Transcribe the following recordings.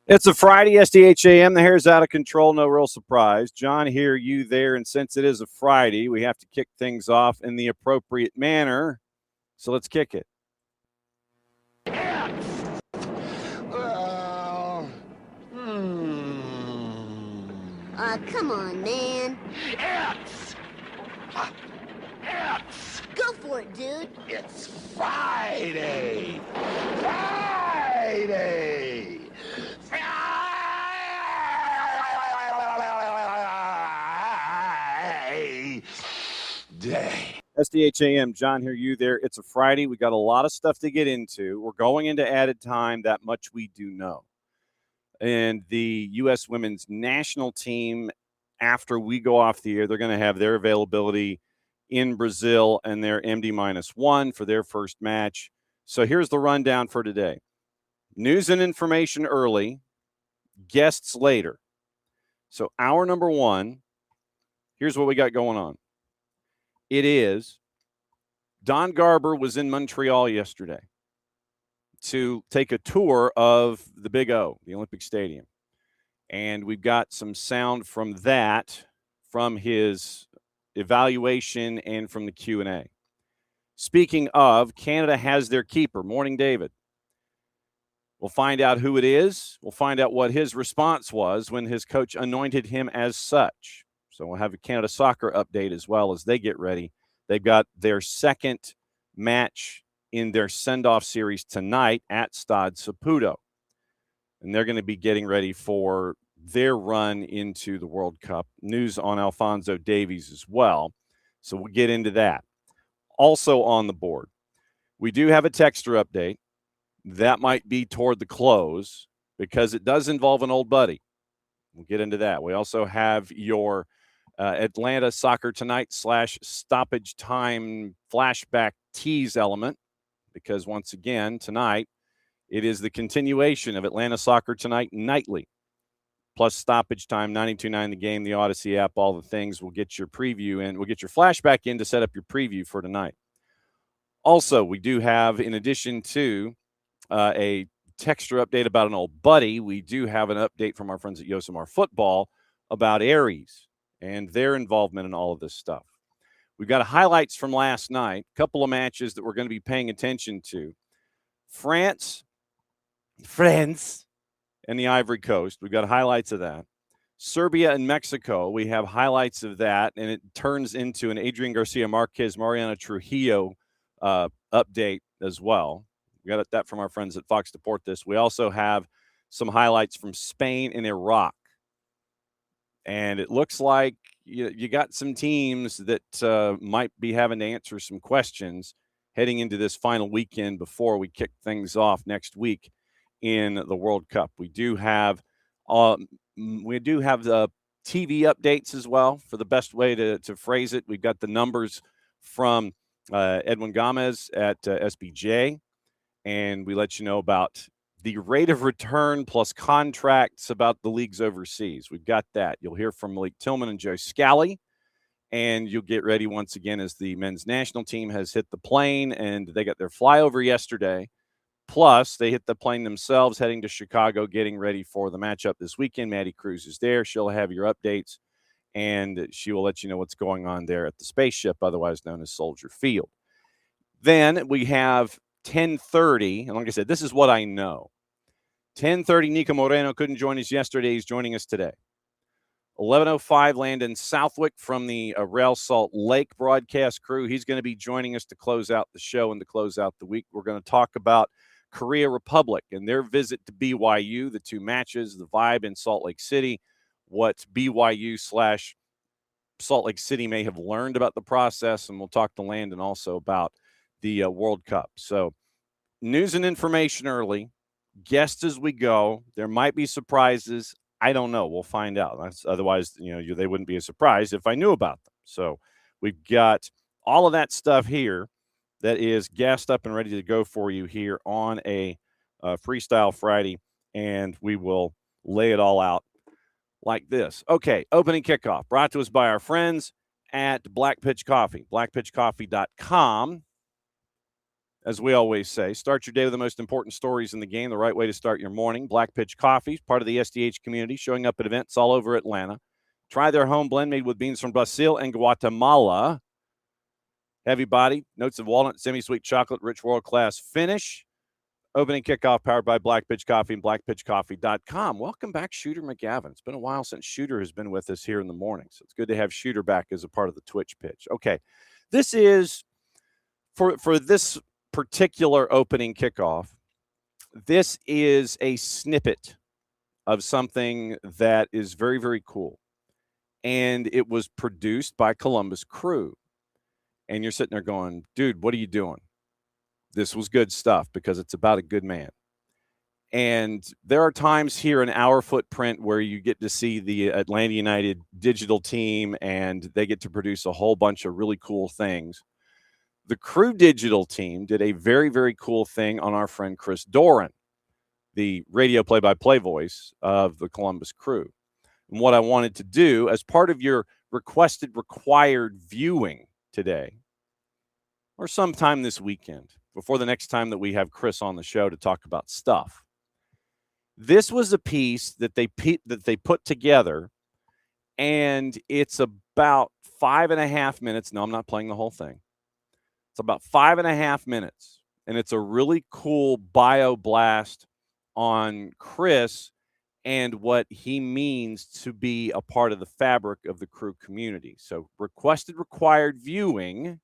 It's a Friday, SDH AM. The hair's out of control, no real surprise. John here, you there, and since it is a Friday, we have to kick things off in the appropriate manner. So let's kick it. Come on, man. Go for it, dude. It's Friday. Friday. Day. SDH AM, John here, you there. It's a Friday. We got a lot of stuff to get into. We're going into added time. That much we do know. And the U.S. women's national team, after we go off the air, they're going to have their availability in Brazil and their MD-1 for their first match. So here's the rundown for today. News and information early, guests later. So hour number one, here's what we got going on. It is Don Garber was in Montreal yesterday to take a tour of the Big O, the Olympic Stadium. And we've got some sound from that, from his evaluation and from the Q&A. Speaking of, Canada has their keeper, Morning David. We'll find out who it is. We'll find out what his response was when his coach anointed him as such. So we'll have a Canada soccer update as well as they get ready. They've got their second match in their send-off series tonight at Stade Saputo. And they're going to be getting ready for their run into the World Cup. News on Alphonso Davies as well. So we'll get into that. Also on the board, we do have a texter update. That might be toward the close because it does involve an old buddy. We'll get into that. We also have your Atlanta Soccer Tonight / stoppage time flashback tease element because once again, tonight, it is the continuation of Atlanta Soccer Tonight nightly, plus stoppage time, 92.9 The Game, the Odyssey app, all the things. We'll get your preview in. We'll get your flashback in to set up your preview for tonight. Also, we do have, in addition to a texture update about an old buddy, we do have an update from our friends at Yosemar Football about Aries and their involvement in all of this stuff. We've got highlights from last night, a couple of matches that we're going to be paying attention to. France, and the Ivory Coast. We've got highlights of that. Serbia and Mexico, we have highlights of that, and it turns into an Adrian Garcia Marquez, Mariana Trujillo update as well. We got that from our friends at Fox Deportes. We also have some highlights from Spain and Iraq. And it looks like you got some teams that might be having to answer some questions heading into this final weekend before we kick things off next week in the World Cup. We do have the TV updates as well, for the best way to phrase it. We've got the numbers from Edwin Gomez at SBJ, and we let you know about the rate of return plus contracts about the leagues overseas. We've got that. You'll hear from Malik Tillman and Joe Scally, and you'll get ready once again as the men's national team has hit the plane, and they got their flyover yesterday. Plus, they hit the plane themselves heading to Chicago, getting ready for the matchup this weekend. Maddie Cruz is there. She'll have your updates, and she will let you know what's going on there at the spaceship, otherwise known as Soldier Field. Then we have 10:30, and like I said, this is what I know. 10:30, Niko Moreno couldn't join us yesterday. He's joining us today. 11:05, Landon Southwick from the Real Salt Lake broadcast crew. He's going to be joining us to close out the show and to close out the week. We're going to talk about Korea Republic and their visit to BYU, the two matches, the vibe in Salt Lake City, what BYU / Salt Lake City may have learned about the process, and we'll talk to Landon also about the World Cup. So news and information early, guests as we go. There might be surprises. I don't know. We'll find out. Otherwise, they wouldn't be a surprise if I knew about them. So we've got all of that stuff here that is gassed up and ready to go for you here on a Freestyle Friday, and we will lay it all out like this. Okay, opening kickoff brought to us by our friends at Black Pitch Coffee, blackpitchcoffee.com. As we always say, start your day with the most important stories in the game, the right way to start your morning. Black Pitch Coffee, part of the SDH community, showing up at events all over Atlanta. Try their home blend made with beans from Brazil and Guatemala. Heavy body, notes of walnut, semi-sweet chocolate, rich world-class finish. Opening kickoff powered by Black Pitch Coffee and blackpitchcoffee.com. Welcome back, Shooter McGavin. It's been a while since Shooter has been with us here in the morning, so it's good to have Shooter back as a part of the Twitch pitch. Okay, this is, for this particular opening kickoff, this is a snippet of something that is very, very cool. And it was produced by Columbus Crew. And you're sitting there going, dude, what are you doing? This was good stuff because it's about a good man. And there are times here in our footprint where you get to see the Atlanta United digital team and they get to produce a whole bunch of really cool things. The Crew digital team did a very, very cool thing on our friend Chris Doran, the radio play-by-play voice of the Columbus Crew. And what I wanted to do as part of your required viewing today, or sometime this weekend, before the next time that we have Chris on the show to talk about stuff, this was a piece that they put together, and it's about 5.5 minutes. No, I'm not playing the whole thing. It's about 5.5 minutes, and it's a really cool bio blast on Chris and what he means to be a part of the fabric of the Crew community. So required viewing.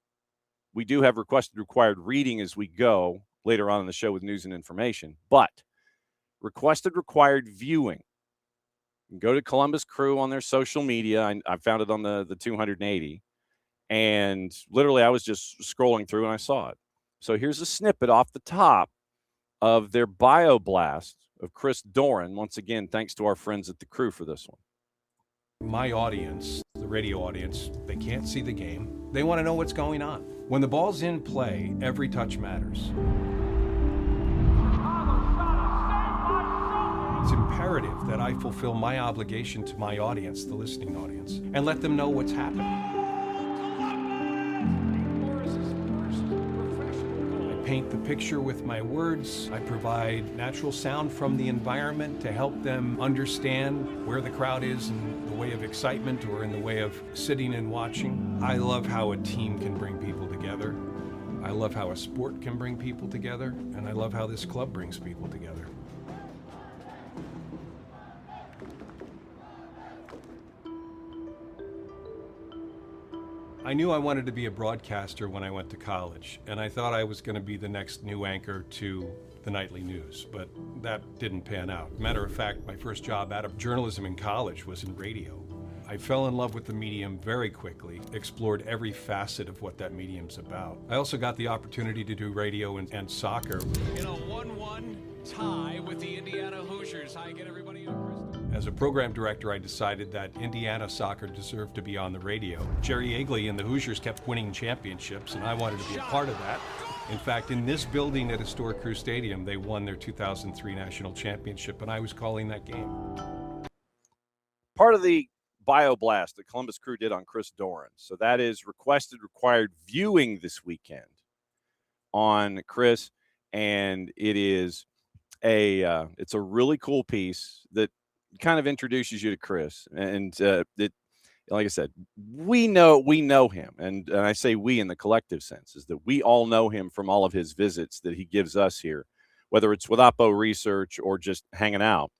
We do have required reading as we go later on in the show with news and information, but required viewing. You can go to Columbus Crew on their social media. I found it on the 280. And literally, I was just scrolling through and I saw it. So here's a snippet off the top of their bio blast of Chris Doran. Once again, thanks to our friends at the Crew for this one. My audience, the radio audience, they can't see the game. They want to know what's going on. When the ball's in play, every touch matters. It's imperative that I fulfill my obligation to my audience, the listening audience, and let them know what's happening. Paint the picture with my words. I provide natural sound from the environment to help them understand where the crowd is in the way of excitement or in the way of sitting and watching. I love how a team can bring people together. I love how a sport can bring people together, and I love how this club brings people together. I knew I wanted to be a broadcaster when I went to college, and I thought I was going to be the next new anchor to the nightly news, but that didn't pan out. Matter of fact, my first job out of journalism in college was in radio. I fell in love with the medium very quickly, explored every facet of what that medium's about. I also got the opportunity to do radio and soccer. In a 1-1 tie with the Indiana Hoosiers. Hi again, everybody. As a program director, I decided that Indiana soccer deserved to be on the radio. Jerry Eagley and the Hoosiers kept winning championships, and I wanted to be a part of that. In fact, in this building at historic Crew Stadium, they won their 2003 national championship, and I was calling that game. Part of the bio blast that Columbus Crew did on Chris Doran. So that is required viewing this weekend on Chris, and it is it's a really cool piece that kind of introduces you to Chris. And it, like I said, we know him, and I say we in the collective sense, is that we all know him from all of his visits that he gives us here, whether it's with Oppo Research or just hanging out.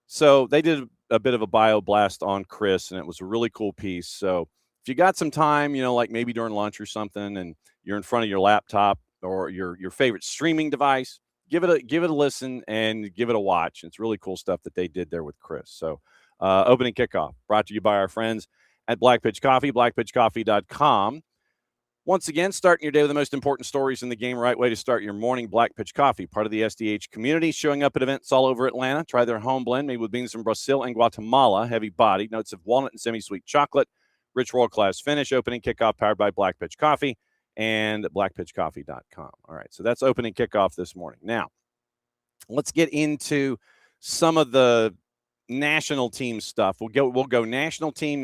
So they did a bit of a bio blast on Chris, and it was a really cool piece. So if you got some time, like maybe during lunch or something, and you're in front of your laptop or your favorite streaming device, give it a listen and give it a watch. It's really cool stuff that they did there with Chris. So opening kickoff brought to you by our friends at Black Pitch Coffee, blackpitchcoffee.com. Once again, starting your day with the most important stories in the game, right way to start your morning. Black Pitch Coffee, part of the SDH community, showing up at events all over Atlanta. Try their home blend made with beans from Brazil and Guatemala, heavy bodied, notes of walnut and semi-sweet chocolate, rich world-class finish. Opening kickoff powered by Black Pitch Coffee and blackpitchcoffee.com. All right, so that's opening kickoff this morning. Now, let's get into some of the national team stuff. We'll go national team,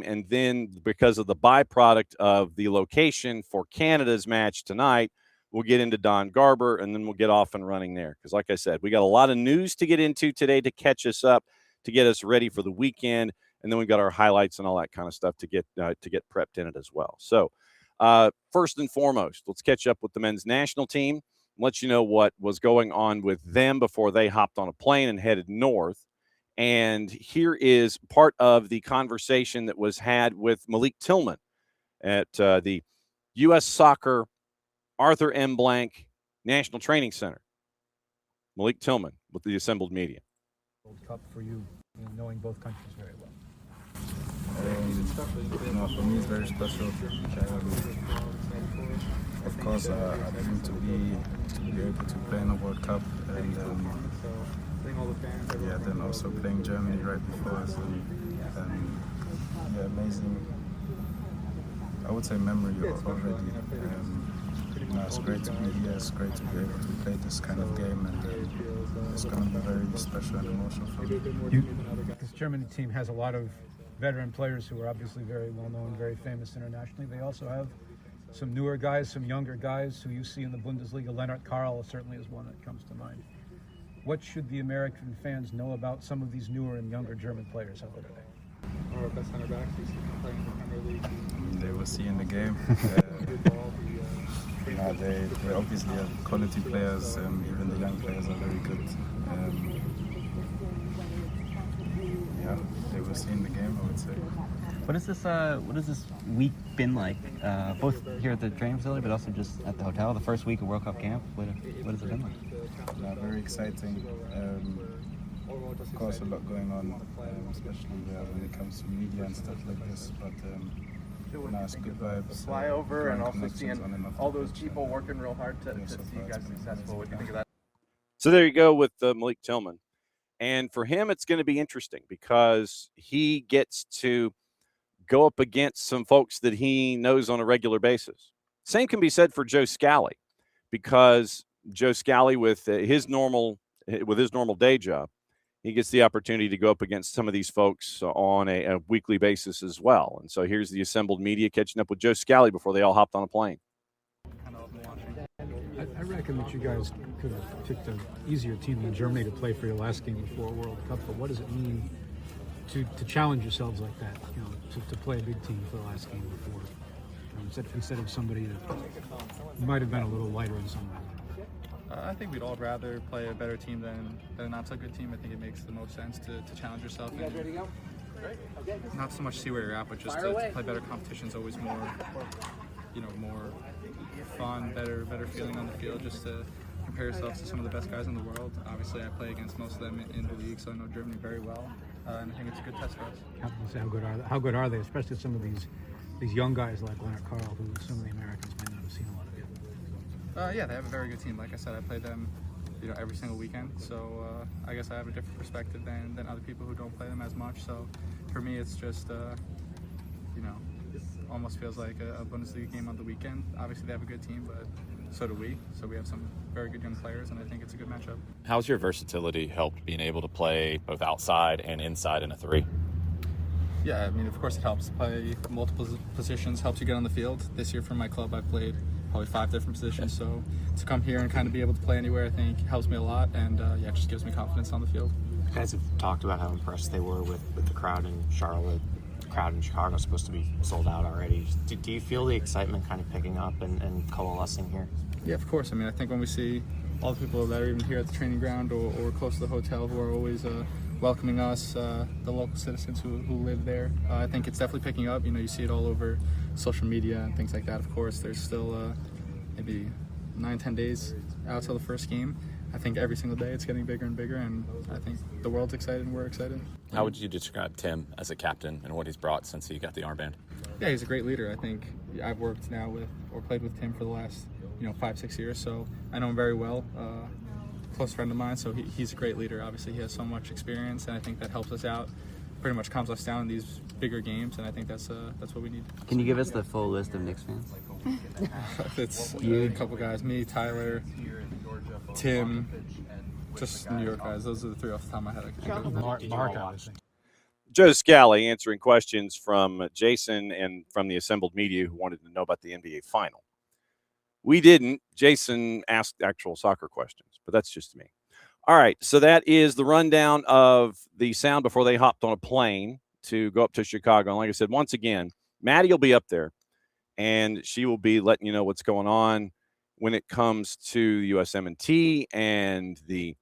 and then because of the byproduct of the location for Canada's match tonight, we'll get into Don Garber, and then we'll get off and running there. Because like I said, we got a lot of news to get into today to catch us up, to get us ready for the weekend, and then we've got our highlights and all that kind of stuff to get prepped in it as well. So first and foremost, let's catch up with the men's national team, let you know what was going on with them before they hopped on a plane and headed north. And here is part of the conversation that was had with Malik Tillman at the U.S. Soccer Arthur M. Blank National Training Center. Malik Tillman with the assembled media. World Cup for you, knowing both countries very well. For me, it's very special. Of course, I dream to be able to play in a World Cup, and then also playing Germany right before us, and amazing. I would say memory already. It's great to be here. It's great to be able to play this kind of game, and it's going to be very special and emotional for me. This Germany team has a lot of veteran players who are obviously very well known, very famous internationally. They also have some newer guys, some younger guys who you see in the Bundesliga. Landon Southwick certainly is one that comes to mind. What should the American fans know about some of these newer and younger German players? How good are they? Our best center backs we see playing in the Premier League. They will see in the game. They obviously have quality players. Even the young players are very good. They will see in the game, I would say. What has this week been like? Both here at the training facility, but also just at the hotel. The first week of World Cup camp. What has it been like? Very exciting. Of course, a lot going on, especially when it comes to media and stuff like this. But it's good vibes. Fly over and also seeing all those people working real hard to see you guys successful. What do you think of that? So there you go with Malik Tillman. And for him, it's going to be interesting because he gets to go up against some folks that he knows on a regular basis. Same can be said for Joe Scally, because Joe Scally, with his normal day job, he gets the opportunity to go up against some of these folks on a weekly basis as well. And so here's the assembled media catching up with Joe Scally before they all hopped on a plane. I reckon that you guys could have picked an easier team than Germany to play for your last game before World Cup. But what does it mean to challenge yourselves like that? To play a big team for the last game before, instead of somebody that might have been a little lighter in some way. I think we'd all rather play a better team than a not so good team. I think it makes the most sense to challenge yourself. You guys ready to go? Not so much see where you're at, but just to play better competition is always more, more fun, better feeling on the field. Just to compare yourself to some of the best guys in the world. Obviously, I play against most of them in the league, so I know Germany very well, and I think it's a good test for us. How good are they? Especially some of these young guys like Landon Southwick, who some of the Americans may not have seen a lot of yet. They have a very good team. Like I said, I play them, every single weekend. So I guess I have a different perspective than other people who don't play them as much. So for me, it's just, almost feels like a Bundesliga game on the weekend. Obviously, they have a good team, but so do we. So we have some very good young players, and I think it's a good matchup. How's your versatility helped being able to play both outside and inside in a 3? Yeah, of course it helps. Play multiple positions helps you get on the field. This year for my club, I've played probably 5 different positions. So to come here and kind of be able to play anywhere, I think helps me a lot, and it just gives me confidence on the field. You guys have talked about how impressed they were with the crowd in Charlotte. The crowd in Chicago is supposed to be sold out already. Do you feel the excitement kind of picking up and coalescing here? Yeah, of course. I think when we see all the people that are even here at the training ground or close to the hotel who are always welcoming us, the local citizens who live there, I think it's definitely picking up. You see it all over social media and things like that. Of course, there's still maybe 9-10 days out till the first game. I think every single day it's getting bigger and bigger, and I think the world's excited and we're excited. How would you describe Tim as a captain and what he's brought since he got the armband? Yeah, he's a great leader. I think I've worked now with or played with Tim for the last 5-6 years, so I know him very well. Close friend of mine, so he's a great leader. Obviously, he has so much experience, and I think that helps us out. Pretty much calms us down in these bigger games, and I think that's what we need. Can you give us the full list of Knicks fans? It's a couple guys: me, Tyler, Tim, just New York guys. Those are the three off the top of my head. Mark, Joe Scally answering questions from Jason and from the assembled media who wanted to know about the NBA final. We didn't. Jason asked actual soccer questions, but that's just me. All right, so that is the rundown of the sound before they hopped on a plane to go up to Chicago. And like I said, once again, Maddie will be up there, and she will be letting you know what's going on when it comes to USMNT and the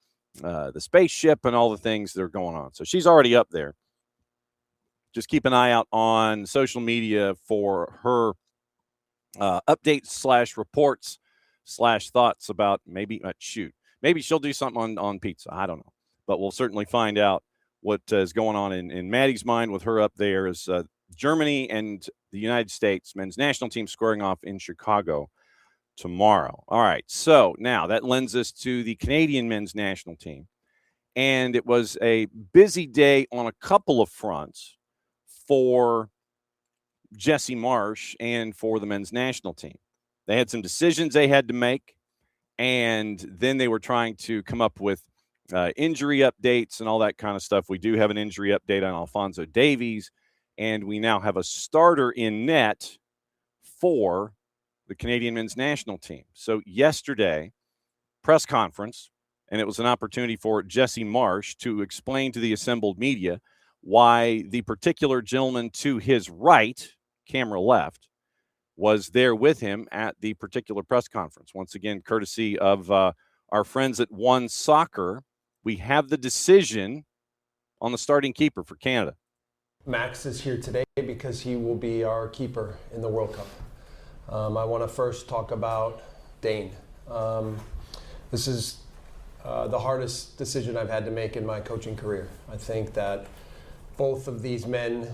spaceship and all the things that are going on. So she's already up there. Just keep an eye out on social media for her updates / reports / thoughts about maybe she'll do something on pizza. I don't know, but we'll certainly find out what is going on in Maddie's mind with her up there as Germany and the United States men's national team squaring off in Chicago tomorrow. All right, so now that lends us to the Canadian men's national team, and it was a busy day on a couple of fronts for Jesse Marsch and for the men's national team. They had some decisions they had to make, and then they were trying to come up with injury updates and all that kind of stuff. We do have an injury update on Alphonso Davies, and we now have a starter in net for the Canadian men's national team. So yesterday, press conference, and it was an opportunity for Jesse Marsch to explain to the assembled media why the particular gentleman to his right, camera left, was there with him at the particular press conference. Once again, courtesy of our friends at One Soccer, we have the decision on the starting keeper for Canada. Max is here today because he will be our keeper in the World Cup. I want to first talk about Dane. This is the hardest decision I've had to make in my coaching career. I think that both of these men,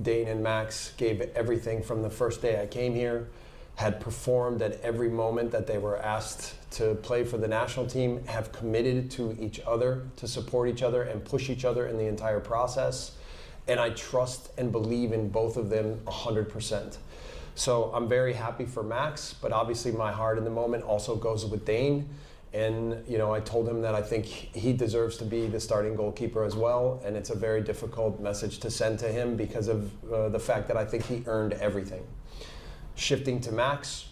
Dane and Max, gave everything from the first day I came here, had performed at every moment that they were asked to play for the national team, have committed to each other, to support each other and push each other in the entire process. And I trust and believe in both of them 100%. So I'm very happy for Max, but obviously my heart in the moment also goes with Dane. And, I told him that I think he deserves to be the starting goalkeeper as well. And it's a very difficult message to send to him because of the fact that I think he earned everything. Shifting to Max,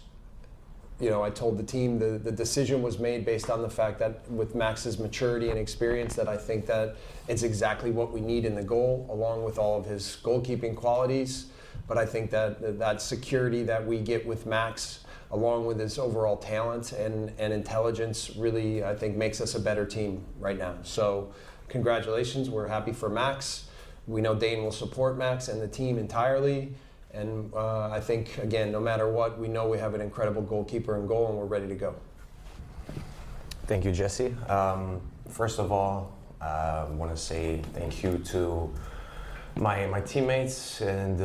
I told the team the decision was made based on the fact that with Max's maturity and experience that I think that it's exactly what we need in the goal, along with all of his goalkeeping qualities. But I think that security that we get with Max, along with his overall talent and intelligence, really, I think, makes us a better team right now. So congratulations. We're happy for Max. We know Dane will support Max and the team entirely. And I think, again, no matter what, we know we have an incredible goalkeeper in goal, and we're ready to go. Thank you, Jesse. First of all, I want to say thank you to my teammates and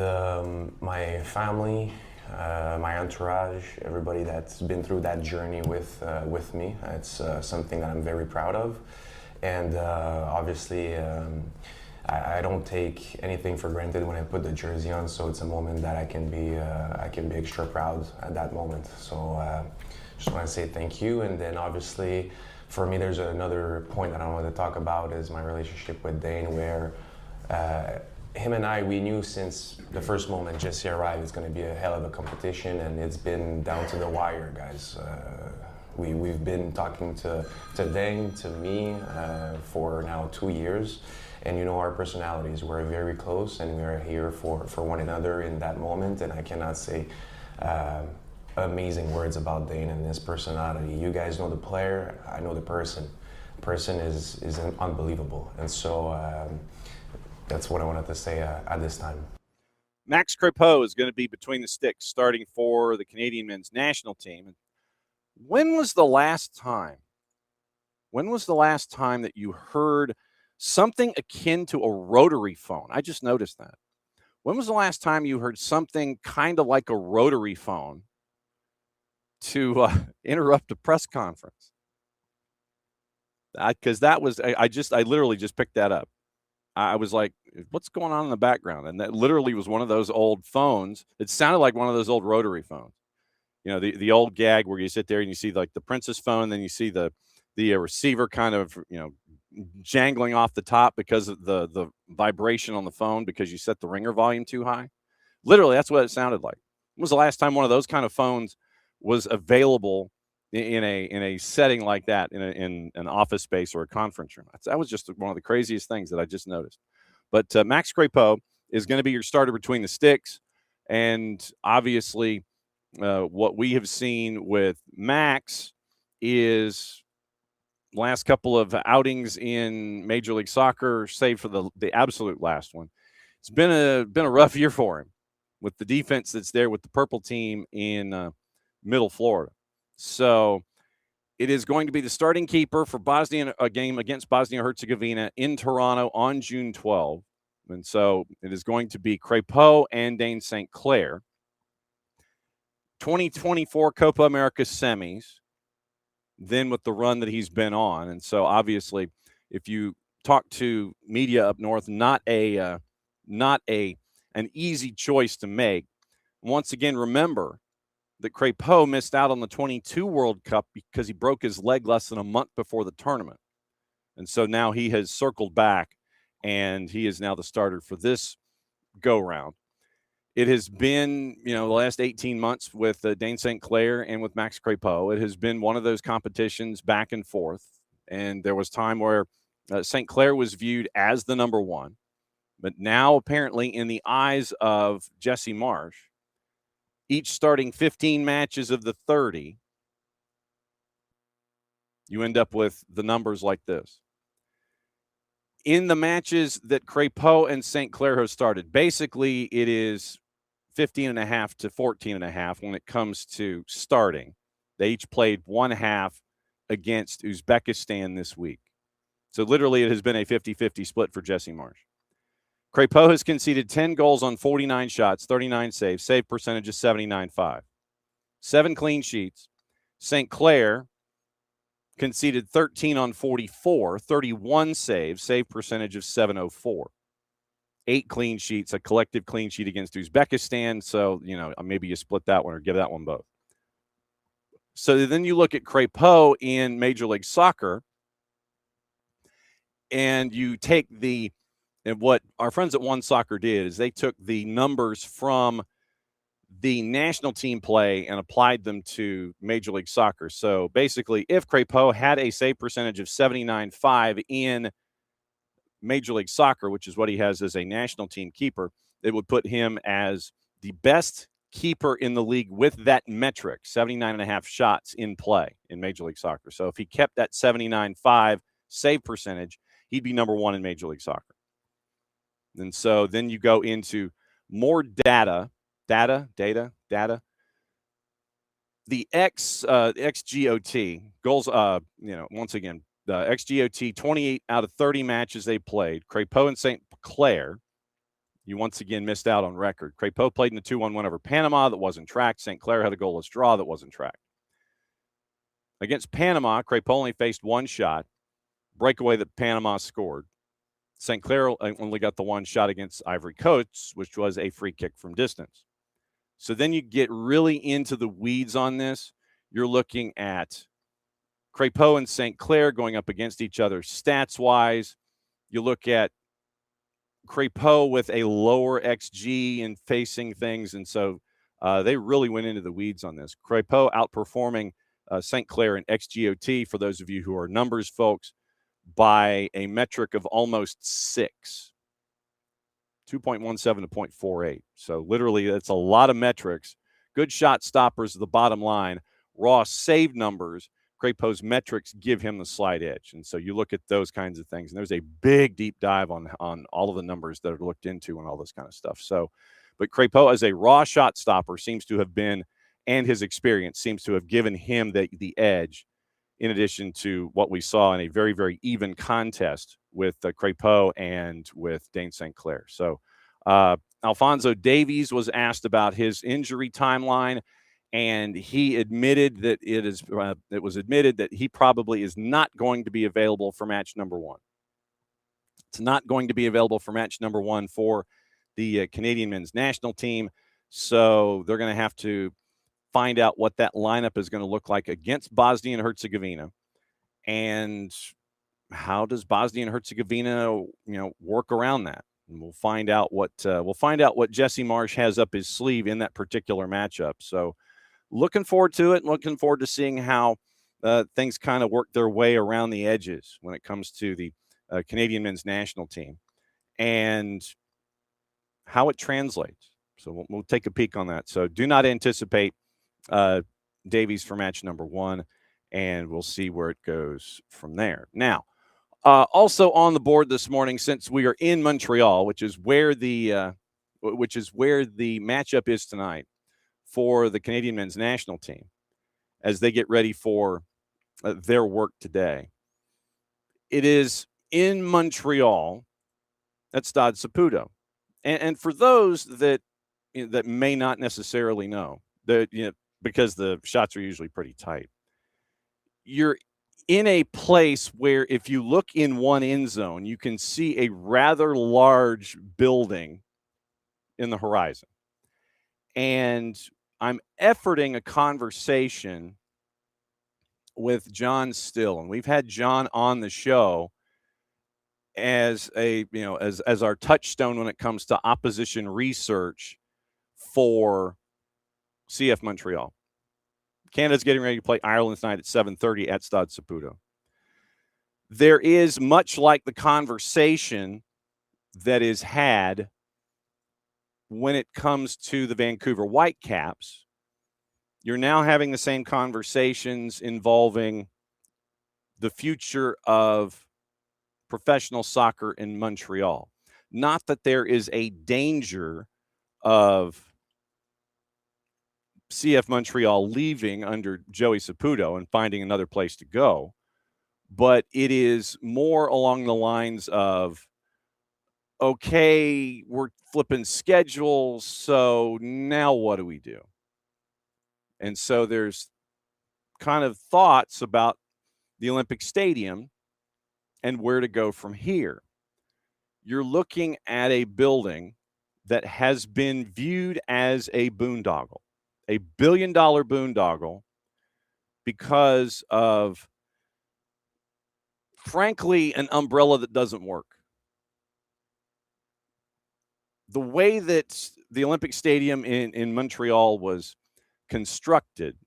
my family, my entourage, everybody that's been through that journey with me. It's something that I'm very proud of. And obviously, I don't take anything for granted when I put the jersey on, so it's a moment that I can be extra proud at that moment. So just want to say thank you. And then obviously, for me, there's another point that I want to talk about is my relationship with Dane, where him and I, we knew since the first moment Jesse arrived it's going to be a hell of a competition, and it's been down to the wire, guys. We've been talking to Dane, to me, for now 2 years. And our personalities, we're very close, and we are here for one another in that moment. And I cannot say amazing words about Dane and his personality. You guys know the player, I know the person. Person is unbelievable. And so that's what I wanted to say at this time. Max Crepeau is going to be between the sticks starting for the Canadian men's national team. When was the last time that you heard something akin to a rotary phone. I just noticed that. When was the last time you heard something kind of like a rotary phone to interrupt a press conference? Because that was, I literally just picked that up. I was like, what's going on in the background? And that literally was one of those old phones. It sounded like one of those old rotary phones. You know, the old gag where you sit there and you see like the Princess phone, then you see the receiver kind of, you know, jangling off the top because of the vibration on the phone because you set the ringer volume too high. Literally, that's what it sounded like. When was the last time one of those kind of phones was available in a setting like that, in an office space or a conference room? That was just one of the craziest things that I just noticed. But Max Crepeau is going to be your starter between the sticks. And obviously, what we have seen with Max is last couple of outings in Major League Soccer, save for the absolute last one. It's been a rough year for him with the defense that's there with the purple team in Middle Florida. So it is going to be the starting keeper for a game against Bosnia-Herzegovina in Toronto on June 12. And so it is going to be Crepeau and Dane St. Clair. 2024 Copa America semis, then with the run that he's been on. And so obviously, if you talk to media up north, not an easy choice to make. Once again, remember that Crepeau missed out on the 22 World Cup because he broke his leg less than a month before the tournament. And so now he has circled back, and he is now the starter for this go-round. It has been, the last 18 months with Dane St. Clair and with Max Crepeau, it has been one of those competitions back and forth. And there was time where St. Clair was viewed as the number one. But now, apparently, in the eyes of Jesse Marsh, each starting 15 matches of the 30, you end up with the numbers like this. In the matches that Crepeau and St. Clair have started, basically it is 15.5 to 14.5 when it comes to starting. They each played one half against Uzbekistan this week. So literally it has been a 50-50 split for Jesse Marsh. Crepeau has conceded 10 goals on 49 shots, 39 saves, save percentage is 79.5. 7 clean sheets. St. Clair conceded 13 on 44, 31 saves, save percentage of 7.04. 8 clean sheets, a collective clean sheet against Uzbekistan. So, maybe you split that one or give that one both. So then you look at Crepeau in Major League Soccer, and you take and what our friends at One Soccer did is they took the numbers from the national team play and applied them to Major League Soccer. So basically, if Crepeau had a save percentage of 79.5 in Major League Soccer, which is what he has as a national team keeper, it would put him as the best keeper in the league with that metric, 79.5 shots in play in Major League Soccer. So if he kept that 79.5 save percentage, he'd be number one in Major League Soccer. And so then you go into more data. The XGOT goals, once again, the XGOT 28 out of 30 matches they played. Crepeau and St. Clair, you once again missed out on record. Crepeau played in the 2-1 win over Panama that wasn't tracked. St. Clair had a goalless draw that wasn't tracked. Against Panama, Crepeau only faced one shot, breakaway that Panama scored. St. Clair only got the one shot against Ivory Coast, which was a free kick from distance. So then you get really into the weeds on this. You're looking at Crepeau and St. Clair going up against each other stats-wise. You look at Crepeau with a lower XG in facing things, and so they really went into the weeds on this. Crepeau outperforming St. Clair in XGOT, for those of you who are numbers folks, by a metric of almost 6. 2.17 to 0.48. So literally that's a lot of metrics. Good shot stoppers are the bottom line. Raw save numbers, Crepeau's metrics give him the slight edge. And so you look at those kinds of things, and there's a big deep dive on all of the numbers that are looked into and all this kind of stuff. So, but Crepeau as a raw shot stopper seems to have been, and his experience seems to have given him the edge in addition to what we saw in a very, very even contest with Crépeau and with Dane St. Clair. So Alphonso Davies was asked about his injury timeline, and he admitted that it was admitted that he probably is not going to be available for match number 1. It's not going to be available for match number 1 for the Canadian men's national team. So they're going to have to find out what that lineup is going to look like against Bosnia and Herzegovina. And how does Bosnia and Herzegovina, work around that? And we'll find out what Jesse Marsch has up his sleeve in that particular matchup. So looking forward to it, and looking forward to seeing how things kind of work their way around the edges when it comes to the Canadian men's national team and how it translates. So we'll take a peek on that. So do not anticipate Davies for match number 1, and we'll see where it goes from there. Now, also on the board this morning, since we are in Montreal, which is where the matchup is tonight for the Canadian men's national team, as they get ready for their work today. It is in Montreal at Stade Saputo, and for those that may not necessarily know, that because the shots are usually pretty tight, you're in a place where if you look in one end zone, you can see a rather large building in the horizon. And I'm efforting a conversation with John Still, and we've had John on the show as as our touchstone when it comes to opposition research for CF Montreal. Canada's getting ready to play Ireland tonight at 7:30 at Stade Saputo. There is, much like the conversation that is had when it comes to the Vancouver Whitecaps, you're now having the same conversations involving the future of professional soccer in Montreal. Not that there is a danger of CF Montreal leaving under Joey Saputo and finding another place to go, but it is more along the lines of, okay, we're flipping schedules, so now what do we do? And so there's kind of thoughts about the Olympic Stadium and where to go from here. You're looking at a building that has been viewed as a boondoggle, a $1 billion boondoggle, because of, frankly, an umbrella that doesn't work. The way that the Olympic Stadium in Montreal was constructed,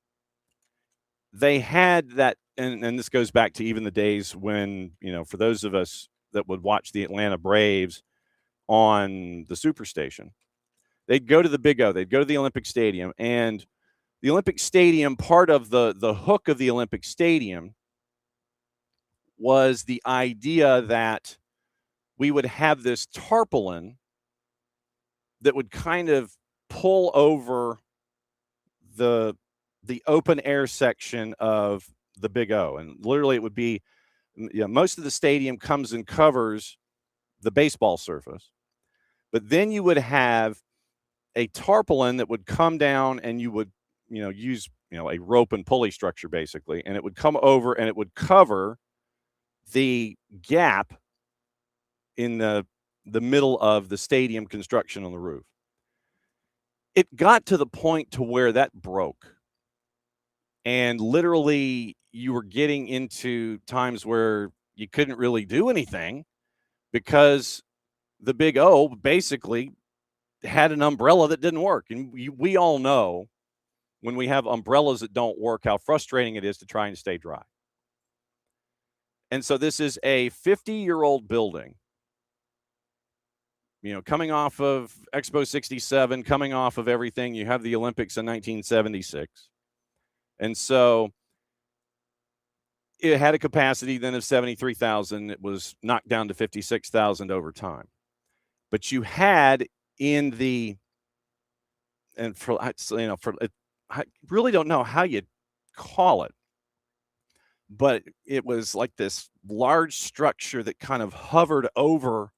they had that, and this goes back to even the days when, for those of us that would watch the Atlanta Braves on the Superstation, they'd go to the Big O, they'd go to the Olympic Stadium, and the Olympic Stadium, part of the hook of the Olympic Stadium was the idea that we would have this tarpaulin that would kind of pull over the open air section of the Big O. And literally it would be, most of the stadium comes and covers the baseball surface. But then you would have a tarpaulin that would come down, and you would, use, a rope and pulley structure basically, and it would come over and it would cover the gap in the middle of the stadium construction on the roof. It got to the point to where that broke. And literally you were getting into times where you couldn't really do anything because the Big O basically had an umbrella that didn't work. And we all know when we have umbrellas that don't work, how frustrating it is to try and stay dry. And so this is a 50-year-old building, coming off of Expo 67, coming off of everything. You have the Olympics in 1976. And so it had a capacity then of 73,000. It was knocked down to 56,000 over time. But you had in the, and for, I really don't know how you call it, but it was like this large structure that kind of hovered over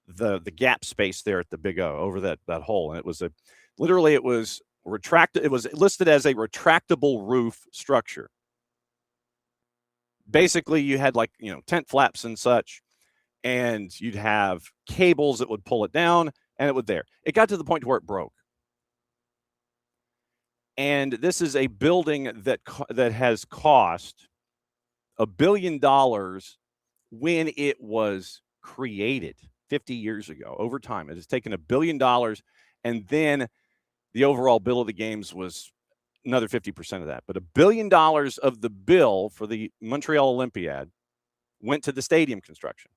the gap space there at the Big O, over that hole. And it was literally it was listed as a retractable roof structure. Basically, you had like, tent flaps and such, and you'd have cables that would pull it down, and it got to the point where it broke. And this is a building that has cost $1 billion when it was created 50 years ago. Over time, it has taken $1 billion, and then the overall bill of the games was another 50% of that. But $1 billion of the bill for the Montreal Olympiad went to the stadium construction.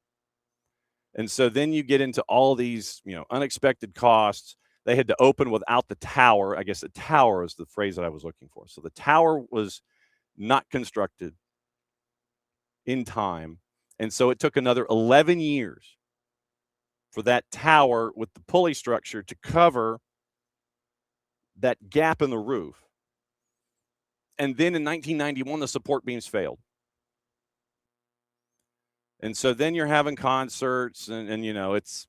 And so then you get into all these, unexpected costs. They had to open without the tower. I guess the tower is the phrase that I was looking for. So the tower was not constructed in time. And so it took another 11 years for that tower with the pulley structure to cover that gap in the roof. And then in 1991, the support beams failed. And so then you're having concerts and it's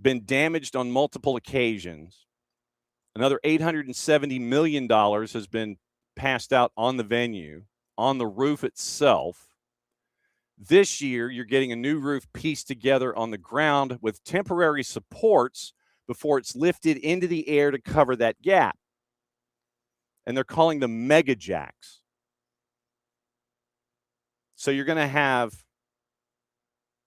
been damaged on multiple occasions. Another $870 million has been passed out on the venue, on the roof itself. This year, you're getting a new roof pieced together on the ground with temporary supports before it's lifted into the air to cover that gap. And they're calling them mega jacks. So you're going to have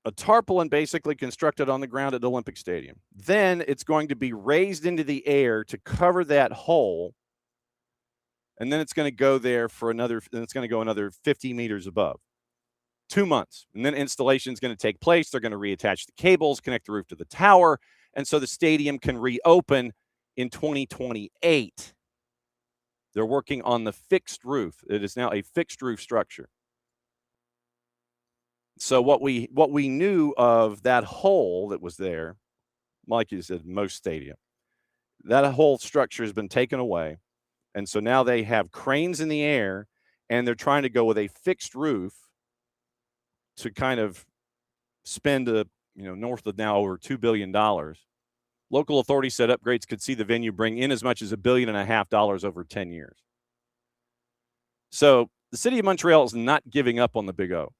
a tarpaulin basically constructed on the ground at the Olympic Stadium. Then it's going to be raised into the air to cover that hole. And then it's going to go there for another 50 meters above. 2 months. And then installation is going to take place. They're going to reattach the cables, connect the roof to the tower. And so the stadium can reopen in 2028. They're working on the fixed roof. It is now a fixed roof structure. So what we knew of that hole that was there, like you said, most stadium, that whole structure has been taken away. And so now they have cranes in the air, and they're trying to go with a fixed roof to kind of spend north of now over $2 billion. Local authorities said upgrades could see the venue bring in as much as $1.5 billion over 10 years. So the city of Montreal is not giving up on the Big O.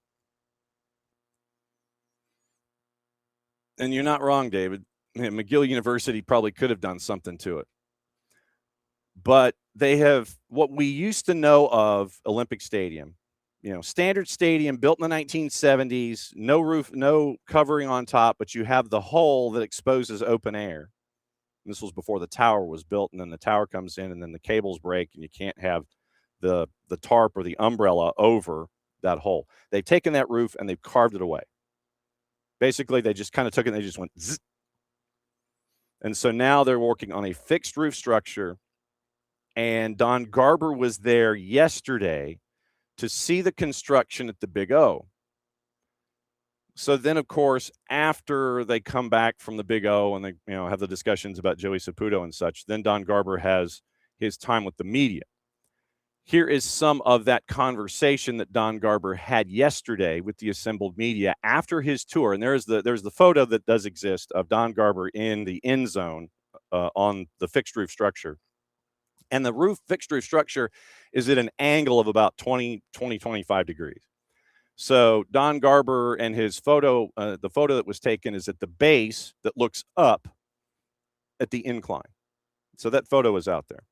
And you're not wrong, David. McGill University probably could have done something to it. But they have what we used to know of Olympic Stadium, standard stadium built in the 1970s, no roof, no covering on top, but you have the hole that exposes open air. And this was before the tower was built, and then the tower comes in, and then the cables break, and you can't have the tarp or the umbrella over that hole. They've taken that roof and they've carved it away. Basically, they just kind of took it and they just went zzz. And so now they're working on a fixed roof structure. And Don Garber was there yesterday to see the construction at the Big O. So then, of course, after they come back from the Big O and they have the discussions about Joey Saputo and such, then Don Garber has his time with the media. Here is some of that conversation that Don Garber had yesterday with the assembled media after his tour. And there's the photo that does exist of Don Garber in the end zone on the fixed roof structure. And the fixed roof structure is at an angle of about 25 degrees. So Don Garber and his photo, the photo that was taken is at the base that looks up at the incline. So that photo is out there.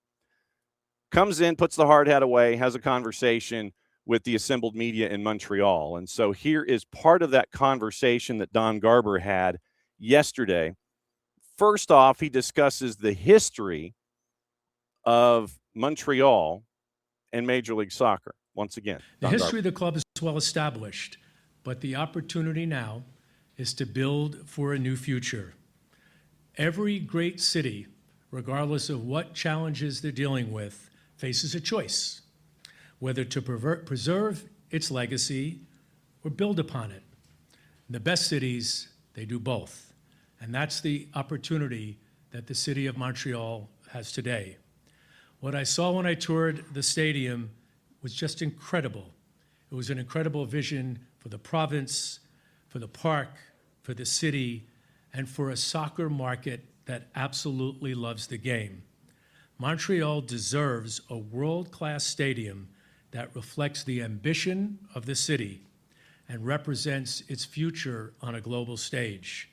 Comes in, puts the hard hat away, has a conversation with the assembled media in Montreal. And so here is part of that conversation that Don Garber had yesterday. First off, he discusses the history of Montreal and Major League Soccer. Once again, the history of the club is well established, but the opportunity now is to build for a new future. Every great city, regardless of what challenges they're dealing with, faces a choice, whether to preserve its legacy or build upon it. The best cities, they do both. And that's the opportunity that the city of Montreal has today. What I saw when I toured the stadium was just incredible. It was an incredible vision for the province, for the park, for the city, and for a soccer market that absolutely loves the game. Montreal deserves a world-class stadium that reflects the ambition of the city and represents its future on a global stage.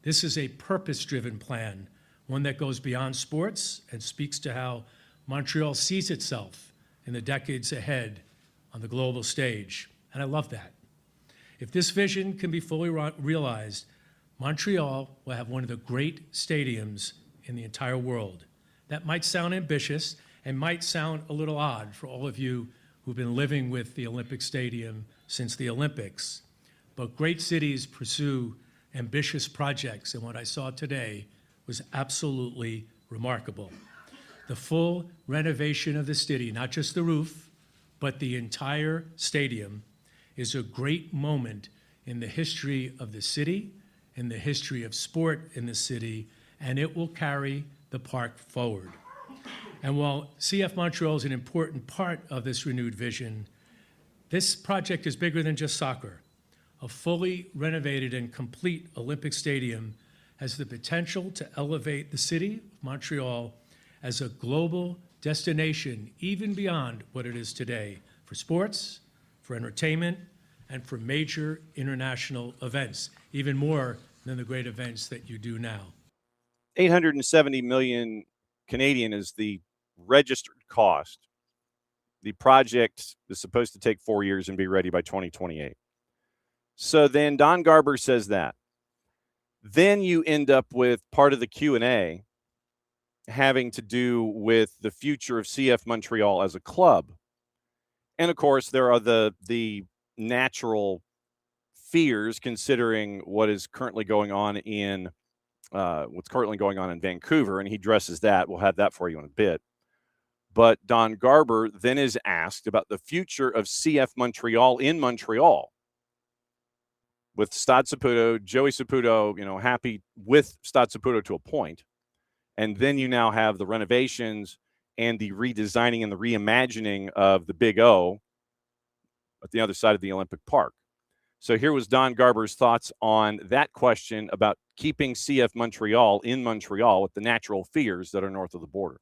This is a purpose-driven plan, one that goes beyond sports and speaks to how Montreal sees itself in the decades ahead on the global stage, and I love that. If this vision can be fully realized, Montreal will have one of the great stadiums in the entire world. That might sound ambitious and might sound a little odd for all of you who've been living with the Olympic Stadium since the Olympics, but great cities pursue ambitious projects, and what I saw today was absolutely remarkable. The full renovation of the city, not just the roof, but the entire stadium, is a great moment in the history of the city, in the history of sport in the city, and it will carry the park forward. And while CF Montreal is an important part of this renewed vision, this project is bigger than just soccer. A fully renovated and complete Olympic Stadium has the potential to elevate the city of Montreal as a global destination, even beyond what it is today, for sports, for entertainment, and for major international events, even more than the great events that you do now. 870 million Canadian is the registered cost. The project is supposed to take 4 years and be ready by 2028. So then Don Garber says that. Then you end up with part of the Q&A having to do with the future of CF Montreal as a club. And of course, there are the natural fears considering what is currently going on in Vancouver, and he addresses that. We'll have that for you in a bit. But Don Garber then is asked about the future of CF Montreal in Montreal, with Stade Saputo, Joey Saputo, happy with Stade Saputo to a point. And then you now have the renovations and the redesigning and the reimagining of the Big O at the other side of the Olympic Park. So here was Don Garber's thoughts on that question about keeping CF Montreal in Montreal with the natural fears that are north of the border.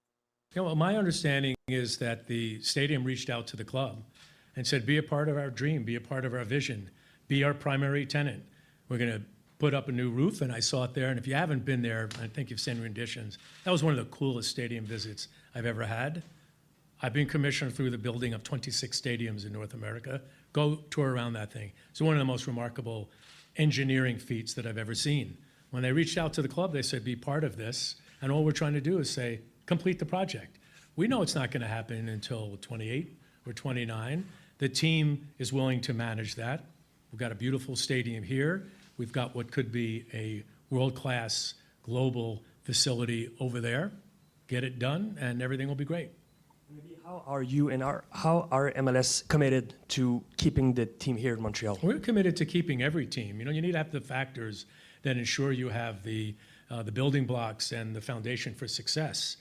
Well, my understanding is that the stadium reached out to the club and said, be a part of our dream, be a part of our vision, be our primary tenant. We're going to put up a new roof, and I saw it there. And if you haven't been there, I think you've seen renditions. That was one of the coolest stadium visits I've ever had. I've been commissioner through the building of 26 stadiums in North America. Go tour around that thing. It's one of the most remarkable engineering feats that I've ever seen. When they reached out to the club, they said, be part of this. And all we're trying to do is say, complete the project. We know it's not going to happen until 28 or 29. The team is willing to manage that. We've got a beautiful stadium here. We've got what could be a world-class global facility over there. Get it done, and everything will be great. How are you and how are MLS committed to keeping the team here in Montreal? We're committed to keeping every team. You need to have the factors that ensure you have the building blocks and the foundation for success.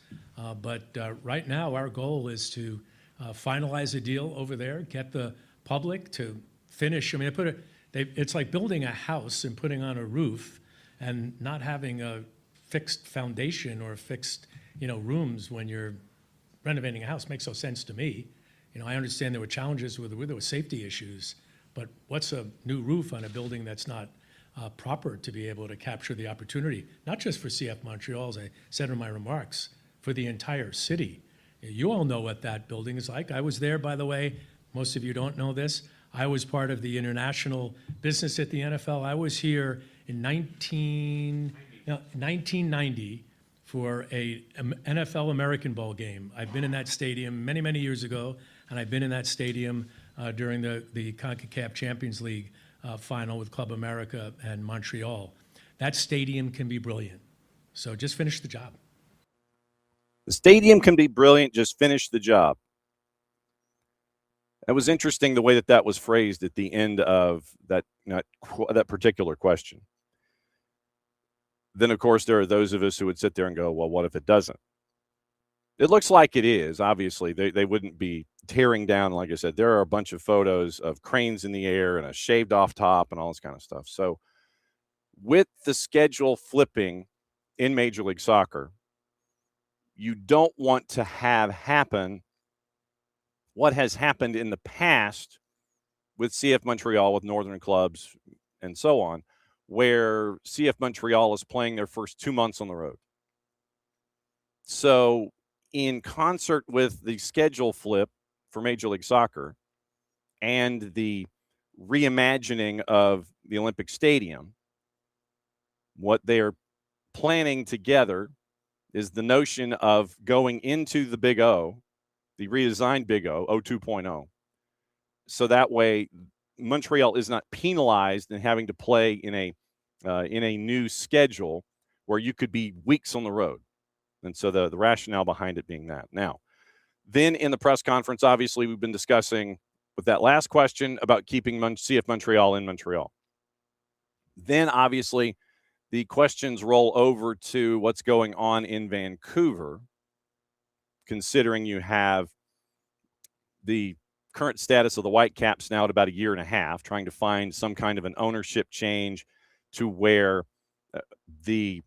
But right now, our goal is to finalize a deal over there, get the public to finish. I mean, it's like building a house and putting on a roof and not having a fixed foundation or fixed, rooms when you're renovating a house. Makes no sense to me. I understand there were challenges there were safety issues, but what's a new roof on a building that's not proper to be able to capture the opportunity, not just for CF Montreal, as I said in my remarks, for the entire city. You all know what that building is like. I was there, by the way. Most of you don't know this. I was part of the international business at the NFL. I was here in 1990 for a NFL American Bowl game. I've been in that stadium many, many years ago, and I've been in that stadium during the CONCACAF Champions League final with Club America and Montreal. That stadium can be brilliant. So just finish the job. The stadium can be brilliant, just finish the job. That was interesting the way that was phrased at the end of that particular question. Then, of course, there are those of us who would sit there and go, well, what if it doesn't? It looks like it is. Obviously, they wouldn't be tearing down. Like I said, there are a bunch of photos of cranes in the air and a shaved off top and all this kind of stuff. So with the schedule flipping in Major League Soccer, you don't want to have happen what has happened in the past with CF Montreal, with Northern clubs and so on, where CF Montreal is playing their first 2 months on the road. So in concert with the schedule flip for Major League Soccer and the reimagining of the Olympic Stadium, what they are planning together is the notion of going into the Big O, the redesigned Big O, O 2.0. So that way, Montreal is not penalized in having to play in a new schedule where you could be weeks on the road. And so the rationale behind it being that. Now, then in the press conference, obviously, we've been discussing with that last question about keeping CF Montreal in Montreal. Then, obviously, the questions roll over to what's going on in Vancouver, considering you have the current status of the Whitecaps now at about a year and a half, trying to find some kind of an ownership change to where the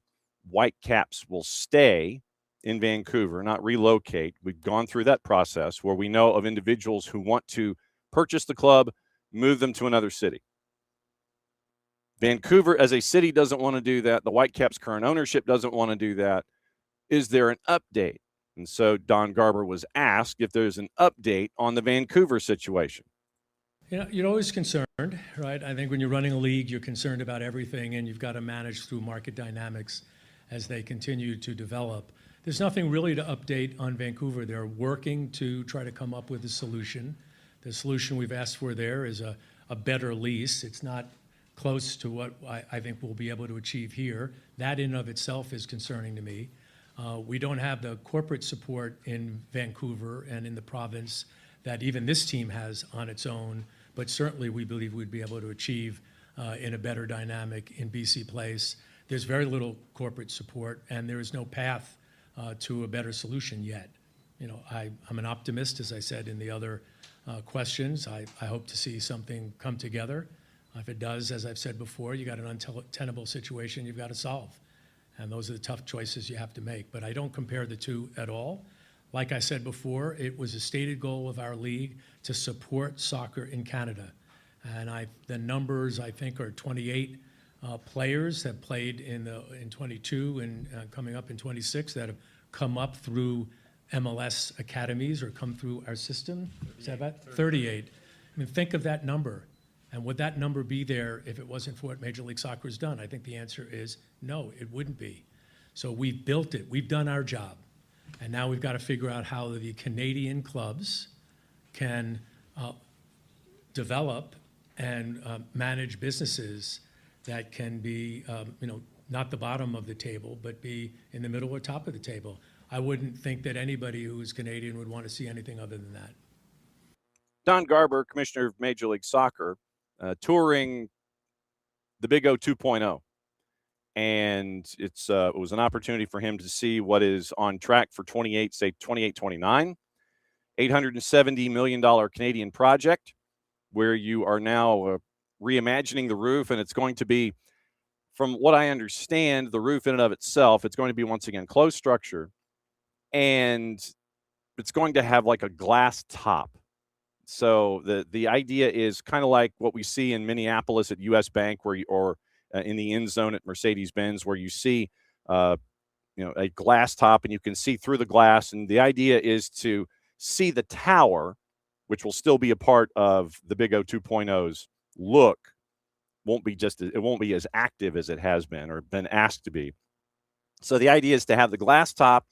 Whitecaps will stay in Vancouver, not relocate. We've gone through that process where we know of individuals who want to purchase the club, move them to another city. Vancouver as a city doesn't want to do that. The Whitecaps' current ownership doesn't want to do that. Is there an update? And so Don Garber was asked if there's an update on the Vancouver situation. You know, you're always concerned, right? I think when you're running a league, you're concerned about everything, and you've got to manage through market dynamics as they continue to develop. There's nothing really to update on Vancouver. They're working to try to come up with a solution. The solution we've asked for there is a better lease. It's not close to what I think we'll be able to achieve here. That in and of itself is concerning to me. We don't have the corporate support in Vancouver and in the province that even this team has on its own, but certainly we believe we'd be able to achieve in a better dynamic in BC Place. There's very little corporate support, and there is no path to a better solution yet. You know, I'm an optimist, as I said in the other questions. I hope to see something come together. If it does, as I've said before, you got an untenable situation you've got to solve. And those are the tough choices you have to make. But I don't compare the two at all. Like I said before, it was a stated goal of our league to support soccer in Canada. And the numbers, I think, are 28 players have played in 22 and coming up in 26 that have come up through MLS academies or come through our system. Is that about 38? I mean, think of that number. And would that number be there if it wasn't for what Major League Soccer has done? I think the answer is no, it wouldn't be. So we've built it. We've done our job. And now we've got to figure out how the Canadian clubs can develop and manage businesses that can be, not the bottom of the table, but be in the middle or top of the table. I wouldn't think that anybody who is Canadian would want to see anything other than that. Don Garber, Commissioner of Major League Soccer, touring the Big O 2.0. And it was an opportunity for him to see what is on track for 28-29, $870 million Canadian project, where you are now reimagining the roof, and it's going to be, from what I understand, the roof in and of itself, it's going to be, once again, closed structure, and it's going to have like a glass top. So the idea is kind of like what we see in Minneapolis at US Bank, or in the end zone at Mercedes-Benz, where you see a glass top and you can see through the glass. And the idea is to see the tower, which will still be a part of the Big O 2.0's look. It won't be as active as it has been or been asked to be. So the idea is to have the glass top,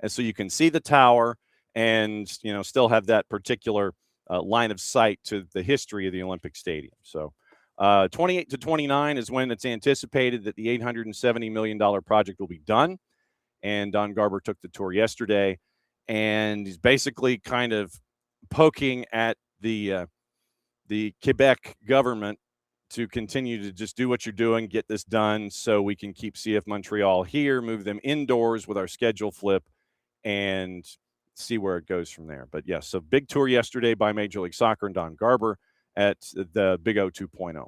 and so you can see the tower and still have that particular line of sight to the history of the Olympic Stadium. So 28-29 is when it's anticipated that the $870 million project will be done. And Don Garber took the tour yesterday, and he's basically kind of poking at the Quebec government to continue to just do what you're doing, get this done so we can keep CF Montreal here, move them indoors with our schedule flip, and see where it goes from there. But yes, so big tour yesterday by Major League Soccer and Don Garber at the Big O 2.0.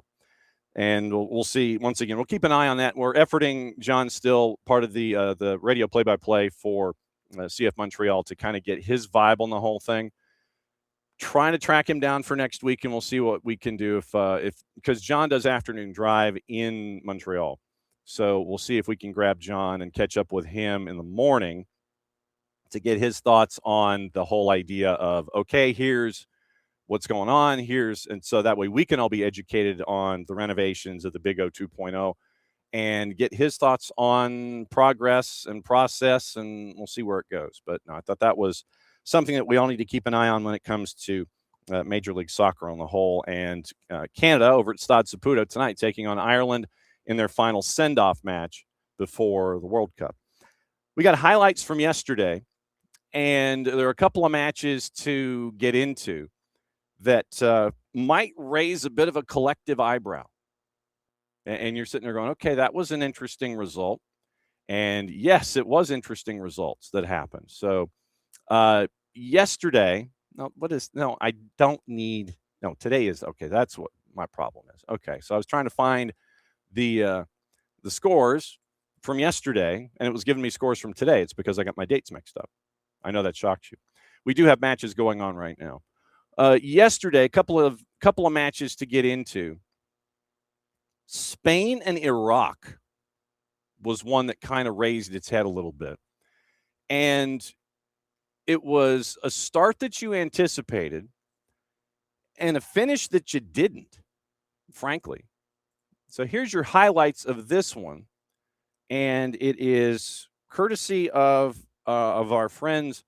And we'll see. Once again, we'll keep an eye on that. We're efforting, John, still part of the radio play-by-play for CF Montreal to kind of get his vibe on the whole thing. Trying to track him down for next week, and we'll see what we can do if because John does afternoon drive in Montreal. So we'll see if we can grab John and catch up with him in the morning to get his thoughts on the whole idea of, okay, here's what's going on, and so that way we can all be educated on the renovations of the Big O 2.0 and get his thoughts on progress and process, and we'll see where it goes. But no, I thought that was something that we all need to keep an eye on when it comes to Major League Soccer on the whole. And Canada over at Stade Saputo tonight taking on Ireland in their final send-off match before the World Cup. We got highlights from yesterday, and there are a couple of matches to get into that might raise a bit of a collective eyebrow. And you're sitting there going, okay, that was an interesting result. And yes, it was interesting results that happened. So yesterday, today is, okay, that's what my problem is. Okay, so I was trying to find the scores from yesterday, and it was giving me scores from today. It's because I got my dates mixed up. I know that shocked you. We do have matches going on right now. Yesterday, a couple of matches to get into. Spain and Iraq was one that kind of raised its head a little bit. And it was a start that you anticipated and a finish that you didn't, frankly. So here's your highlights of this one. And it is courtesy of our friends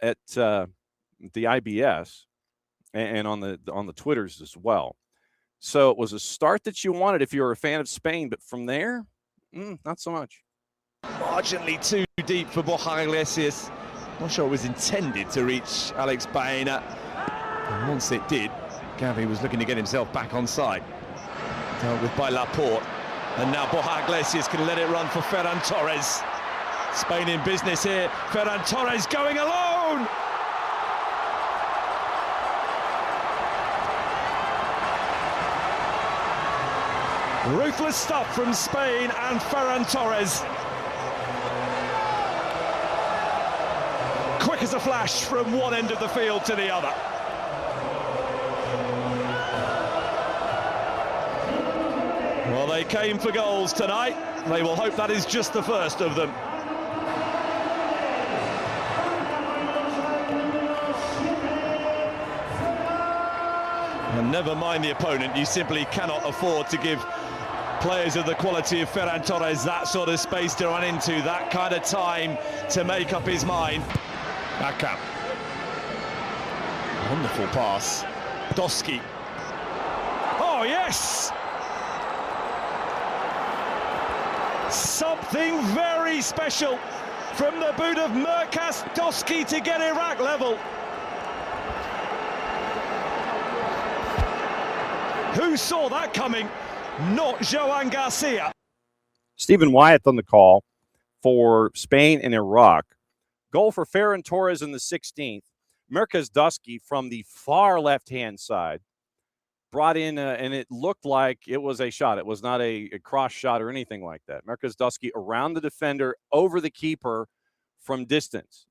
at the IBS and on the Twitters as well. So it was a start that you wanted if you were a fan of Spain, but from there, not so much. Marginally too deep for Borja Iglesias. Not sure it was intended to reach Alex Baena. And once it did, Gavi was looking to get himself back on side. Dealt with by Laporte. And now Borja Iglesias can let it run for Ferran Torres. Spain in business here. Ferran Torres going alone! Ruthless stuff from Spain and Ferran Torres. Quick as a flash from one end of the field to the other. Well, they came for goals tonight. They will hope that is just the first of them. And never mind the opponent, you simply cannot afford to give players of the quality of Ferran Torres that sort of space to run into, that kind of time to make up his mind. Back up. Wonderful pass. Doski. Oh, yes! Something very special from the boot of Mirkas Doski to get Iraq level. Who saw that coming? Not Joan Garcia. Stephen Wyatt on the call for Spain and Iraq. Goal for Ferran Torres in the 16th. Mirkas Doski from the far left-hand side brought in, and it looked like it was a shot. It was not a cross shot or anything like that. Mirkas Doski around the defender, over the keeper from distance.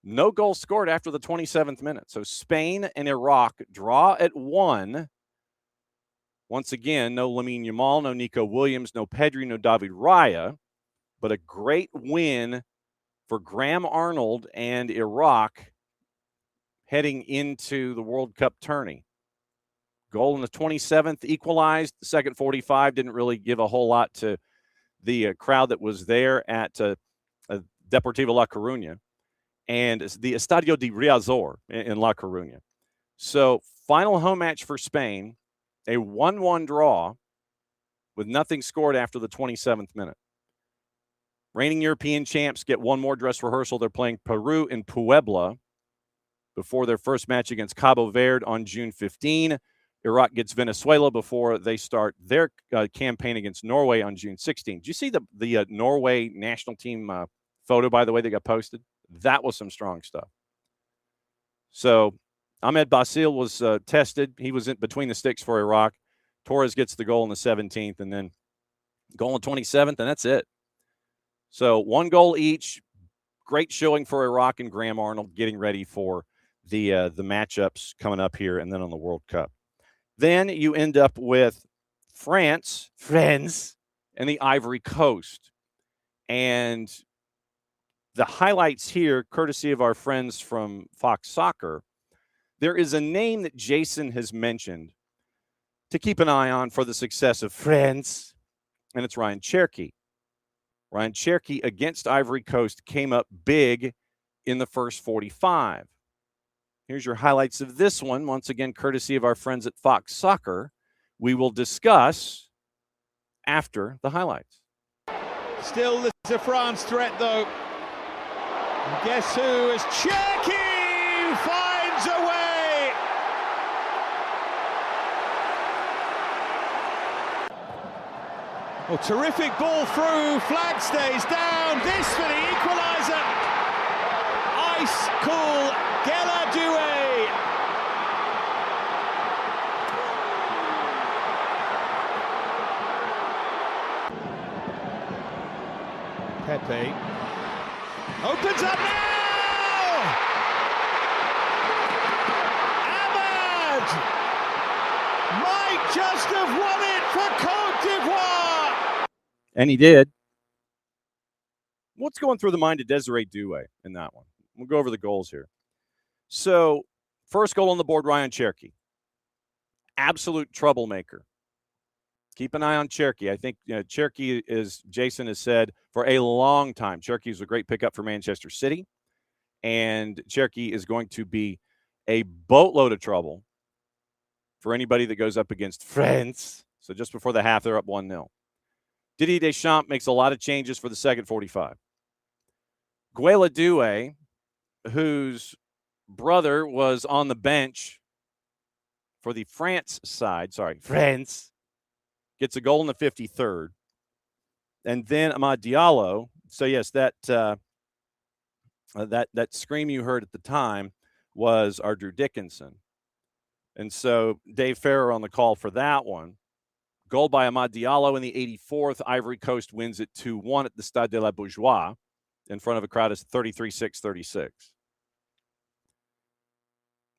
No goal scored after the 27th minute. So Spain and Iraq draw at 1. Once again, no Lamine Yamal, no Niko Williams, no Pedri, no David Raya, but a great win for Graham Arnold and Iraq heading into the World Cup tourney. Goal in the 27th, equalized. The second 45 didn't really give a whole lot to the crowd that was there at Deportivo La Coruña and the Estadio de Riazor in La Coruña. So final home match for Spain. A 1-1 draw with nothing scored after the 27th minute. Reigning European champs get one more dress rehearsal. They're playing Peru in Puebla before their first match against Cabo Verde on June 15. Iraq gets Venezuela before they start their campaign against Norway on June 16. Did you see the Norway national team photo, by the way, that got posted? That was some strong stuff. So Ahmed Basil was tested. He was in between the sticks for Iraq. Torres gets the goal in the 17th, and then goal in the 27th, and that's it. So 1 goal each. Great showing for Iraq and Graham Arnold, getting ready for the matchups coming up here and then on the World Cup. Then you end up with France, and the Ivory Coast. And the highlights here, courtesy of our friends from Fox Soccer, there is a name that Jason has mentioned to keep an eye on for the success of France, and it's Ryan Cherky. Ryan Cherky against Ivory Coast came up big in the first 45. Here's your highlights of this one, once again, courtesy of our friends at Fox Soccer. We will discuss after the highlights. Still, there's a France threat, though. And guess who? As Cherky finds a way. Oh, terrific ball through. Flag stays down. This for the equaliser. Ice cool Geladue. Pepe opens up now. Ahmad might just have won it for Côte d'Ivoire. And he did. What's going through the mind of Desiree Doué in that one? We'll go over the goals here. So, first goal on the board, Ryan Cherky. Absolute troublemaker. Keep an eye on Cherky. I think Cherky, as Jason has said, for a long time, Cherky is a great pickup for Manchester City. And Cherky is going to be a boatload of trouble for anybody that goes up against France. So just before the half, they're up 1-0. Didier Deschamps makes a lot of changes for the second 45. Gueladue, whose brother was on the bench for the France side, France, gets a goal in the 53rd. And then Amad Diallo. So, yes, that scream you heard at the time was our Drew Dickinson. And so Dave Farrer on the call for that one. Goal by Amad Diallo in the 84th. Ivory Coast wins it 2-1 at the Stade de la Bourgeois in front of a crowd of 33,636.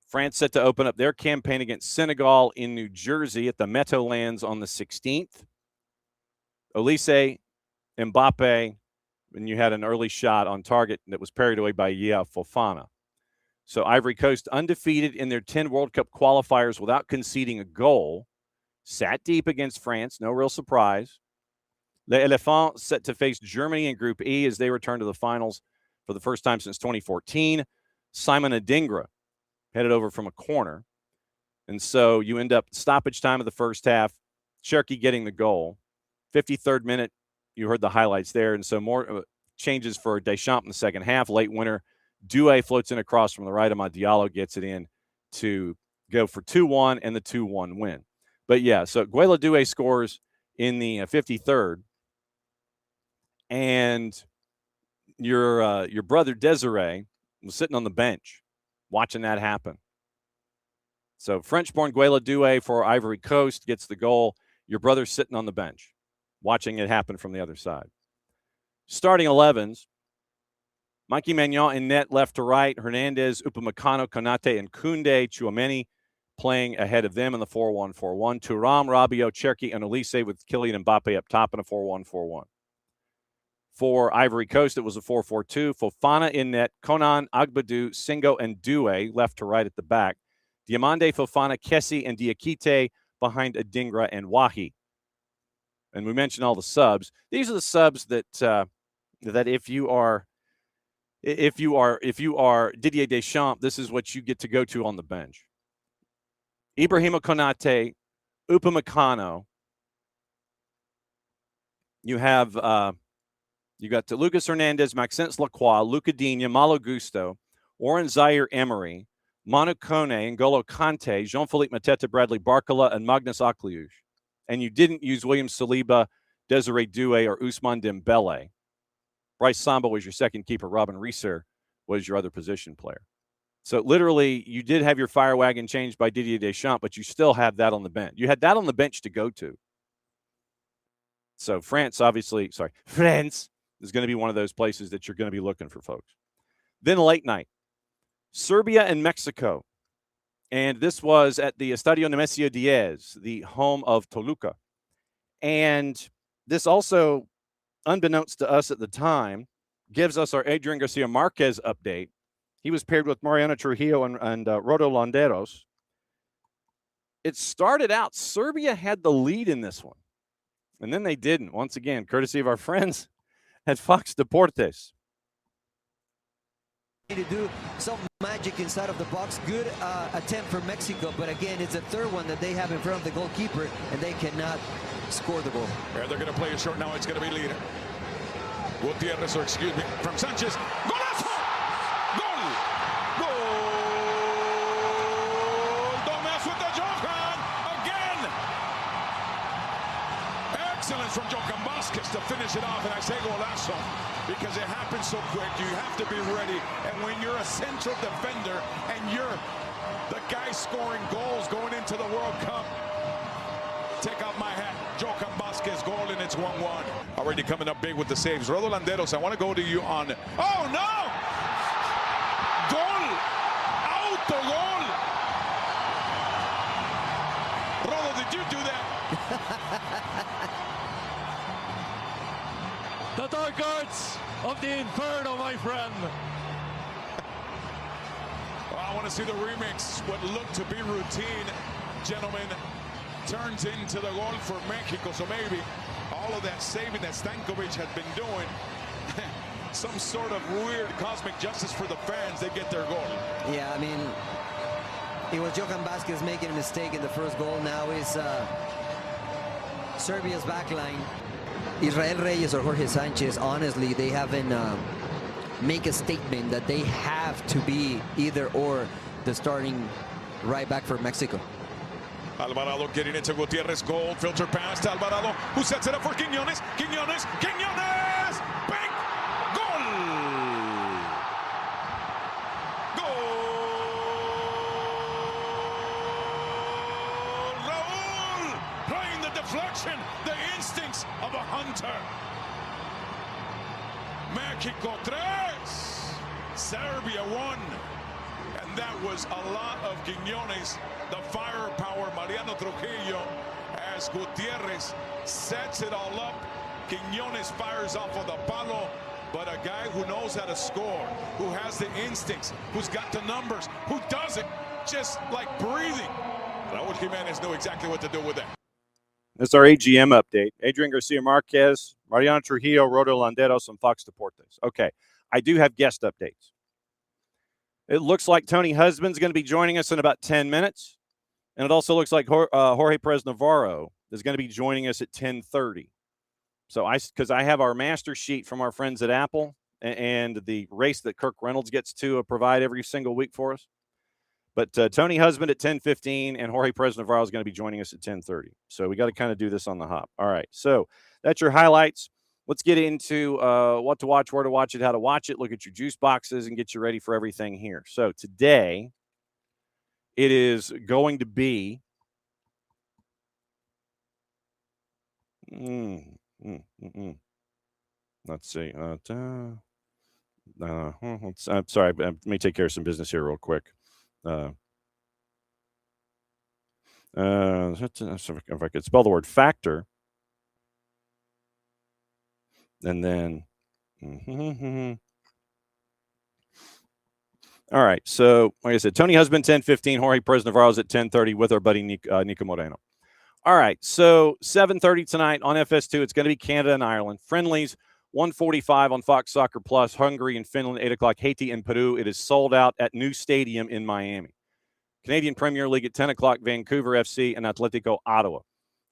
France set to open up their campaign against Senegal in New Jersey at the Meadowlands on the 16th. Olise, Mbappe, and you had an early shot on target that was parried away by Yea Fofana. So Ivory Coast undefeated in their 10 World Cup qualifiers without conceding a goal. Sat deep against France, no real surprise. Les Elephants set to face Germany in Group E as they return to the finals for the first time since 2014. Simon Adingra headed over from a corner. And so you end up stoppage time of the first half, Cherky getting the goal. 53rd minute, you heard the highlights there. And so more changes for Deschamps in the second half. Late winner, Doué floats in across from the right. Amad Diallo gets it in to go for 2-1 and the 2-1 win. But, yeah, so Gueladue scores in the 53rd. And your brother Desiree was sitting on the bench watching that happen. So French-born Gueladue for Ivory Coast gets the goal. Your brother's sitting on the bench watching it happen from the other side. Starting 11s, Mikey Maignan in net left to right. Hernandez, Upamecano, Konate, and Koundé, Tchouameni playing ahead of them in the 4-1-4-1. Thuram, Rabiot, Cherky, and Olise with Kylian Mbappe up top in a 4-1-4-1. For Ivory Coast, it was a 4-4-2. Fofana in net, Konan, Agbadou, Singo, and Doué left to right at the back. Diamande, Fofana, Kessie, and Diakite behind Adingra and Wahi. And we mentioned all the subs. These are the subs that that if you are Didier Deschamps, this is what you get to go to on the bench. Ibrahima Konate, Upamecano. You have you got Lucas Hernandez, Maxence Lacroix, Luca Digne, Malo Gusto, Oren Zaire Emery, Manu Kone, N'Golo Kante, Jean-Philippe Mateta, Bradley Barcola, and Magnus Akliouche. And you didn't use William Saliba, Desiree Doué, or Ousmane Dembele. Bryce Samba was your second keeper. Robin Reeser was your other position player. So literally, you did have your fire wagon changed by Didier Deschamps, but you still have that on the bench. You had that on the bench to go to. So France is going to be one of those places that you're going to be looking for, folks. Then late night, Serbia and Mexico. And this was at the Estadio Nemesio Diaz, the home of Toluca. And this also, unbeknownst to us at the time, gives us our Adrian Garcia Marquez update. He was paired with Mariano Trujillo and Rodo Landeros. It started out, Serbia had the lead in this one. And then they didn't. Once again, courtesy of our friends at Fox Deportes. To do some magic inside of the box. Good attempt for Mexico, but again, it's a third one that they have in front of the goalkeeper, and they cannot score the goal. Yeah, they're going to play it short now. It's going to be leader. Gutierrez, or excuse me, from Sanchez. Golazo! Goal! Goal! Don't mess with the Johan! Again! Excellence from Johan Vasquez to finish it off, and I say golazo because it happens so quick. You have to be ready, and when you're a central defender and you're the guy scoring goals going into the World Cup, take off my hat. Johan Vasquez goal, and it's 1-1. Already coming up big with the saves. Rodo Landeros, I want to go to you on... Oh, no! Goal! Auto goal! Rodo, did you do that? The dark arts of the Inferno, my friend. Well, I want to see the remix. What looked to be routine, gentlemen, turns into the goal for Mexico. So maybe all of that saving that Stankovic had been doing, some sort of weird cosmic justice for the fans, they get their goal. Yeah, I mean, it was Johan Vasquez making a mistake in the first goal. Now is Serbia's back line. Israel Reyes or Jorge Sanchez, honestly, they haven't make a statement that they have to be either or the starting right back for Mexico. Alvarado getting into Gutierrez, goal, filter pass to Alvarado, who sets it up for Quiñones, Quiñones, Quiñones, bang, goal! Goal! Raúl playing the deflection, the instincts of a hunter. Mexico 3, Serbia 1. And that was a lot of Quiñones, the firepower, Mariano Trujillo, as Gutierrez sets it all up. Quiñones fires off of the palo, but a guy who knows how to score, who has the instincts, who's got the numbers, who does it just like breathing. Raúl Jiménez knew exactly what to do with it. This is our AGM update. Adrian Garcia Marquez, Mariano Trujillo, Rodo Landeros, and Fox Deportes. Okay, I do have guest updates. It looks like Tony Husband's going to be joining us in about 10 minutes. And it also looks like Jorge Perez Navarro is going to be joining us at 10:30. So because I have our master sheet from our friends at Apple and the race that Kirk Reynolds gets to provide every single week for us. But Tony Husband at 10:15 and Jorge Perez Navarro is going to be joining us at 10:30. So we got to kind of do this on the hop. All right. So that's your highlights. Let's get into what to watch, where to watch it, how to watch it, look at your juice boxes, and get you ready for everything here. So today, it is going to be let's see. I'm sorry. Let me take care of some business here real quick. If I could spell the word factor. And then, all right. So, like I said, Tony Husband, 10:15, Jorge Perez Navarro's at 10:30 with our buddy Niko Moreno. All right. So, 7:30 tonight on FS2. It's going to be Canada and Ireland. Friendlies, 1:45 on Fox Soccer Plus. Hungary and Finland, 8 o'clock. Haiti and Peru. It is sold out at New Stadium in Miami. Canadian Premier League at 10 o'clock. Vancouver FC and Atletico Ottawa.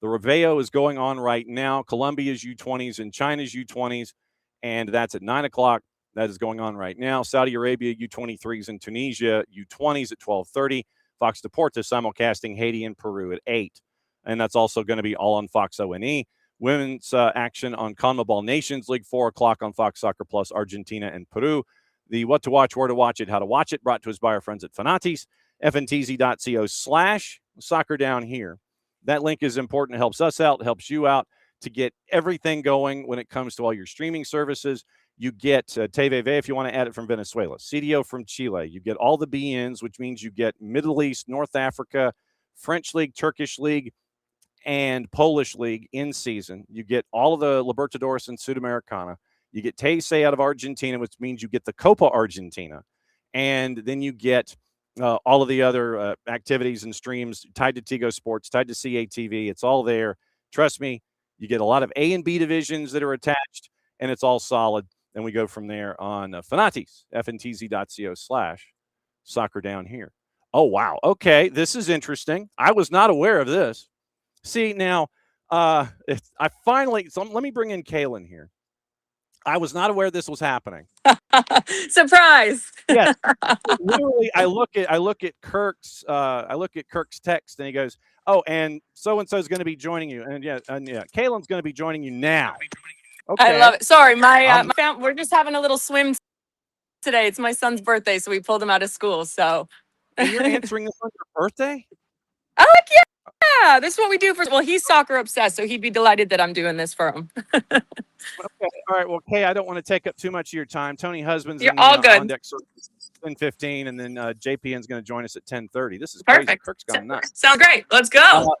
The Reveo is going on right now. Colombia's U20s and China's U20s, and that's at 9 o'clock. That is going on right now. Saudi Arabia U23s and Tunisia U20s at 12:30. Fox Deportes simulcasting Haiti and Peru at 8. And that's also going to be all on Fox O&E. Women's action on CONMEBOL Nations League, 4 o'clock on Fox Soccer Plus, Argentina and Peru. the what to watch, where to watch it, how to watch it, brought to us by our friends at Fanatis, fntz.co/soccer down here. That link is important. It helps us out, it helps you out to get everything going when it comes to all your streaming services. You get TVV if you want to add it from Venezuela, CDO from Chile. You get all the BNs, which means you get Middle East, North Africa, French League, Turkish League, and Polish League in season. You get all of the Libertadores and Sudamericana. You get Teisei out of Argentina, which means you get the Copa Argentina. And then you get all of the other activities and streams tied to Tigo Sports, tied to CATV. It's all there. Trust me, you get a lot of A and B divisions that are attached, and it's all solid. And we go from there on Fanatis, fntz.co/soccer down here. Oh, wow. Okay, this is interesting. I was not aware of this. See, now, I finally, so let me bring in Kaylyn here. I was not aware this was happening. Surprise! Yes. Literally, I look at Kirk's text, and he goes, "Oh, and so is going to be joining you." And yeah, Kaylyn's going to be joining you now. Okay. I love it. Sorry, my we're just having a little swim today. It's my son's birthday, so we pulled him out of school. So and you're answering this on your birthday? Oh, heck yeah! This is what we do for. Well, he's soccer obsessed, so he'd be delighted that I'm doing this for him. Okay. All right. Well, Kay, I don't want to take up too much of your time. Tony Husband's You're all good. On deck 10:15, and then JPN's going to join us at 10:30. This is crazy. Perfect. Kirk's gone nuts. Sounds great. Let's go.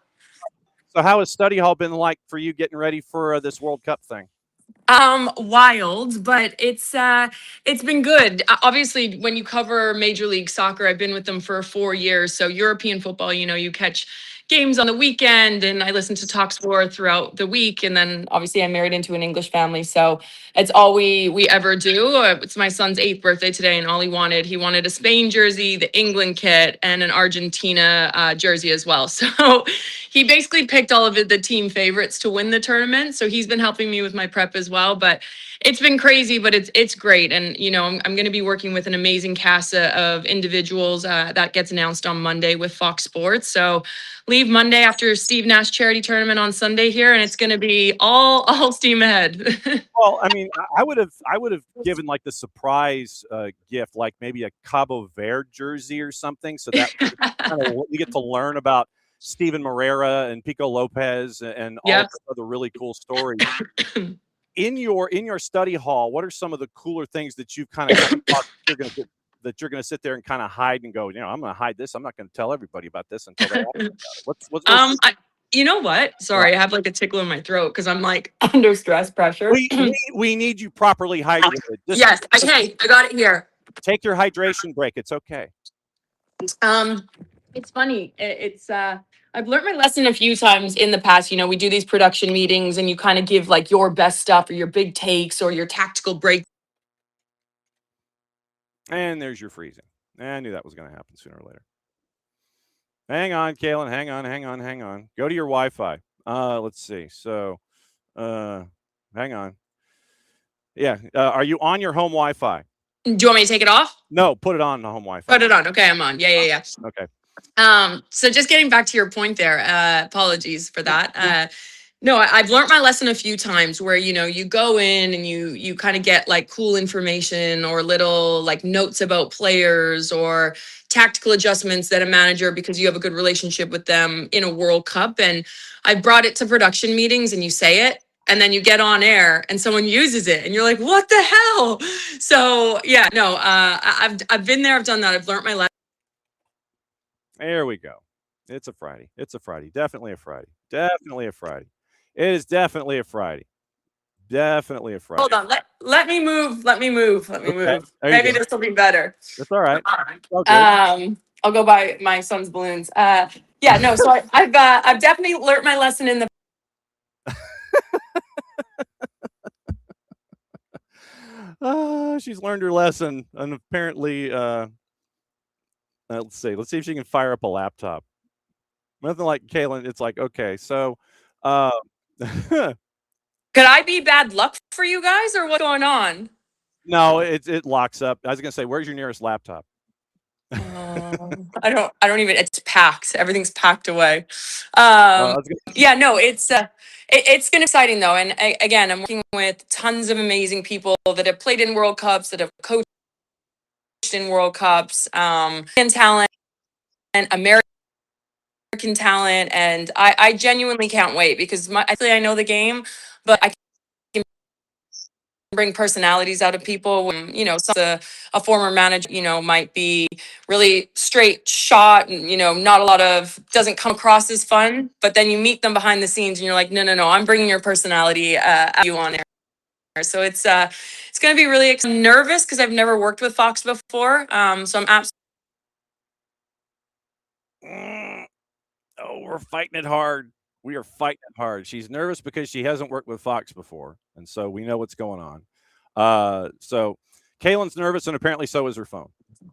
So, how has study hall been like for you getting ready for this World Cup thing? Wild, but it's been good. Obviously, when you cover Major League Soccer, I've been with them for 4 years. So European football, you catch games on the weekend, and I listen to TalkSport throughout the week. And then obviously I'm married into an English family, so it's all we ever do. It's my son's 8th birthday today, and all he wanted a Spain jersey, the England kit, and an Argentina jersey as well. So he basically picked all of the team favorites to win the tournament. So he's been helping me with my prep as well. But it's been crazy, but it's great. And, I'm going to be working with an amazing cast of individuals that gets announced on Monday with Fox Sports. So leave Monday after Steve Nash charity tournament on Sunday here, and it's going to be all steam ahead. Well, I mean, I would have given like the surprise gift, like maybe a Cabo Verde jersey or something, so that you get to learn about Steven Moreira and Pico Lopez and all the other really cool stories. In your study hall, what are some of the cooler things that you've kind of thought you're going to sit there and kind of hide and go, I'm going to hide this. I'm not going to tell everybody about this until they ask me about it. You know what? Sorry, I have like a tickle in my throat because I'm like under stress pressure. We need you properly hydrated. Yes. Okay, I got it here. Take your hydration break. It's okay. It's funny. I've learned my lesson a few times in the past. We do these production meetings, and you kind of give like your best stuff or your big takes or your tactical break. And there's your freezing. I knew that was going to happen sooner or later. Hang on, Kaylyn. Hang on. Go to your Wi-Fi. Let's see. So, hang on. Yeah. Are you on your home Wi-Fi? Do you want me to take it off? No, put it on the home Wi-Fi. Put it on. Okay, I'm on. Yeah. Okay. So just getting back to your point there, apologies for that. No, I've learned my lesson a few times where, you go in and you kind of get like cool information or little like notes about players or tactical adjustments that a manager, because you have a good relationship with them in a World Cup. And I brought it to production meetings, and you say it, and then you get on air and someone uses it and you're like, what the hell? So yeah, no, I've been there. I've done that. I've learned my lesson. There we go. It's a Friday. Definitely a Friday. It is definitely a Friday. Hold on. Let me move. Okay. Maybe this will be better. That's all right. I'll go buy my son's balloons. So I've definitely learned my lesson in the. She's learned her lesson, and apparently, let's see if she can fire up a laptop. Nothing like Kaylyn. It's like, okay, so, could I be bad luck for you guys, or what's going on? No, it locks up. I was gonna say, where's your nearest laptop? I don't even. It's packed. Everything's packed away. It's been exciting though, and again, I'm working with tons of amazing people that have played in World Cups, that have coached coached in World Cups, and talent and American talent. And I genuinely can't wait because actually I know the game, but I can bring personalities out of people when, you know, a former manager, you know, might be really straight shot and, you know, not a lot of, doesn't come across as fun, but then you meet them behind the scenes and you're like, no, I'm bringing your personality you on air. So it's going to be really nervous because I've never worked with Fox before. So I'm absolutely. Oh, we're fighting it hard. We are fighting it hard. She's nervous because she hasn't worked with Fox before, and so we know what's going on. So Kaylyn's nervous, and apparently so is her phone.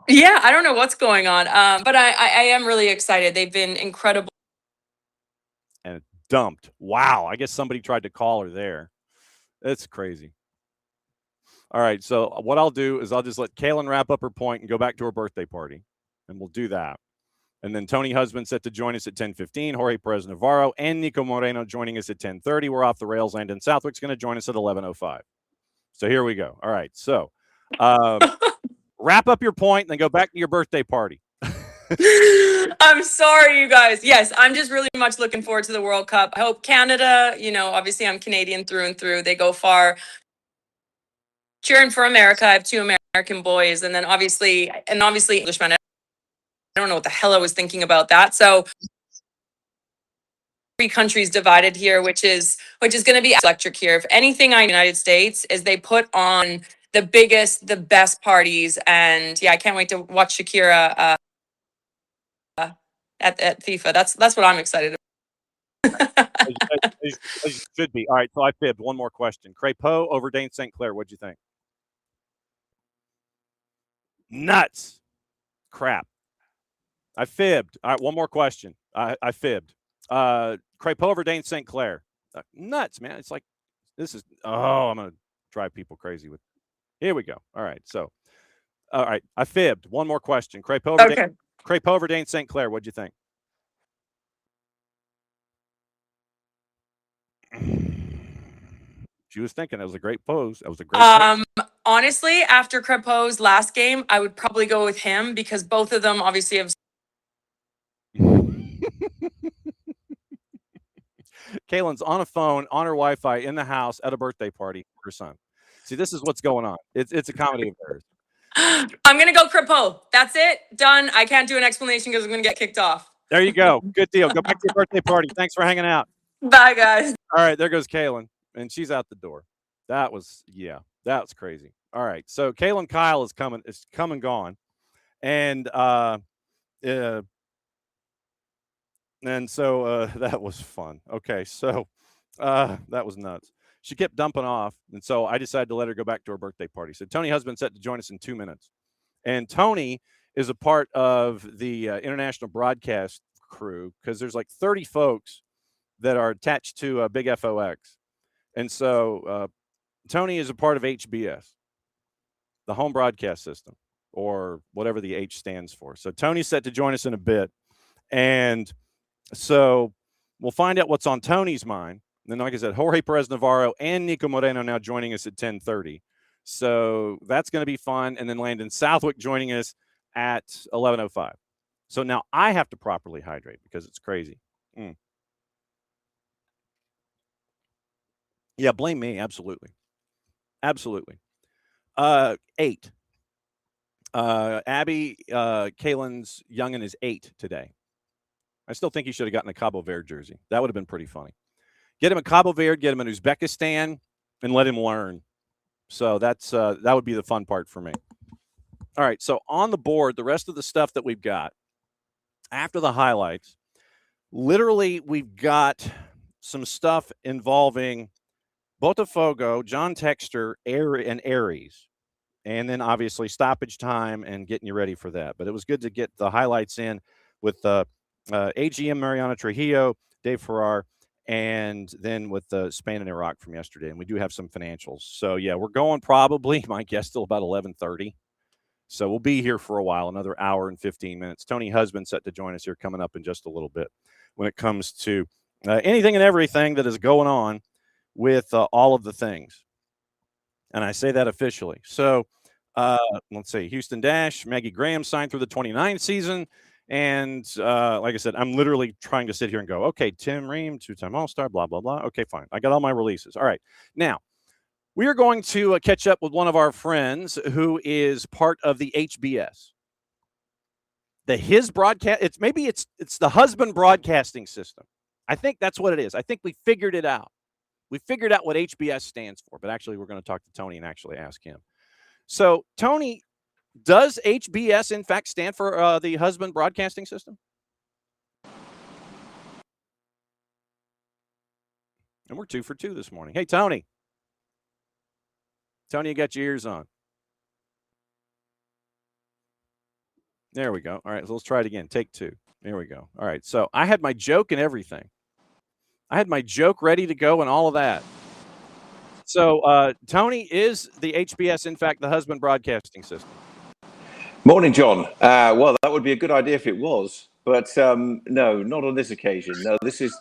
Yeah, I don't know what's going on, but I am really excited. They've been incredible. And it dumped. Wow, I guess somebody tried to call her there. It's crazy. All right, so what I'll do is I'll just let Kaylyn wrap up her point and go back to her birthday party, and we'll do that. And then Tony Husband set to join us at 10:15. Jorge Perez Navarro and Niko Moreno joining us at 10:30. We're off the rails. Landon Southwick's going to join us at 11:05. So here we go. All right. So wrap up your point and then go back to your birthday party. I'm sorry, you guys. Yes, I'm just really much looking forward to the World Cup. I hope Canada, you know, obviously I'm Canadian through and through. They go far. Cheering for America. I have 2 American boys, and then obviously Englishman. I don't know what the hell I was thinking about that. So 3 countries divided here, which is going to be electric here. If anything, in the United States is they put on the biggest, the best parties, and yeah, I can't wait to watch Shakira at FIFA. That's what I'm excited about. As you should be. All right, so I fibbed. One more question. Crépeau over Dane St. Clair. What'd you think? Nuts. Crap. I fibbed. All right, one more question. I fibbed. Crépeau over Dane St. Clair. Nuts, man. It's like, this is, I'm going to drive people crazy with. Here we go. All right, so, all right, I fibbed. One more question. Crépeau over Dane St. Clair. What'd you think? She was thinking that was a great pose. That was a great pose. Honestly, after Crépeau's last game, I would probably go with him because both of them obviously have. Kaylyn's on a phone, on her Wi-Fi, in the house at a birthday party for her son. See, this is what's going on. It's a comedy of errors. I'm going to go Crépeau. That's it. Done. I can't do an explanation because I'm going to get kicked off. There you go. Good deal. Go back to your birthday party. Thanks for hanging out. Bye, guys. All right, there goes Kaylyn, and she's out the door. That was crazy. All right, so Kaylyn Kyle is come and gone, and so that was fun. Okay, so that was nuts. She kept dumping off, and so I decided to let her go back to her birthday party. So Tony Husband set to join us in 2 minutes, and Tony is a part of the international broadcast crew because there's like 30 folks that are attached to Big FOX, and so Tony is a part of HBS, the home broadcast system, or whatever the H stands for. So Tony's set to join us in a bit, and so we'll find out what's on Tony's mind. And then, like I said, Jorge Perez Navarro and Niko Moreno now joining us at 10:30. So that's going to be fun. And then Landon Southwick joining us at 11:05. So now I have to properly hydrate because it's crazy. Yeah, blame me. Absolutely. Absolutely. 8. Abby, Kaylyn's youngin' is 8 today. I still think he should have gotten a Cabo Verde jersey. That would have been pretty funny. Get him a Cabo Verde, get him in Uzbekistan, and let him learn. So that would be the fun part for me. All right, so on the board, the rest of the stuff that we've got, after the highlights, literally we've got some stuff involving Botafogo, John Textor, and Aries. And then obviously stoppage time and getting you ready for that. But it was good to get the highlights in with AGM Mariana Trujillo, Dave Farrar, and then with Spain and Iraq from yesterday. And we do have some financials. So, yeah, we're going probably, my guess, till about 11:30. So we'll be here for a while, another hour and 15 minutes. Tony Husband set to join us here coming up in just a little bit when it comes to anything and everything that is going on with all of the things. And I say that officially. So Let's see, Houston Dash, Maggie Graham signed through the 29th season. And like I said, I'm literally trying to sit here and go, okay, Tim Ream, 2-time All-Star, blah, blah, blah. Okay, fine. I got all my releases. All right. Now, we are going to catch up with one of our friends who is part of the HBS. His broadcast, it's the husband broadcasting system. I think that's what it is. I think we figured it out. We figured out what HBS stands for, but actually we're going to talk to Tony and actually ask him. So, Tony, does HBS in fact stand for the husband broadcasting system? And we're 2 for 2 this morning. Hey, Tony. Tony, you got your ears on. There we go. All right, so let's try it again. Take 2. There we go. All right, so I had my joke and everything. I had my joke ready to go and all of that. So, Tony, is the HBS, in fact, the husband broadcasting system? Morning, John. Well, that would be a good idea if it was, but no, not on this occasion. No, this is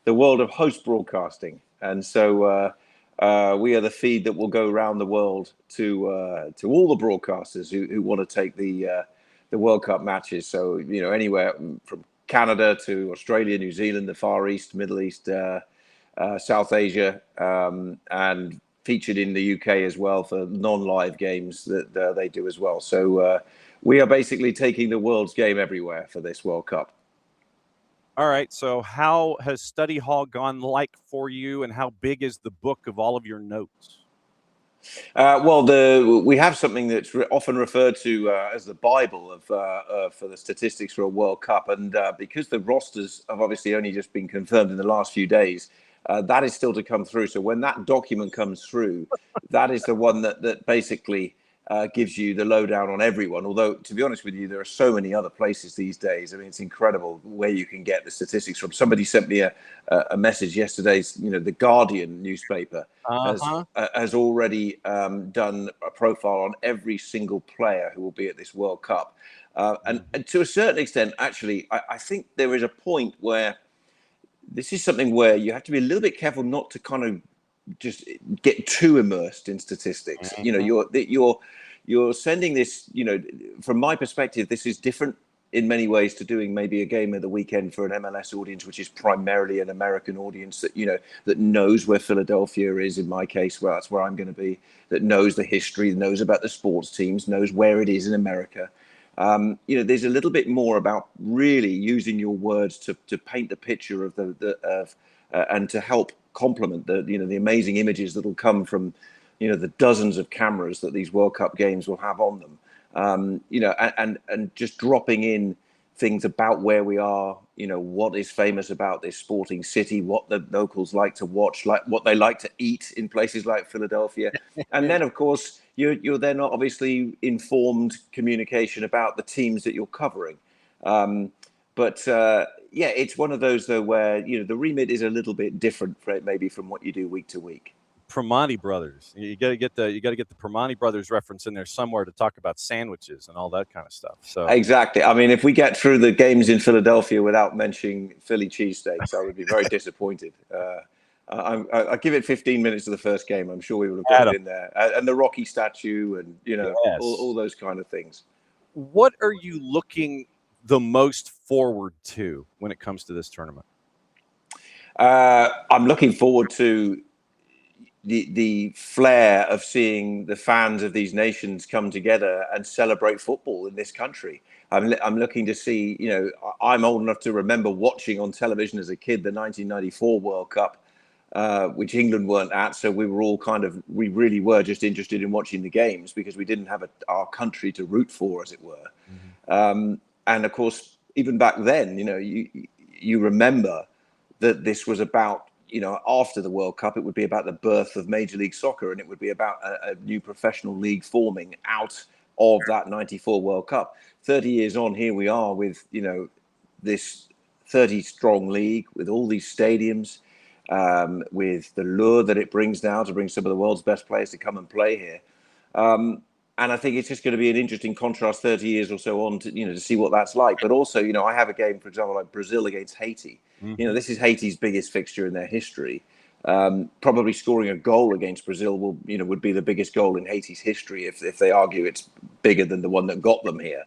the world of host broadcasting, and so we are the feed that will go around the world to all the broadcasters who want to take the World Cup matches. So anywhere from Canada to Australia, New Zealand, the Far East, Middle East, South Asia, and featured in the UK as well for non-live games that they do as well. So we are basically taking the world's game everywhere for this World Cup. All right. So how has study hall gone like for you, and how big is the book of all of your notes? Well, we have something that's often referred to as the Bible for the statistics for a World Cup. And because the rosters have obviously only just been confirmed in the last few days, that is still to come through. So when that document comes through, that is the one that basically gives you the lowdown on everyone. Although, to be honest with you, there are so many other places these days. I mean, it's incredible where you can get the statistics from. Somebody sent me a message yesterday. The Guardian newspaper has already done a profile on every single player who will be at this World Cup. And to a certain extent, actually, I think there is a point where this is something where you have to be a little bit careful not to kind of just get too immersed in statistics. You're sending this, from my perspective, this is different in many ways to doing maybe a game of the weekend for an MLS audience, which is primarily an American audience that, that knows where Philadelphia is, in my case, well, that's where I'm going to be, that knows the history, knows about the sports teams, knows where it is in America. There's a little bit more about really using your words to paint the picture of and to help complement the amazing images that will come from, the dozens of cameras that these World Cup games will have on them. And just dropping in things about where we are, what is famous about this sporting city, what the locals like to watch, like what they like to eat in places like Philadelphia. And then, of course, you're then obviously informed communication about the teams that you're covering. It's one of those, though, where, the remit is a little bit different maybe from what you do week to week. Primanti Brothers. You got to get the Primanti Brothers reference in there somewhere to talk about sandwiches and all that kind of stuff. So exactly. I mean, if we get through the games in Philadelphia without mentioning Philly cheesesteaks, I would be very disappointed. I give it 15 minutes of the first game. I'm sure we would have got it in there, and the Rocky statue, and all those kind of things. What are you looking the most forward to when it comes to this tournament? I'm looking forward to the flair of seeing the fans of these nations come together and celebrate football in this country. I'm looking to see, I'm old enough to remember watching on television as a kid the 1994 World Cup, which England weren't at. So we really were just interested in watching the games because we didn't have our country to root for, as it were. Mm-hmm. And of course, even back then, you remember that this was about, after the World Cup, it would be about the birth of Major League Soccer, and it would be about a new professional league forming out of that 94 World Cup. 30 years on, here we are with, this 30-strong league with all these stadiums, with the lure that it brings now to bring some of the world's best players to come and play here. And I think it's just going to be an interesting contrast 30 years or so on to see what that's like. But also, I have a game, for example, like Brazil against Haiti. Mm-hmm. This is Haiti's biggest fixture in their history. Probably scoring a goal against Brazil would be the biggest goal in Haiti's history if they argue it's bigger than the one that got them here.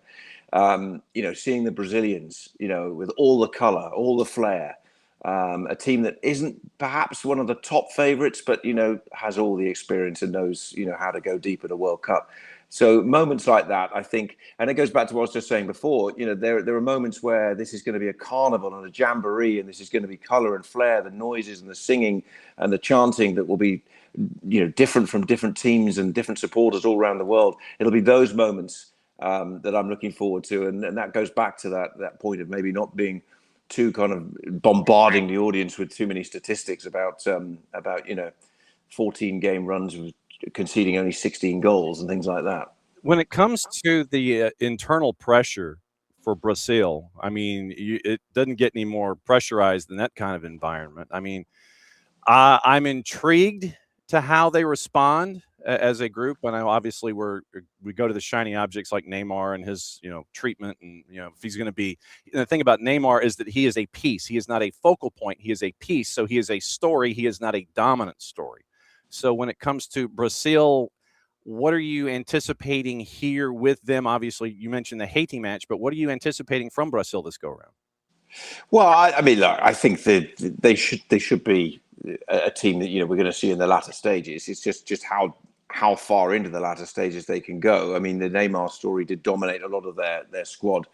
Seeing the Brazilians, with all the color, all the flair, a team that isn't perhaps one of the top favorites, but has all the experience and knows how to go deep at a World Cup. So moments like that, I think, and it goes back to what I was just saying before. There are moments where this is going to be a carnival and a jamboree, and this is going to be color and flair, the noises and the singing and the chanting that will be, different from different teams and different supporters all around the world. It'll be those moments that I'm looking forward to, and that goes back to that point of maybe not being too kind of bombarding the audience with too many statistics about 14 game runs with conceding only 16 goals and things like that. When it comes to the internal pressure for Brazil, I mean, it doesn't get any more pressurized than that kind of environment. I mean, I'm intrigued to how they respond as a group. And obviously we go to the shiny objects like Neymar and his, treatment. And, if he's going to be, the thing about Neymar is that he is a piece. He is not a focal point. He is a piece. So he is a story. He is not a dominant story. So when it comes to Brazil, what are you anticipating here with them? Obviously, you mentioned the Haiti match, but what are you anticipating from Brazil this go around? Well, I mean, look, I think that they should be a team that we're going to see in the latter stages. It's just how far into the latter stages they can go. I mean, the Neymar story did dominate a lot of their squad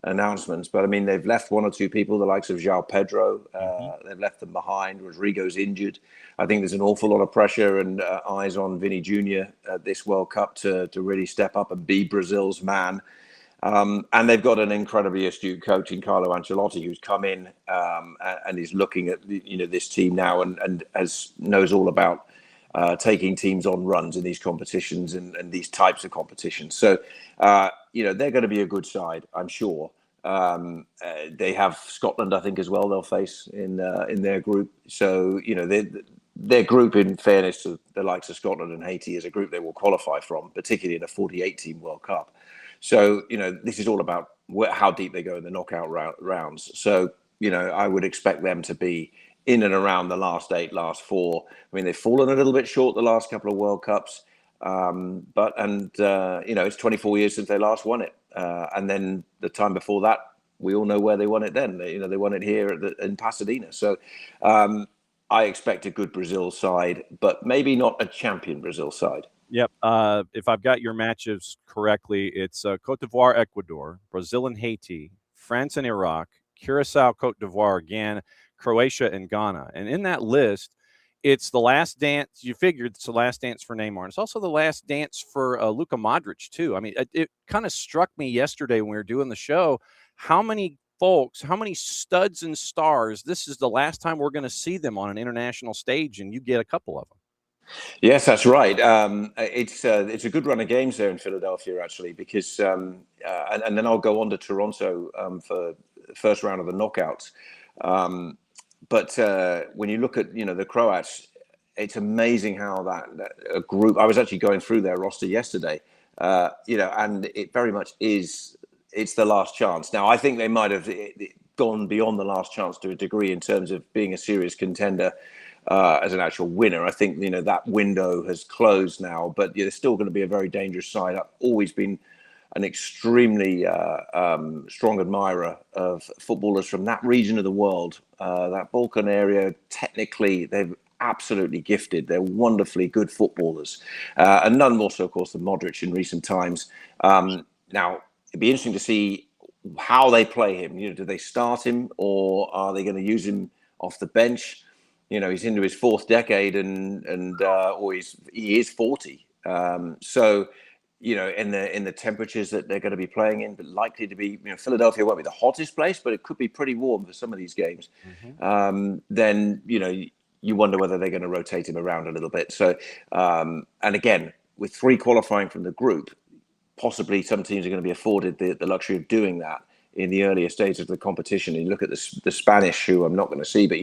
announcements, but I mean, they've left one or two people, the likes of João Pedro. They've left them behind. Rodrigo's injured. I think there's an awful lot of pressure and eyes on Vini Jr. At this World Cup to really step up and be Brazil's man. And they've got an incredibly astute coach in Carlo Ancelotti, who's come in and is looking at this team now and knows all about taking teams on runs in these competitions and these types of competitions. So they're going to be a good side, I'm sure. They have Scotland, I think, as well. They'll face in their group. So their group, in fairness to the likes of Scotland and Haiti, is a group they will qualify from, particularly in a 48-team World Cup. So, this is all about how deep they go in the knockout rounds. So, I would expect them to be in and around the last 8, last 4. I mean, they've fallen a little bit short the last couple of World Cups. It's 24 years since they last won it. And then the time before that, we all know where they won it then. They won it here in Pasadena. So I expect a good Brazil side, but maybe not a champion Brazil side. Yep. If I've got your matches correctly, it's Cote d'Ivoire, Ecuador, Brazil and Haiti, France and Iraq, Curacao, Cote d'Ivoire again, Croatia and Ghana. And in that list, it's the last dance. You figured it's the last dance for Neymar. And it's also the last dance for Luka Modric, too. I mean, it kind of struck me yesterday when we were doing the show, how many studs and stars, this is the last time we're going to see them on an international stage, and you get a couple of them. Yes, that's right. It's a good run of games there in Philadelphia, actually, because and then I'll go on to Toronto for the first round of the knockouts. But when you look at the Croats, it's amazing how that group. I was actually going through their roster yesterday, and it very much is. It's the last chance. Now, I think they might have gone beyond the last chance to a degree in terms of being a serious contender. As an actual winner, I think that window has closed now, but there's still going to be a very dangerous side. I've always been an extremely strong admirer of footballers from that region of the world, that Balkan area. Technically, they're absolutely gifted. They're wonderfully good footballers, and none more so, of course, than Modric in recent times. Now, it'd be interesting to see how they play him. Do they start him, or are they going to use him off the bench? He's into his 4th decade, or he is 40. So, in the temperatures that they're going to be playing in, but likely to be, Philadelphia won't be the hottest place, but it could be pretty warm for some of these games. Then, you wonder whether they're going to rotate him around a little bit. So, and again, with 3 qualifying from the group, possibly some teams are going to be afforded the luxury of doing that in the earlier stages of the competition. And you look at the Spanish, who I'm not going to see, but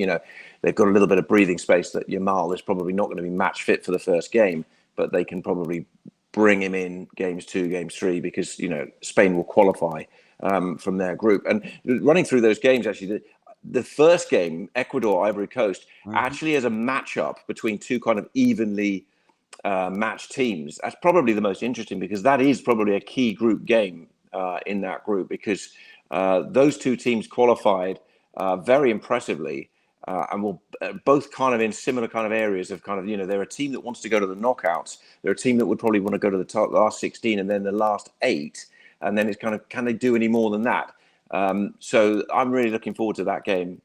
they've got a little bit of breathing space. That Yamal is probably not going to be match fit for the first game, but they can probably bring him in games 2, games 3, because Spain will qualify from their group. And running through those games, actually, the first game, Ecuador, Ivory Coast, actually as a matchup between two kind of evenly matched teams. That's probably the most interesting, because that is probably a key group game in that group, because those two teams qualified very impressively and will both kind of in similar kind of areas of kind of, you know, they're a team that wants to go to the knockouts. They're a team that would probably want to go to the last 16 and then the last 8. And then it's kind of, can they do any more than that? So I'm really looking forward to that game,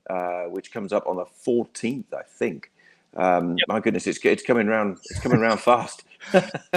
which comes up on the 14th, I think. My goodness, it's coming around. It's coming around fast.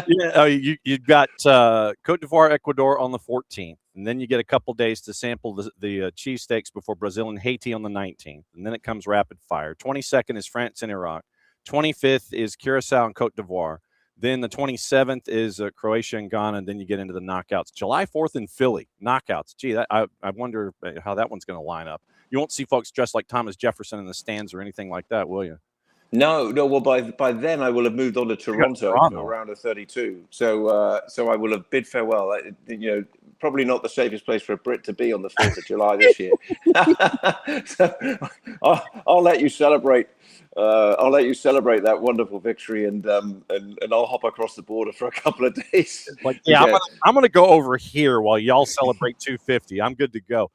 Yeah, you've got Cote d'Ivoire, Ecuador on the 14th, and then you get a couple days to sample the cheesesteaks before Brazil and Haiti on the 19th, and then it comes rapid fire. 22nd is France and Iraq. 25th is Curacao and Cote d'Ivoire. Then the 27th is Croatia and Ghana, and then you get into the knockouts. July 4th in Philly, knockouts. Gee, I wonder how that one's going to line up. You won't see folks dressed like Thomas Jefferson in the stands or anything like that, will you? No. Well, by then I will have moved on to Toronto for round of 32. So I will have bid farewell. You know, probably not the safest place for a Brit to be on the 4th of July this year. So I'll let you celebrate. I'll let you celebrate that wonderful victory, and I'll hop across the border for a couple of days. Like, yeah, I'm gonna go over here while y'all celebrate 250. I'm good to go.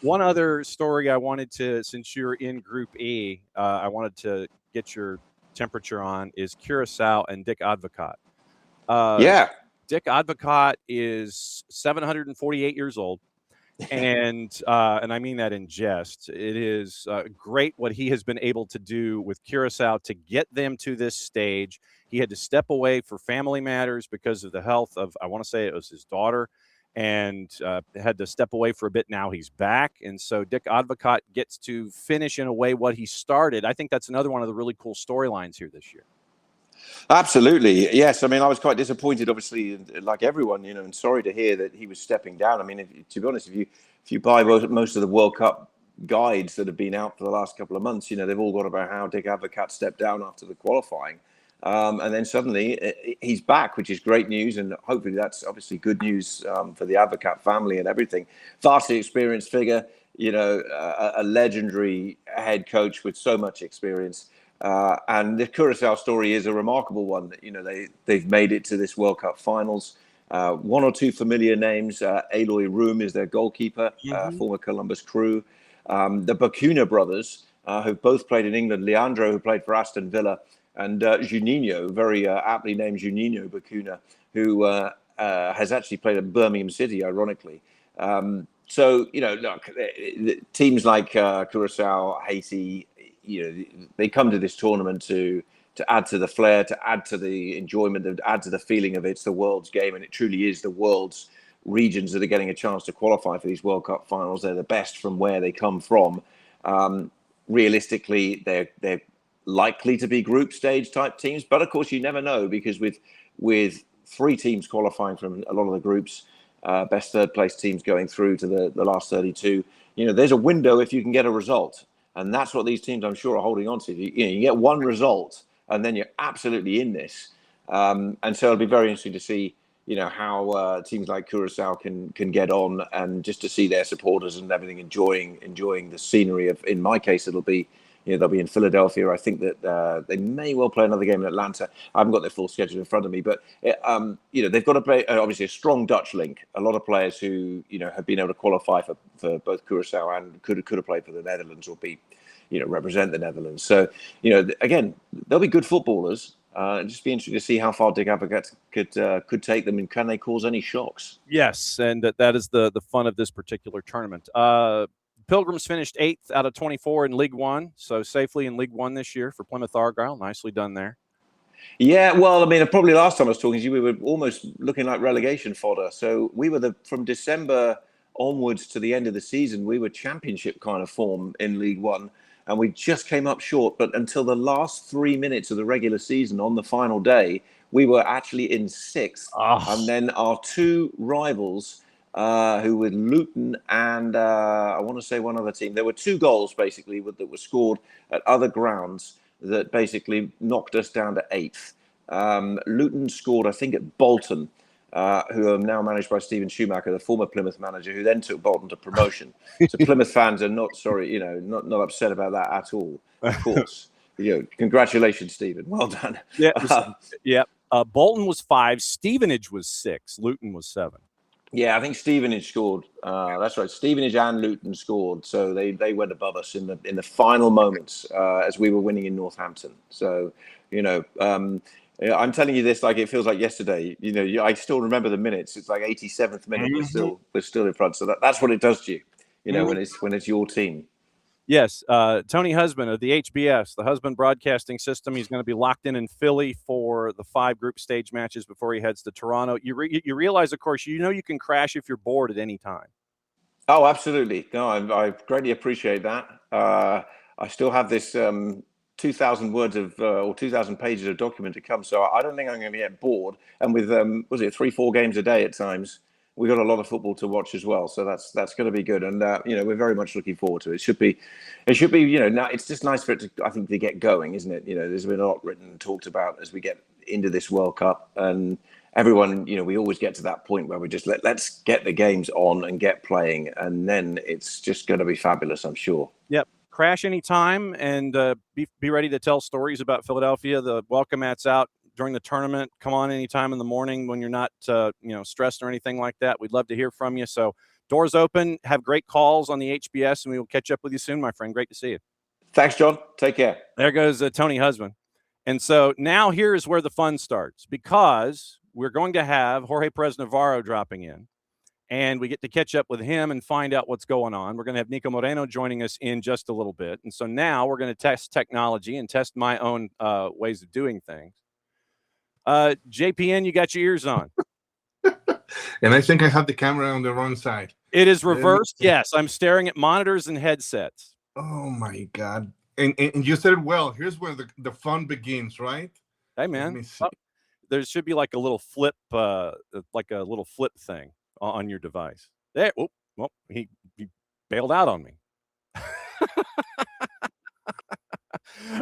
One other story I wanted to, since you're in Group E, I wanted to get your temperature on is Curacao and Dick Advocat. Dick Advocat is 748 years old. And I mean that in jest. It is great what he has been able to do with Curacao to get them to this stage. He had to step away for family matters because of the health of, I want to say it was his daughter, and had to step away for a bit. Now he's back. And so Dick Advocat gets to finish in a way what he started. I think that's another one of the really cool storylines here this year. Absolutely. Yes. I mean, I was quite disappointed, obviously, like everyone, you know, and sorry to hear that he was stepping down. I mean, to be honest, if you buy most of the World Cup guides that have been out for the last couple of months, you know, they've all got about how Dick Advocat stepped down after the qualifying. And then suddenly he's back, which is great news. And hopefully that's obviously good news for the Advocat family and everything. Vastly experienced figure, you know, a legendary head coach with so much experience. And the Curacao story is a remarkable one. You know, they've made it to this World Cup finals. One or two familiar names. Aloy Room is their goalkeeper, former Columbus Crew. The Bacuna brothers, who've both played in England. Leandro, who played for Aston Villa, and Juninho, very aptly named Juninho Bacuna, who has actually played at Birmingham City, ironically. So, you know, look, teams like Curacao, Haiti, you know, they come to this tournament to add to the flair, to add to the enjoyment, to add to the feeling of it's the world's game, and it truly is the world's regions that are getting a chance to qualify for these World Cup finals. They're the best from where they come from. Realistically, they're likely to be group stage type teams, but of course you never know, because with 3 teams qualifying from a lot of the groups, best third place teams going through to the last 32, you know, there's a window if you can get a result. And that's what these teams, I'm sure, are holding on to. You get one result, and then you're absolutely in this. And so it'll be very interesting to see, you know, how teams like Curacao can get on, and just to see their supporters and everything enjoying the scenery of. In my case, it'll be, you know, they'll be in Philadelphia. I think that they may well play another game in Atlanta. I haven't got their full schedule in front of me, but you know, they've got to play obviously a strong Dutch link. A lot of players who, you know, have been able to qualify for both Curacao and could have played for the Netherlands, or be, you know, represent the Netherlands. So, you know, again, they'll be good footballers. Just be interesting to see how far Dick Advocat could take them, and can they cause any shocks? Yes, and that is the fun of this particular tournament. Pilgrims finished 8th out of 24 in League One, so safely in League One this year for Plymouth Argyle. Nicely done there. Yeah, well, I mean, probably last time I was talking to you, we were almost looking like relegation fodder. So we were from December onwards to the end of the season, we were championship kind of form in League One, and we just came up short. But until the last 3 minutes of the regular season on the final day, we were actually in 6th. And then our 2 rivals, who were Luton and I want to say one other team. There were 2 goals basically that were scored at other grounds that basically knocked us down to 8th. Luton scored, I think, at Bolton, who are now managed by Stephen Schumacher, the former Plymouth manager, who then took Bolton to promotion. So Plymouth fans are not sorry, not upset about that at all. Of course, congratulations, Stephen. Well done. Yeah, Bolton was 5, Stevenage was 6, Luton was 7. Yeah, I think Stevenage scored. That's right. Stevenage and Luton scored, so they went above us in the final moments as we were winning in Northampton. So, I'm telling you this like it feels like yesterday. I still remember the minutes. It's like 87th minute. We're still in front. So that's what it does to you. When it's your team. Yes, Tony Husband of the HBS, the Husband Broadcasting System. He's going to be locked in Philly for the 5 group stage matches before he heads to Toronto. You realize, of course, you can crash if you're bored at any time. Oh, absolutely. No, I greatly appreciate that. I still have this 2,000 words of or 2,000 pages of document to come, so I don't think I'm going to get bored. And with 3-4 games a day at times, we got a lot of football to watch as well, so that's going to be good, and we're very much looking forward to it. It should be, now it's just nice for it to, I think, to get going, isn't it? There's been a lot written and talked about as we get into this World Cup, and everyone, we always get to that point where we just let's get the games on and get playing, and then it's just going to be fabulous, I'm sure. Yep. Crash anytime and be ready to tell stories about Philadelphia. The welcome mat's out during the tournament. Come on anytime in the morning when you're not stressed or anything like that. We'd love to hear from you. So doors open. Have great calls on the HBS, and we will catch up with you soon, my friend. Great to see you. Thanks, John. Take care. There goes Tony Husband. And so now here is where the fun starts, because we're going to have Jorge Perez Navarro dropping in, and we get to catch up with him and find out what's going on. We're going to have Niko Moreno joining us in just a little bit. And so now we're going to test technology and test my own ways of doing things. JPN, you got your ears on. And I think I have the camera on the wrong side. It is reversed. Yes, I'm staring at monitors and headsets. Oh, my God. And you said it well. Here's where the fun begins, right? Hey, man. There should be like a little flip, thing on your device. There. Oh, well, he bailed out on me.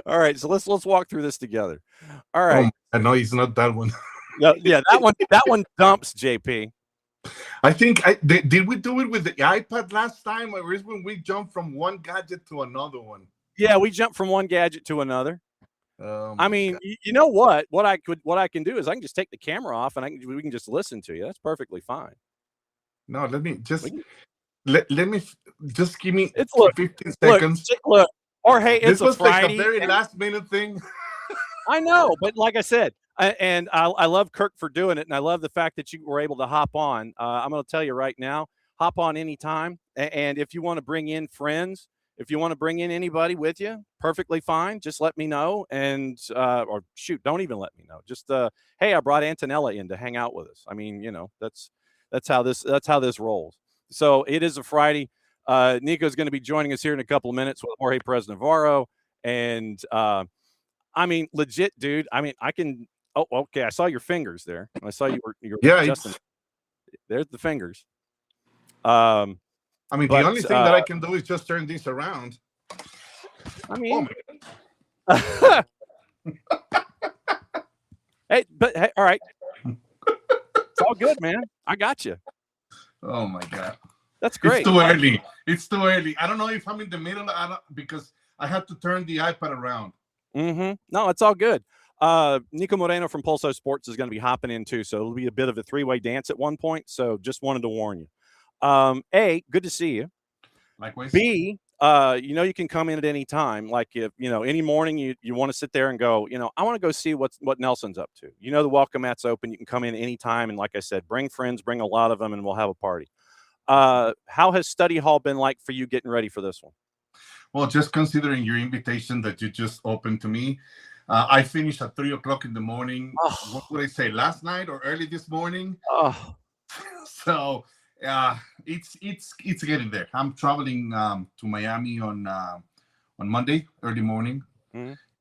All right, so let's walk through this together. All right. I know it's not that one. Yeah, that one dumps, JP. I think did we do it with the iPad last time, or is when we jumped from one gadget to another one? Yeah, we jumped from one gadget to another. I mean, God. you know what? What I can do is I can just take the camera off and we can just listen to you. That's perfectly fine. No, let me just give me 15 seconds. Look, Jorge, it's a Friday. Like a very last minute thing. I know, but like I said, and I love Kirk for doing it, and I love the fact that you were able to hop on. I'm going to tell you right now, hop on anytime, and if you want to bring in friends, if you want to bring in anybody with you, perfectly fine. Just let me know, and or shoot, don't even let me know. Just hey, I brought Antonella in to hang out with us. I mean, that's how this rolls. So it is a Friday. Niko's going to be joining us here in a couple of minutes with Jorge Perez Navarro, and I mean, legit, dude. I mean, I can. Oh, okay. I saw your fingers there. I saw you were adjusting. There's the fingers. I mean, the only thing that I can do is just turn this around. I mean, hey, all right. It's all good, man. I got you. Oh my God, that's great. It's too early. I don't know if I'm in the middle. Because I have to turn the iPad around. No, it's all good. Niko Moreno from Pulso Sports is going to be hopping in too, so it'll be a bit of a three-way dance at one point. So just wanted to warn you. A, good to see you. Likewise. B, you can come in at any time. Like if any morning you want to sit there and go, I want to go see what Nelson's up to. The welcome mat's open. You can come in anytime, and like I said, bring friends, bring a lot of them, and we'll have a party. How has study hall been like for you getting ready for this one? Well, just considering your invitation that you just opened to me, I finished at 3:00 in the morning. Oh. What would I say? Last night or early this morning? Oh. So it's getting there. I'm traveling to Miami on Monday early morning,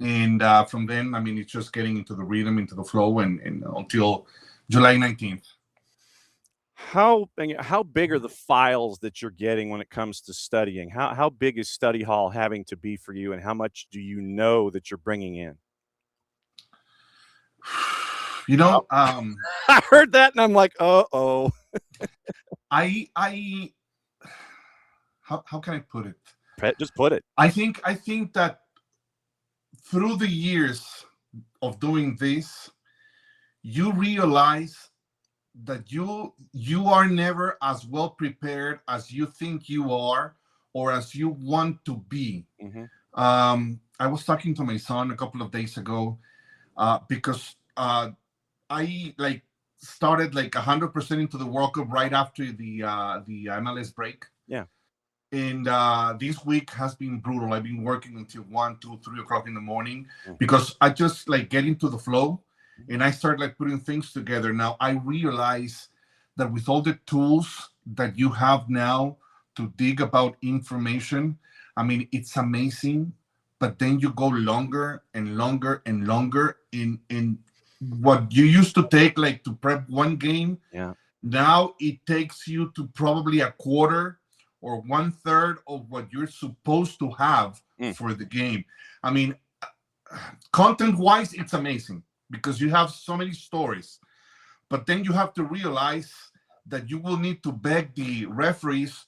and from then, I mean, it's just getting into the rhythm, into the flow, and until July 19th. How big are the files that you're getting when it comes to studying? How big is study hall having to be for you, and how much do you know that you're bringing in? You know, I heard that and I'm like, uh-oh. How can I put it? Just put it. I think that through the years of doing this, you realize that you are never as well prepared as you think you are or as you want to be. I was talking to my son a couple of days ago because I started 100% into the World Cup right after the MLS break. Yeah. And this week has been brutal. I've been working until 1, 2, 3 o'clock in the morning because I just get into the flow and I start putting things together. Now I realize that with all the tools that you have now to dig about information, I mean, it's amazing. But then you go longer and longer and longer in what you used to take to prep one game. Yeah. Now it takes you to probably a quarter or 1/3 of what you're supposed to have for the game. I mean, content-wise, it's amazing because you have so many stories. But then you have to realize that you will need to beg the referees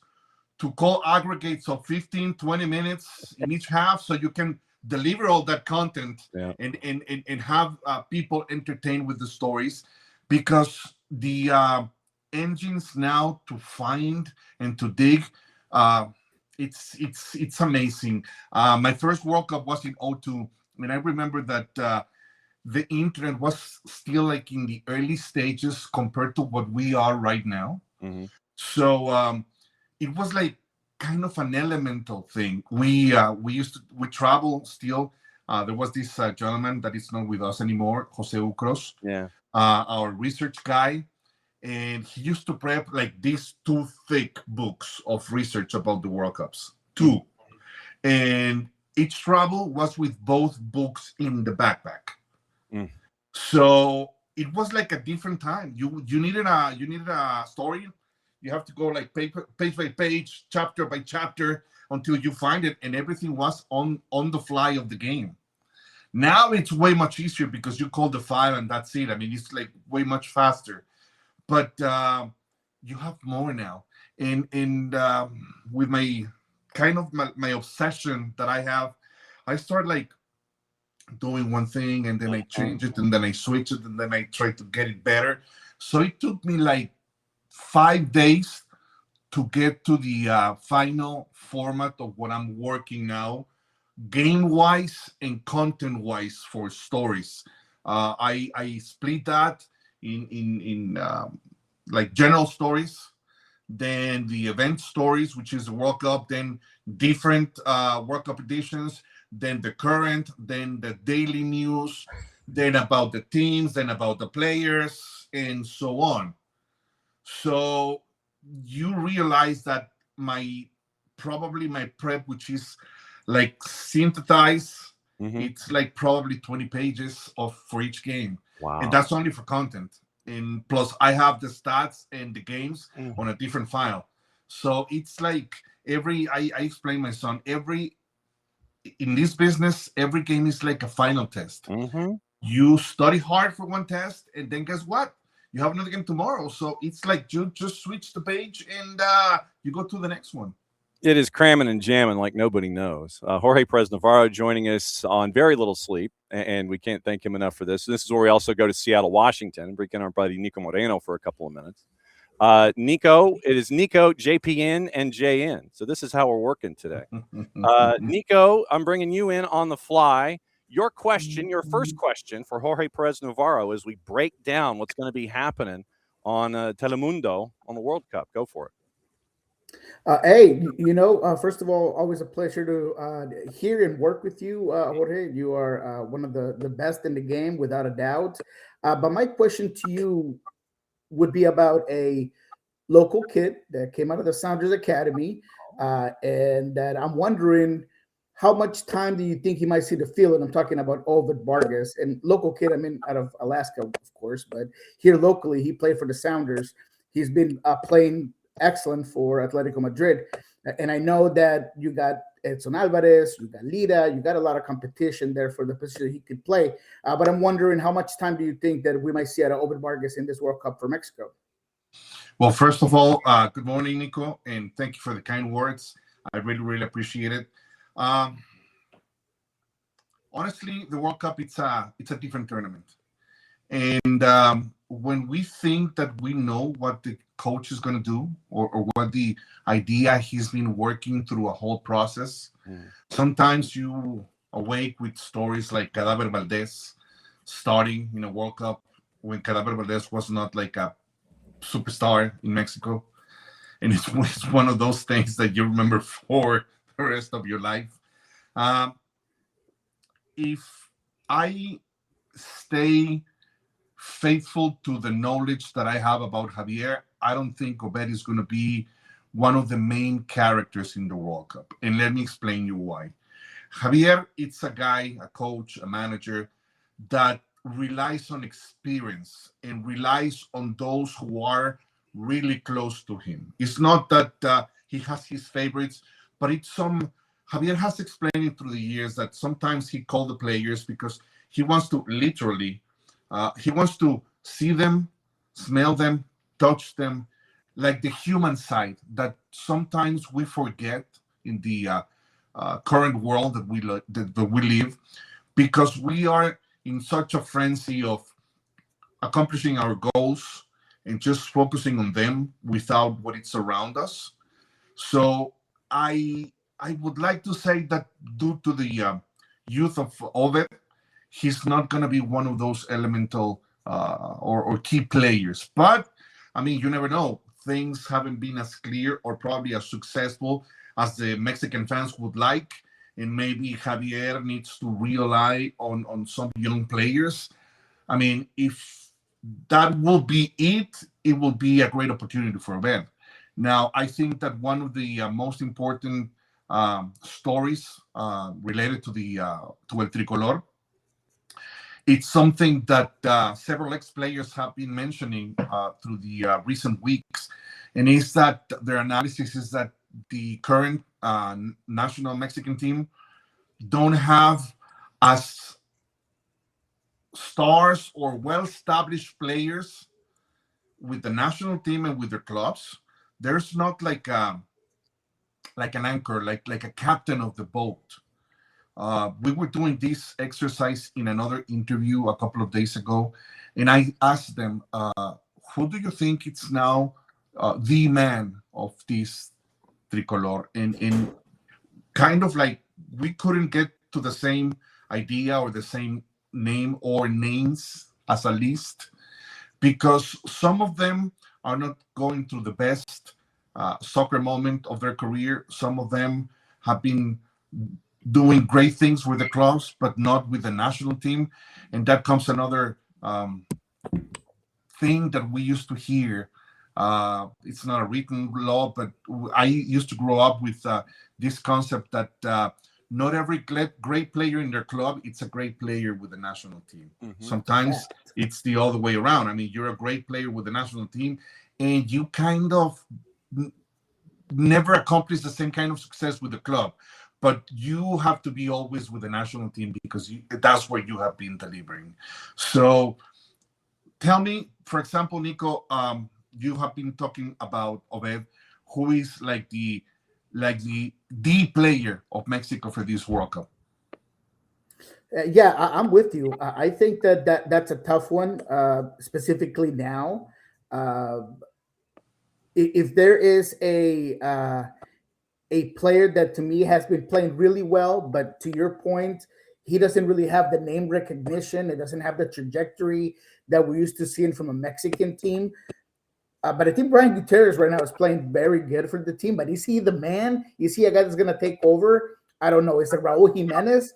to call aggregates of 15, 20 minutes in each half so you can deliver all that content and have people entertained with the stories, because the engines now to find and to dig, it's amazing. My first World Cup was in 2002, and I remember that the internet was still in the early stages compared to what we are right now. So it was kind of an elemental thing. We travel still. There was this gentleman that is not with us anymore, Jose Ucros, our research guy, and he used to prep these 2 thick books of research about the World Cups, 2, and each travel was with both books in the backpack. So it was a different time. You needed a story. You have to go page by page, chapter by chapter until you find it, and everything was on the fly of the game. Now it's way much easier because you call the file and that's it. I mean, it's way much faster. But you have more now. And with my my obsession that I have, I start doing one thing and then I change it and then I switch it and then I try to get it better. So it took me 5 days to get to the final format of what I'm working now, game-wise and content-wise for stories. I split that in general stories, then the event stories, which is the World Cup, then different World Cup editions, then the current, then the daily news, then about the teams, then about the players, and so on. So you realize that my prep, which is synthesized, it's probably 20 pages for each game. Wow. And that's only for content. And plus I have the stats and the games on a different file. So it's I explain my son, in this business, every game is like a final test. You study hard for one test, and then guess what? You have another game tomorrow. So it's you just switch the page and you go to the next one. It is cramming and jamming like nobody knows. Jorge Perez Navarro joining us on very little sleep, and we can't thank him enough for this. This is where we also go to Seattle, Washington, and bring in our buddy Niko Moreno for a couple of minutes. Niko, it is Niko, JPN, and JN. So this is how we're working today. Niko, I'm bringing you in on the fly. Your first question for Jorge Perez Navarro as we break down what's going to be happening on Telemundo on the World Cup. Go for it. Hey, first of all, always a pleasure to hear and work with you, Jorge. You are one of the best in the game, without a doubt. But my question to you would be about a local kid that came out of the Sounders Academy, and that I'm wondering, how much time do you think he might see the field? And I'm talking about Ovid Vargas, and local kid, I mean, out of Alaska, of course, but here locally, he played for the Sounders. He's been playing excellent for Atletico Madrid. And I know that you got Edson Alvarez, you got Lira, you got a lot of competition there for the position he could play. But I'm wondering, how much time do you think that we might see out of Obed Vargas in this World Cup for Mexico? Well, first of all, good morning, Niko, and thank you for the kind words. I really, really appreciate it. Honestly, the World Cup, it's a different tournament. And when we think that we know what the coach is going to do or what the idea he's been working through a whole process, sometimes you awake with stories like Cadaver Valdez starting in a World Cup when Cadaver Valdez was not like a superstar in Mexico. And it's one of those things that you remember for the rest of your life. If I stay faithful to the knowledge that I have about Javier, I don't think Obed is going to be one of the main characters in the World Cup. And let me explain you why. Javier, it's a guy, a coach, a manager that relies on experience and relies on those who are really close to him. It's not that he has his favorites, but it's Javier has explained it through the years that sometimes he called the players because he wants to literally he wants to see them, smell them, touch them, like the human side that sometimes we forget in the current world that we live, because we are in such a frenzy of accomplishing our goals and just focusing on them without what is around us. So I would like to say that due to the youth of Obed, he's not going to be one of those elemental or key players. But, I mean, you never know. Things haven't been as clear or probably as successful as the Mexican fans would like. And maybe Javier needs to rely on some young players. I mean, if that will be it will be a great opportunity for Obed. Now, I think that one of the most important stories related to El Tricolor, it's something that several ex-players have been mentioning through the recent weeks, and is that their analysis is that the current national Mexican team don't have as stars or well-established players with the national team and with their clubs. There's not like an anchor, like a captain of the boat. We were doing this exercise in another interview a couple of days ago, and I asked them, who do you think it's now the man of this tricolor? And kind of like we couldn't get to the same idea or the same name or names as a list, because some of them are not going through the best soccer moment of their career. Some of them have been doing great things with the clubs, but not with the national team. And that comes another thing that we used to hear. It's not a written law, but I used to grow up with this concept that not every great player in their club, it's a great player with the national team. Sometimes it's the other way around. I mean, you're a great player with the national team, and you kind of never accomplish the same kind of success with the club. But you have to be always with the national team because that's where you have been delivering. So tell me, for example, Niko, you have been talking about Obed, who is like the player of Mexico for this World Cup. Yeah, I'm with you. I think that's a tough one, specifically now. If there is a player that to me has been playing really well, but to your point, he doesn't really have the name recognition. It doesn't have the trajectory that we're used to seeing from a Mexican team. But I think Brian Gutierrez right now is playing very good for the team. But is he the man? Is he a guy that's going to take over? I don't know. Is it Raul Jimenez?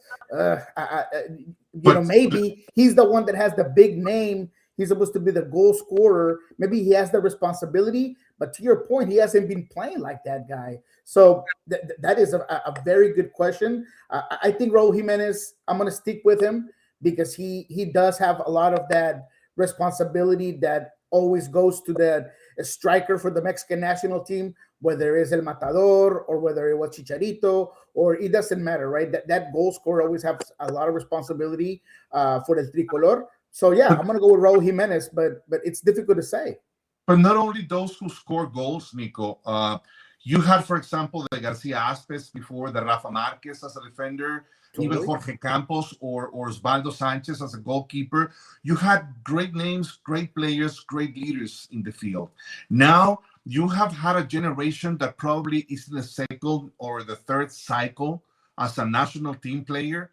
Maybe he's the one that has the big name. He's supposed to be the goal scorer. Maybe he has the responsibility. But to your point, he hasn't been playing like that guy. So that is a very good question. I think Raul Jimenez, I'm going to stick with him because he does have a lot of that responsibility that always goes to the striker for the Mexican national team. whether it's El Matador or whether it was Chicharito, or it doesn't matter, right? That goal scorer always has a lot of responsibility for the tricolor. So yeah, I'm gonna go with Raul Jimenez, but it's difficult to say. But not only those who score goals, Niko. You had, for example, the Garcia Aspes before, the Rafa Marquez as a defender, even Jorge Campos or Osvaldo Sanchez as a goalkeeper. You had great names, great players, great leaders in the field. Now you have had a generation that probably is in the second or the third cycle as a national team player,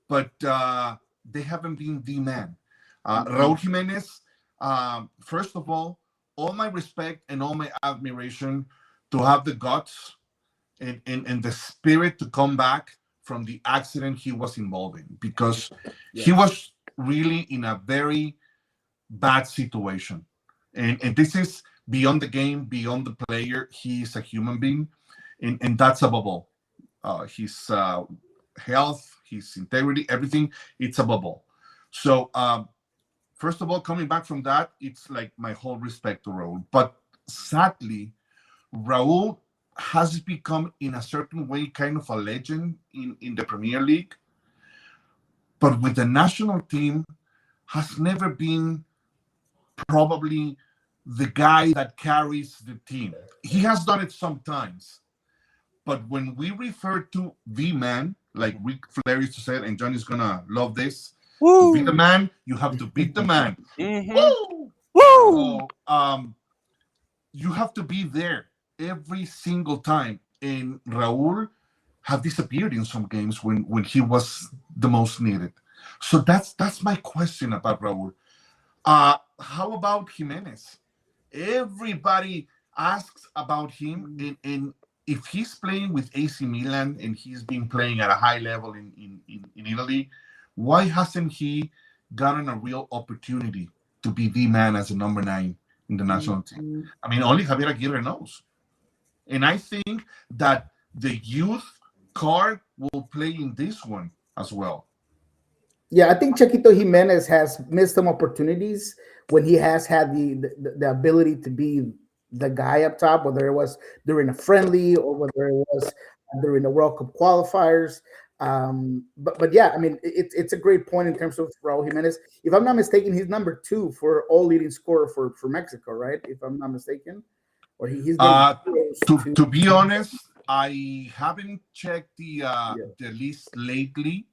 but they haven't been the man. Raul Jimenez, first of all my respect and all my admiration to have the guts and the spirit to come back from the accident he was involved in, because he was really in a very bad situation. And this is beyond the game, beyond the player. He is a human being, and that's above all. His health, his integrity, everything, it's above all. So, first of all, coming back from that, it's like my whole respect to Raul. But sadly, Raul has become, in a certain way, kind of a legend in the Premier League. But with the national team, has never been probably the guy that carries the team. He has done it sometimes. But when we refer to the man, like Ric Flair used to say, and John is going to love this, to be the man, you have to beat the man. Woo! Woo! So, you have to be there every single time. And Raul have disappeared in some games when he was the most needed. So that's my question about Raul. How about Jimenez? Everybody asks about him, and if he's playing with AC Milan and he's been playing at a high level in Italy, why hasn't he gotten a real opportunity to be the man as a number 9 in the national team? I mean, only Javier Aguirre knows. And I think that the youth card will play in this one as well. Yeah, I think Chiquito Jimenez has missed some opportunities when he has had the ability to be the guy up top, whether it was during a friendly or whether it was during the World Cup qualifiers. But yeah, I mean, it's a great point in terms of Raul Jimenez. If I'm not mistaken, he's number 2 for all leading scorer for Mexico, right? If I'm not mistaken, or he's to be honest, I haven't checked the list lately.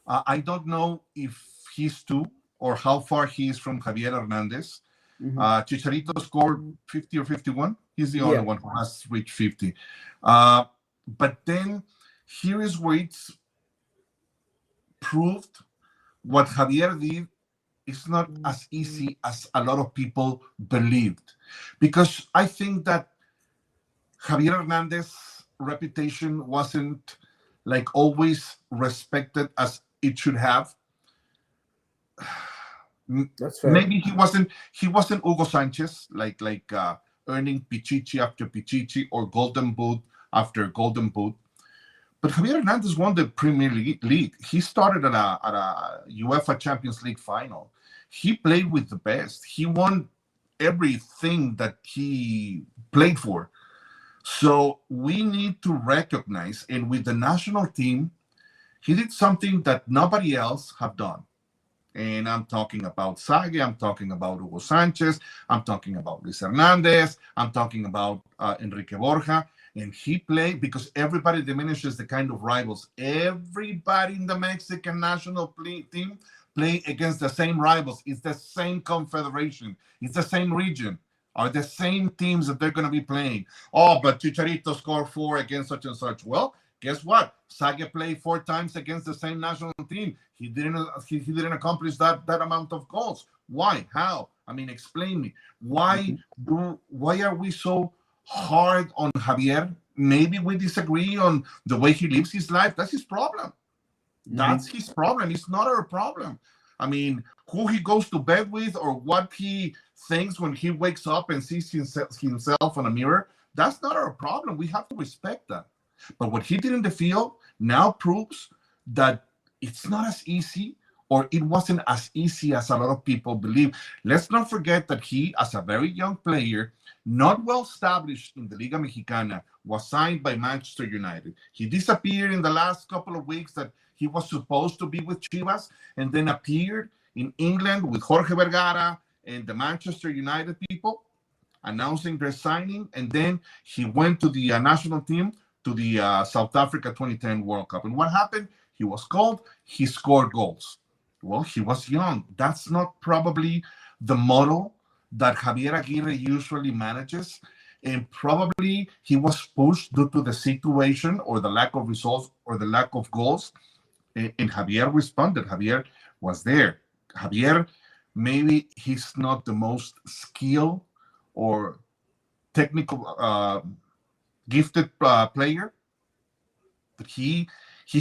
I don't know if he's 2 or how far he is from Javier Hernandez. Chicharito scored 50 or 51. He's the only one who has reached 50. But then here is where it's proved what Javier did is not as easy as a lot of people believed. Because I think that Javier Hernandez's reputation wasn't like always respected as it should have. That's fair. Maybe he wasn't Hugo Sanchez, like earning Pichichi after Pichichi or Golden Boot after Golden Boot. But Javier Hernandez won the Premier League. He started at a UEFA Champions League final. He played with the best. He won everything that he played for. So we need to recognize, and with the national team, he did something that nobody else have done. And I'm talking about Sage, I'm talking about Hugo Sanchez, I'm talking about Luis Hernandez, I'm talking about Enrique Borja. And he played, because everybody diminishes the kind of rivals. Everybody in the Mexican national team play against the same rivals. It's the same confederation. It's the same region. Are the same teams that they're going to be playing. Oh, but Chicharito scored 4 against such and such. Well, guess what? Sage played 4 times against the same national team. He didn't accomplish that amount of goals. Why? How? I mean, explain me. Why are we so hard on Javier? Maybe we disagree on the way he lives his life. That's his problem. That's his problem. It's not our problem. I mean, who he goes to bed with or what he thinks when he wakes up and sees himself on a mirror, that's not our problem. We have to respect that. But what he did in the field now proves that it's not as easy or it wasn't as easy as a lot of people believe. Let's not forget that he, as a very young player, not well established in the Liga Mexicana, was signed by Manchester United. He disappeared in the last couple of weeks that he was supposed to be with Chivas, and then appeared in England with Jorge Vergara and the Manchester United people announcing their signing. And then he went to the national team, to the South Africa 2010 World Cup. And what happened? He was called, he scored goals. Well, he was young. That's not probably the model that Javier Aguirre usually manages. And probably he was pushed due to the situation or the lack of results or the lack of goals. And Javier responded. Javier was there. Javier, maybe he's not the most skilled or technical gifted player, but he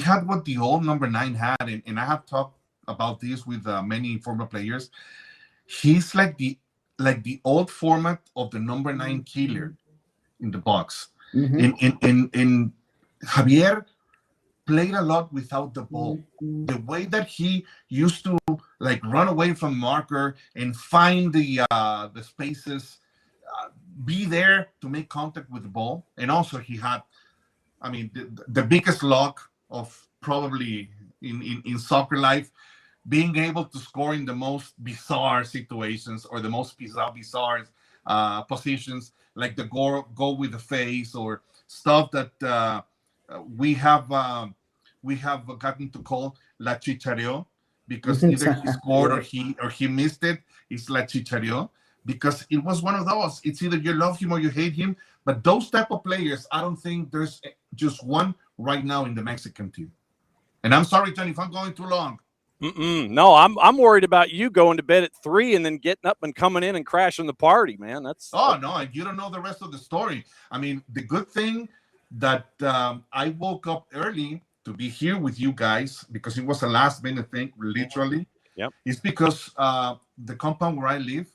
had what the old number 9 had, and I have talked about this with many former players. He's like the old format of the number 9 killer in the box. And Javier played a lot without the ball. The way that he used to like run away from marker and find the spaces, be there to make contact with the ball. And also he had, I mean, the biggest luck of probably in soccer life, being able to score in the most bizarre situations or the most bizarre positions, like the goal with the face, or stuff that we have gotten to call La Chichareo, because either he scored or he missed it. It's La Chichareo, because it was one of those. It's either you love him or you hate him. But those type of players, I don't think there's just one right now in the Mexican team. And I'm sorry, John, if I'm going too long. No, I'm worried about you going to bed at 3 and then getting up and coming in and crashing the party, man. No, you don't know the rest of the story. I mean, the good thing that I woke up early to be here with you guys, because it was a last minute thing, literally. Yep. It's because the compound where I live,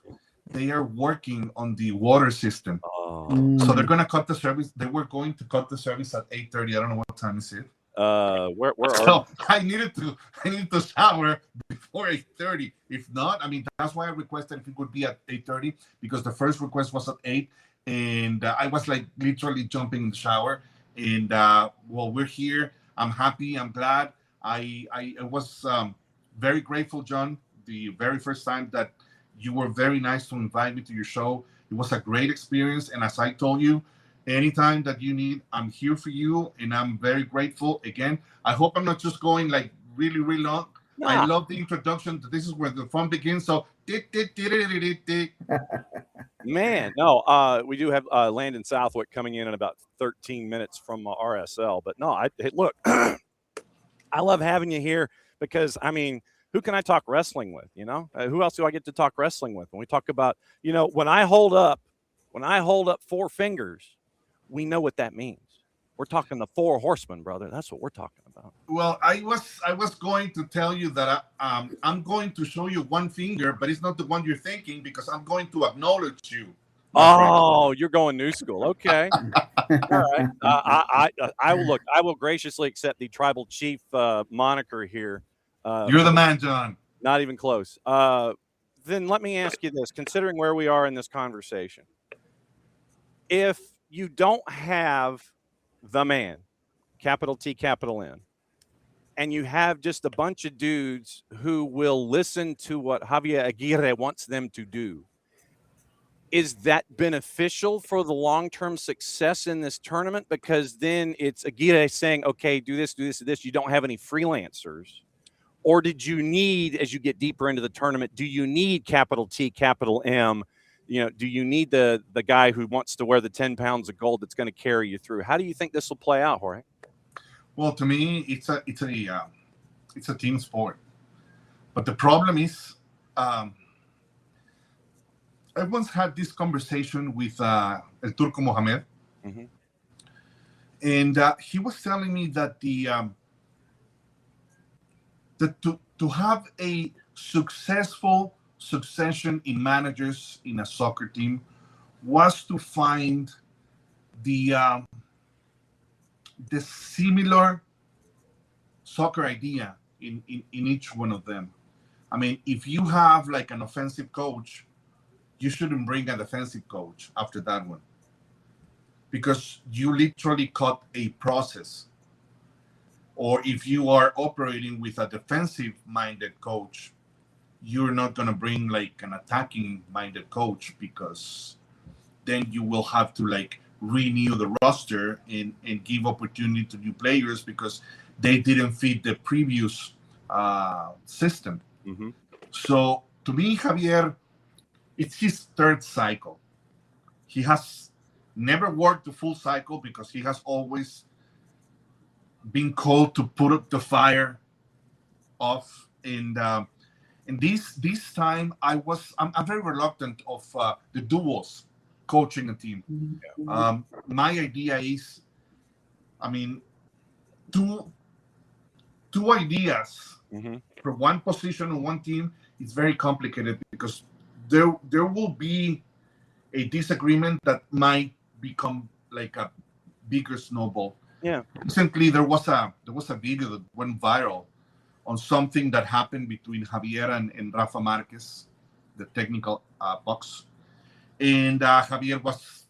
they are working on the water system. So they're going to cut the service. They were going to cut the service at 8:30. I don't know what time is it. Where so I needed to shower before 8:30. If not, I mean, that's why I requested if it could be at 8:30, because the first request was at 8, and I was like literally jumping in the shower. And well, we're here. I'm happy. I'm glad. I was very grateful, John, the very first time that you were very nice to invite me to your show. It was a great experience. And as I told you, anytime that you need, I'm here for you. And I'm very grateful. Again, I hope I'm not just going like really, really long. Nah. I love the introduction. This is where the fun begins. So, man, no, we do have Landon Southwick coming in about 13 minutes from RSL. But no, look, I love having you here because, I mean, who can I talk wrestling with? You know, who else do I get to talk wrestling with? When we talk about, you know, when I hold up 4 fingers, we know what that means. We're talking the 4 horsemen, brother. That's what we're talking about. Well, I was going to tell you that I'm going to show you 1 finger, but it's not the one you're thinking, because I'm going to acknowledge you. Oh, you're going new school. Okay. All right. I will graciously accept the tribal chief moniker here. You're the man, John. Not even close. Then let me ask you this, considering where we are in this conversation. If you don't have the man, capital T, capital N, and you have just a bunch of dudes who will listen to what Javier Aguirre wants them to do, is that beneficial for the long-term success in this tournament? Because then it's Aguirre saying, okay, do this, do this, do this. You don't have any freelancers. Or did you need, as you get deeper into the tournament, do you need capital T, capital M? You know, do you need the guy who wants to wear the 10 pounds of gold that's going to carry you through? How do you think this will play out, Jorge? Well, to me, it's a team sport. But the problem is, I once had this conversation with El Turco Mohamed, and he was telling me that to have a successful succession in managers in a soccer team was to find the similar soccer idea in each one of them. I mean, if you have like an offensive coach, you shouldn't bring a defensive coach after that one, because you literally cut a process. Or if you are operating with a defensive-minded coach, you're not going to bring like an attacking-minded coach, because then you will have to like renew the roster and give opportunity to new players because they didn't fit the previous system. Mm-hmm. So to me, Javier, it's his third cycle. He has never worked the full cycle because he has always been called to put up the fire off. And this time, I'm very reluctant of the duos coaching a team. My idea is, I mean, two ideas for one position on one team is very complicated, because there will be a disagreement that might become like a bigger snowball. Yeah. Recently, there was a video that went viral on something that happened between Javier and Rafa Marquez, the technical box. And Javier was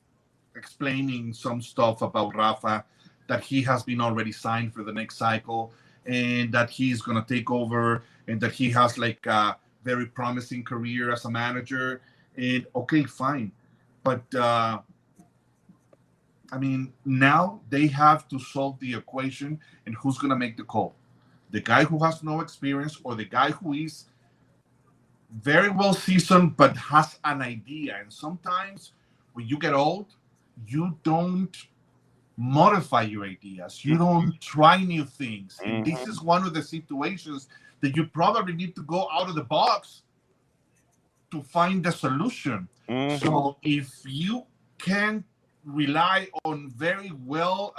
explaining some stuff about Rafa, that he has been already signed for the next cycle, and that he's going to take over, and that he has like a very promising career as a manager. And okay, fine. But I mean, now they have to solve the equation, and who's going to make the call? The guy who has no experience, or the guy who is very well seasoned but has an idea? And sometimes when you get old, you don't modify your ideas. You don't try new things. And this is one of the situations that you probably need to go out of the box to find the solution. So if you can rely on very well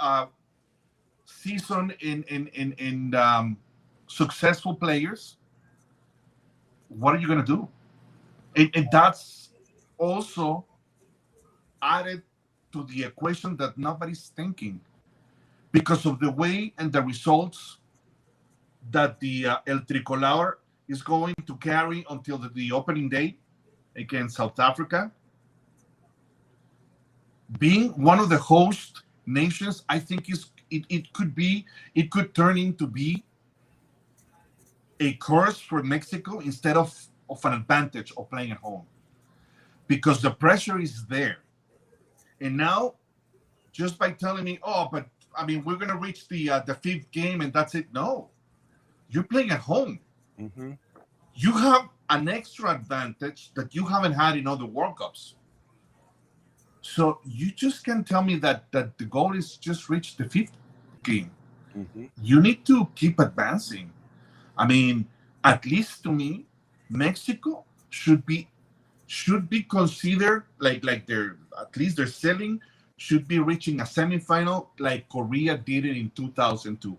seasoned and successful players, what are you going to do? And that's also added to the equation that nobody's thinking, because of the way and the results that the El Tricolor is going to carry until the opening day against South Africa. Being one of the host nations, I think it could turn into be a curse for Mexico instead of an advantage of playing at home, because the pressure is there. And now, just by telling me, oh, but I mean, we're going to reach the fifth game and that's it. No, you're playing at home. You have an extra advantage that you haven't had in other World Cups. So you just can't tell me that the goal is just reach the fifth game. You need to keep advancing. I mean, at least to me, Mexico should be considered like their, at least their ceiling should be reaching a semifinal like Korea did it in 2002.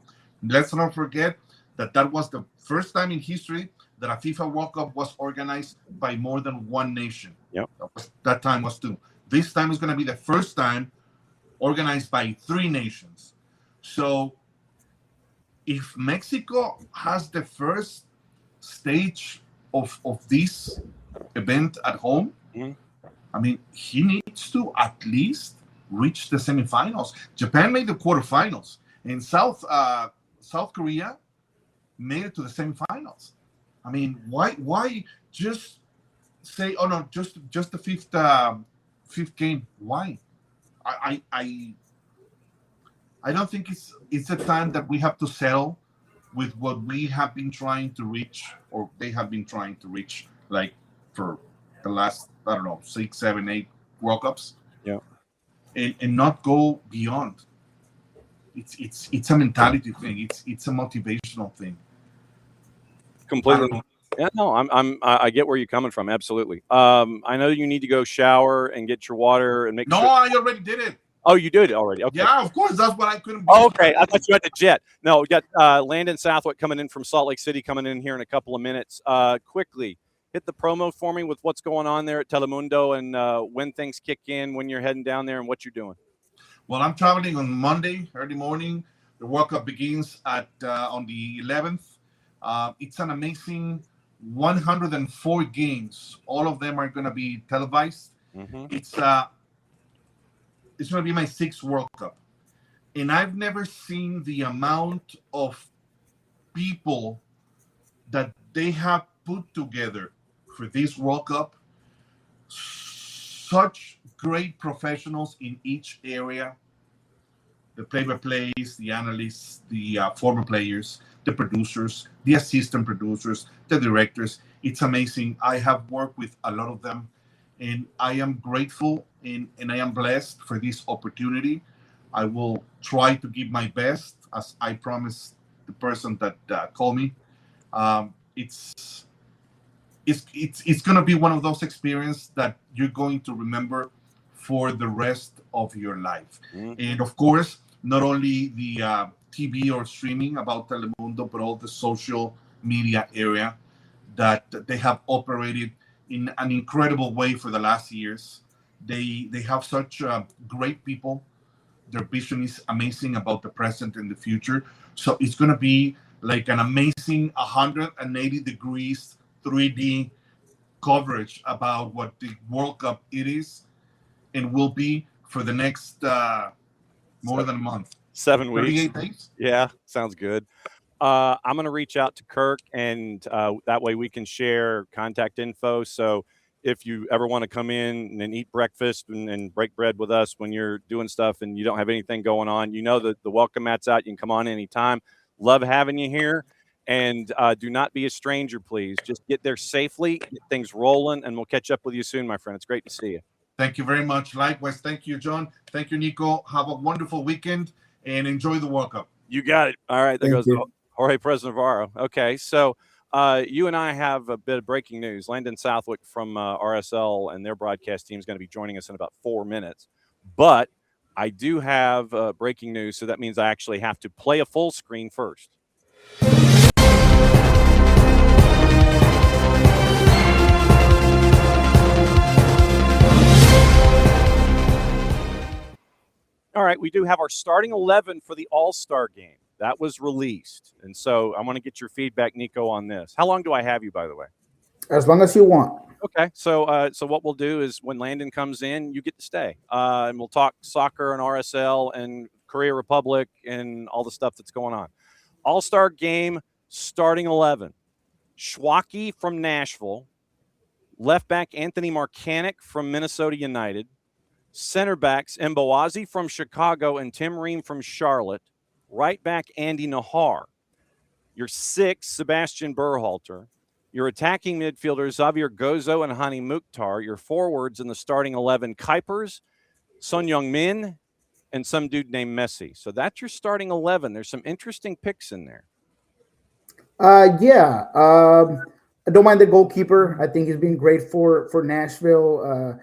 Let's not forget that was the first time in history that a FIFA World Cup was organized by more than one nation. That time was two. This time is going to be the first time organized by three nations. So if Mexico has the first stage of this event at home, I mean, he needs to at least reach the semifinals. Japan made the quarterfinals, and South Korea made it to the semifinals. I mean, why just say, oh no, just the fifth game? Why? I don't think it's a time that we have to settle with what we have been trying to reach, or they have been trying to reach, like for the last, I don't know, 6, 7, 8 World Cups. And not go beyond. It's a mentality thing. It's a motivational thing. Completely. Yeah, no, I get where you're coming from. Absolutely. I know you need to go shower and get your water and make sure. No, I already did it. Oh, you did already. Okay. Yeah, of course. That's what I couldn't. Oh, okay, I thought you had to jet. No, we got Landon Southwick coming in from Salt Lake City, coming in here in a couple of minutes. Quickly, hit the promo for me with what's going on there at Telemundo, and when things kick in, when you're heading down there, and what you're doing. Well, I'm traveling on Monday, early morning. The World Cup begins on the 11th. It's an amazing 104 games. All of them are going to be televised. It's going to be my 6th World Cup. And I've never seen the amount of people that they have put together for this World Cup. Such great professionals in each area. The play-by-plays, the analysts, the former players, the producers, the assistant producers, the directors. It's amazing. I have worked with a lot of them, and I am grateful and I am blessed for this opportunity. I will try to give my best, as I promised the person that called me. It's going to be one of those experiences that you're going to remember for the rest of your life. And of course, not only the TV or streaming about Telemundo, but all the social media area that they have operated in an incredible way for the last years. They have such great people. Their vision is amazing about the present and the future. So it's going to be like an amazing 180 degrees 3D coverage about what the World Cup it is and will be for the next more than a month. 7 weeks. 38 days. Yeah, sounds good. I'm going to reach out to Kirk, and that way we can share contact info. So if you ever want to come in and eat breakfast and break bread with us when you're doing stuff and you don't have anything going on, you know that the welcome mat's out. You can come on anytime. Love having you here. And do not be a stranger, please. Just get there safely, get things rolling, and we'll catch up with you soon, my friend. It's great to see you. Thank you very much. Likewise, thank you, John. Thank you, Niko. Have a wonderful weekend and enjoy the World Cup. You got it. All right, there goes Jorge Perez Navarro. Okay, so you and I have a bit of breaking news. Landon Southwick from RSL and their broadcast team is going to be joining us in about 4 minutes. But I do have breaking news, so that means I actually have to play a full screen first. All right, we do have our starting 11 for the All-Star game. That was released. And so I want to get your feedback, Niko, on this. How long do I have you, by the way? As long as you want. Okay, so so what we'll do is when Landon comes in, you get to stay. And we'll talk soccer and RSL and Korea Republic and all the stuff that's going on. All-Star game, starting 11. Schwacke from Nashville. Left back Anthony Marcanic from Minnesota United. Center backs Mbowazi from Chicago and Tim Ream from Charlotte. Right back Andy Nahar. Your 6, Sebastian Berhalter. Your attacking midfielders, Xavier Gozo and Hani Mukhtar. Your forwards in the starting 11, Kuipers, Son Heung-min, and some dude named Messi. So that's your starting 11. There's some interesting picks in there. Yeah. I don't mind the goalkeeper. I think he's been great for Nashville.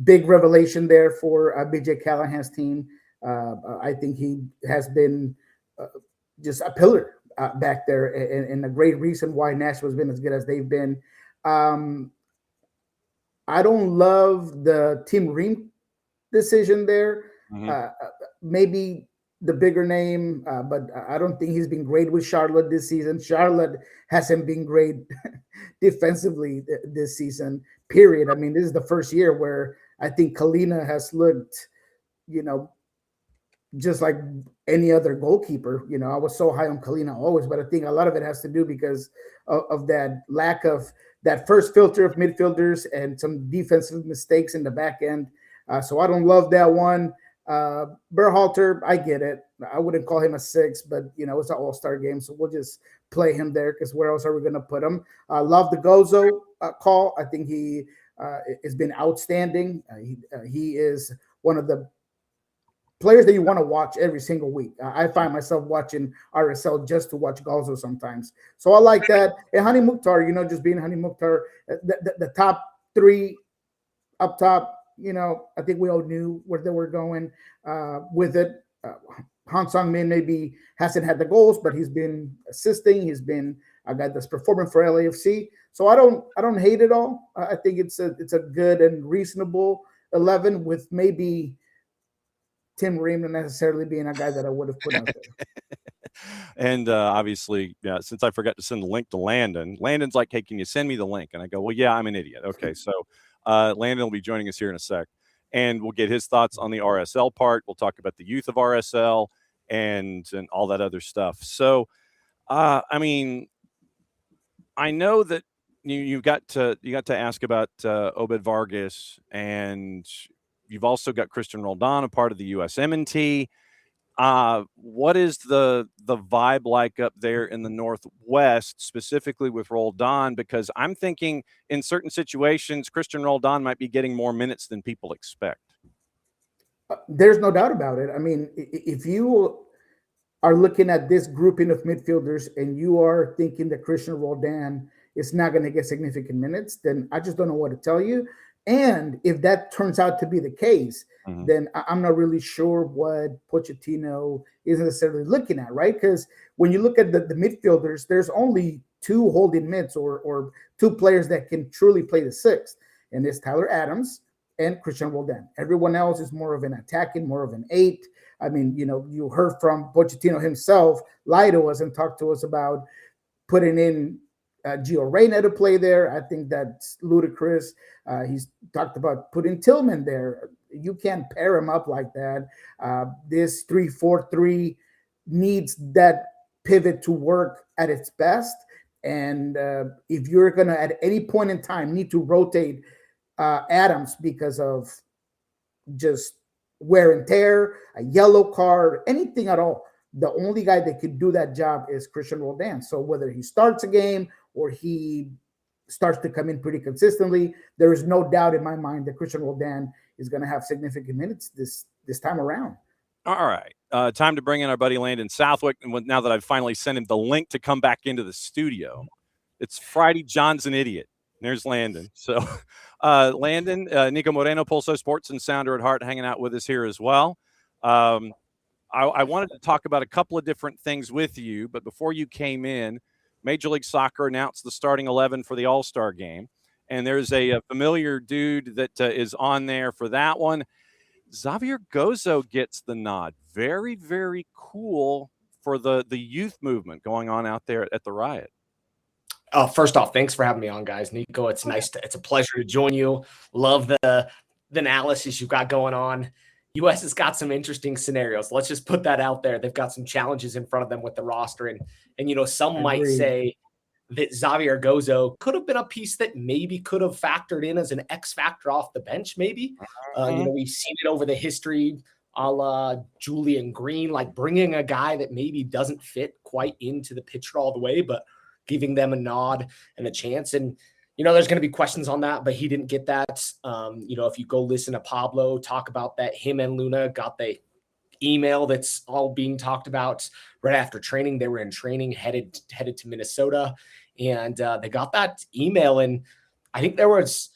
Big revelation there for BJ Callahan's team. I think he has been just a pillar back there and a great reason why Nashville's been as good as they've been. I don't love the Tim Ream decision there. Maybe the bigger name, but I don't think he's been great with Charlotte this season. Charlotte hasn't been great defensively this season, period. I mean, this is the first year where I think Kalina has looked, just like any other goalkeeper. I was so high on Kalina always, but I think a lot of it has to do because of that lack of that first filter of midfielders and some defensive mistakes in the back end. So I don't love that one. Berhalter, I get it. I wouldn't call him a 6, but it's an all-star game, so we'll just play him there because where else are we going to put him? Love the Gozo call. I think he has been outstanding. He is one of the players that you want to watch every single week. I find myself watching RSL just to watch Gozo sometimes. So I like that. And Hani Mukhtar, just being Hani Mukhtar, the top 3 up top, I think we all knew where they were going with it. Han Sung-min maybe hasn't had the goals, but he's been assisting. He's been a guy that's performing for LAFC. So I don't hate it all. I think it's a good and reasonable 11 with maybe Tim Ream not necessarily being a guy that I would have put out there. And obviously, yeah, since I forgot to send the link to Landon's like, hey, can you send me the link? And I go, well, yeah, I'm an idiot. Okay, so Landon will be joining us here in a sec. And we'll get his thoughts on the RSL part. We'll talk about the youth of RSL and all that other stuff. So, I mean, I know that you got to ask about Obed Vargas, and you've also got Christian Roldan, a part of the USMNT. What is the vibe like up there in the Northwest, specifically with Roldan? Because I'm thinking in certain situations, Christian Roldan might be getting more minutes than people expect. There's no doubt about it. I mean, if you are looking at this grouping of midfielders and you are thinking that Christian Roldan is not going to get significant minutes, then I just don't know what to tell you. And if that turns out to be the case, then I'm not really sure what Pochettino is necessarily looking at, right? Because when you look at the midfielders, there's only two holding mids or two players that can truly play the sixth, and it's Tyler Adams and Christian Roldan. Everyone else is more of an attacking, more of an eight. I mean, you heard from Pochettino himself lie to us and talk to us about putting in Gio Reyna to play there. I think that's ludicrous. He's talked about putting Tillman there. You can't pair him up like that. This 3-4-3 needs that pivot to work at its best. And if you're going to, at any point in time, need to rotate Adams because of just wear and tear, a yellow card, anything at all, the only guy that could do that job is Christian Roldan. So whether he starts a game or he starts to come in pretty consistently, there is no doubt in my mind that Christian Roldan is going to have significant minutes this time around. All right. Time to bring in our buddy Landon Southwick. And now that I've finally sent him the link to come back into the studio, it's Friday. John's an idiot. There's Landon. So Landon, Niko Moreno, Pulso Sports and Sounder at Heart, hanging out with us here as well. I wanted to talk about a couple of different things with you, but before you came in, Major League Soccer announced the starting 11 for the All-Star game, and there's a familiar dude that is on there for that one. Xavier Gozo gets the nod. Very, very cool for the youth movement going on out there at the Riot. First off, thanks for having me on, guys. Niko, it's a pleasure to join you. Love the analysis you've got going on. U.S. has got some interesting scenarios. Let's just put that out there. They've got some challenges in front of them with the roster. And some might say that Xavier Gozo could have been a piece that maybe could have factored in as an X factor off the bench, maybe. We've seen it over the history a la Julian Green, like bringing a guy that maybe doesn't fit quite into the picture all the way, but giving them a nod and a chance. And, there's going to be questions on that, but he didn't get that. If you go listen to Pablo talk about that, him and Luna got the email that's all being talked about right after training. They were in training, headed to Minnesota, and they got that email. And I think there was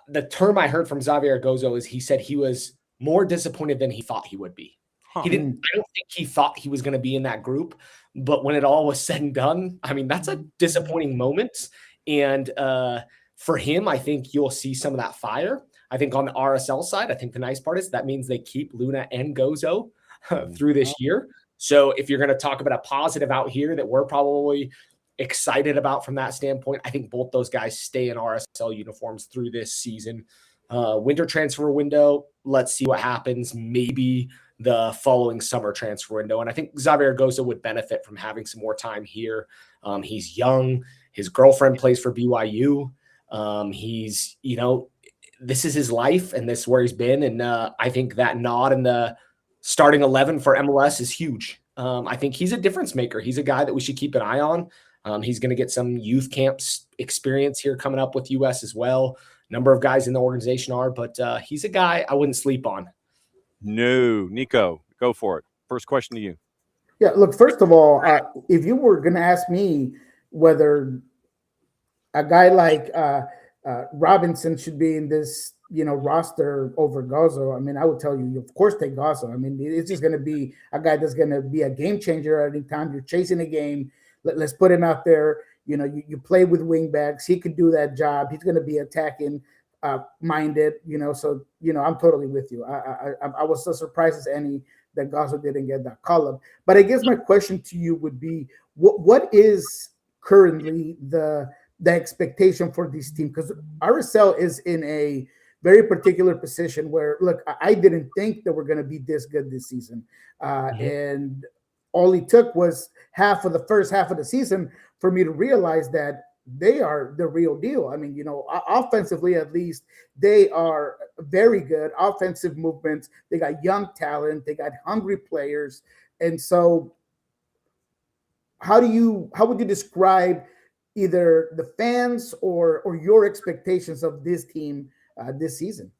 the term I heard from Xavier Gozo is he said he was more disappointed than he thought he would be. I don't think he thought he was going to be in that group, but when it all was said and done, I mean, that's a disappointing moment. And for him, I think you'll see some of that fire. I think on the RSL side, I think the nice part is that means they keep Luna and Gozo through this year. So if you're going to talk about a positive out here that we're probably excited about from that standpoint, I think both those guys stay in RSL uniforms through this season. Winter transfer window, let's see what happens. Maybe the following summer transfer window. And I think Xavier Gozo would benefit from having some more time here. He's young. His girlfriend plays for BYU. He's, this is his life and this is where he's been. And I think that nod in the starting 11 for MLS is huge. I think he's a difference maker. He's a guy that we should keep an eye on. He's going to get some youth camps experience here coming up with US as well. Number of guys in the organization are, but he's a guy I wouldn't sleep on. No, Niko, go for it. First question to you. Yeah, look, first of all, if you were going to ask me whether a guy like Robinson should be in this, roster over Gozo, I mean, I would tell you, of course, take Gozo. I mean, it's just going to be a guy that's going to be a game changer at any time you're chasing a game. Let's put him out there. You play with wingbacks. He could do that job. He's going to be attacking minded, so, I'm totally with you. I was as surprised as any that Gasso didn't get that call-up. But I guess my question to you would be, what is currently the expectation for this team? Because RSL is in a very particular position where, look, I didn't think that we're going to be this good this season. And all it took was the first half of the season for me to realize that they are the real deal. I mean, offensively, at least, they are very good. Offensive movements. They got young talent. They got hungry players. And so how would you describe either the fans or your expectations of this team this season?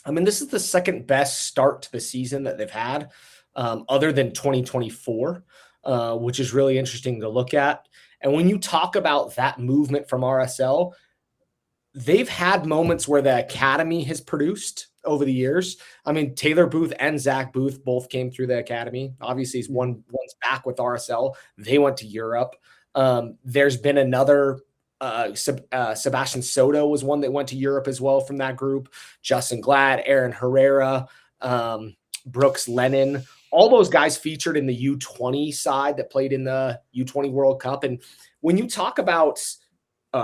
I mean, this is the second best start to the season that they've had, other than 2024, which is really interesting to look at. And when you talk about that movement from RSL, they've had moments where the academy has produced over the years. I mean, Taylor Booth and Zach Booth both came through the academy. Obviously, one's back with RSL. They went to Europe. There's been another, Sebastian Soto was one that went to Europe as well from that group. Justin Glad, Aaron Herrera, Brooks Lennon, all those guys featured in the U20 side that played in the U20 World Cup. And when you talk about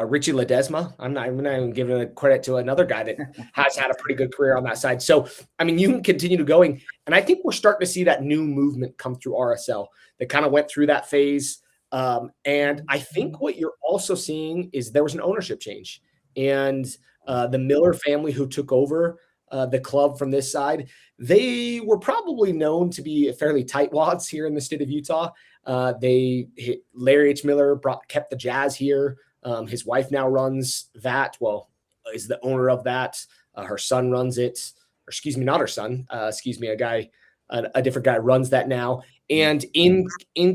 Richie Ledesma, I'm not even giving credit to another guy that has had a pretty good career on that side. So, I mean, you can continue to going. And I think we're starting to see that new movement come through RSL that kind of went through that phase. And I think what you're also seeing is there was an ownership change. And the Miller family who took over the club from this side, they were probably known to be fairly tightwads here in the state of Utah. Larry H. Miller kept the Jazz here. His wife now runs that. Well, is the owner of that. Her son runs it. Or excuse me, not her son. A different guy runs that now. And in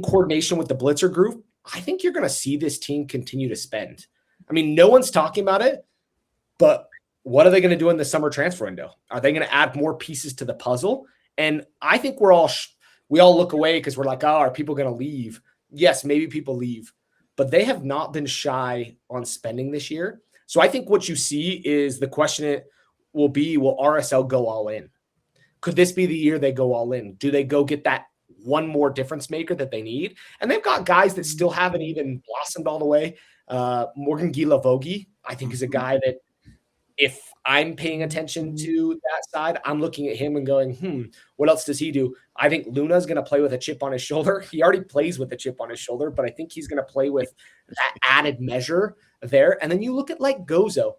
coordination with the Blitzer group, I think you're going to see this team continue to spend. I mean, no one's talking about it, but what are they going to do in the summer transfer window? Are they going to add more pieces to the puzzle? And I think we all look away because we're like, oh, are people going to leave? Yes, maybe people leave, but they have not been shy on spending this year. So I think what you see is the question will be, will RSL go all in? Could this be the year they go all in? Do they go get that one more difference maker that they need? And they've got guys that still haven't even blossomed all the way. Morgan Gila-Vogie, I think, is a guy that, if I'm paying attention to that side, I'm looking at him and going, what else does he do? I think Luna's going to play with a chip on his shoulder. He already plays with a chip on his shoulder, but I think he's going to play with that added measure there. And then you look at like Gozo.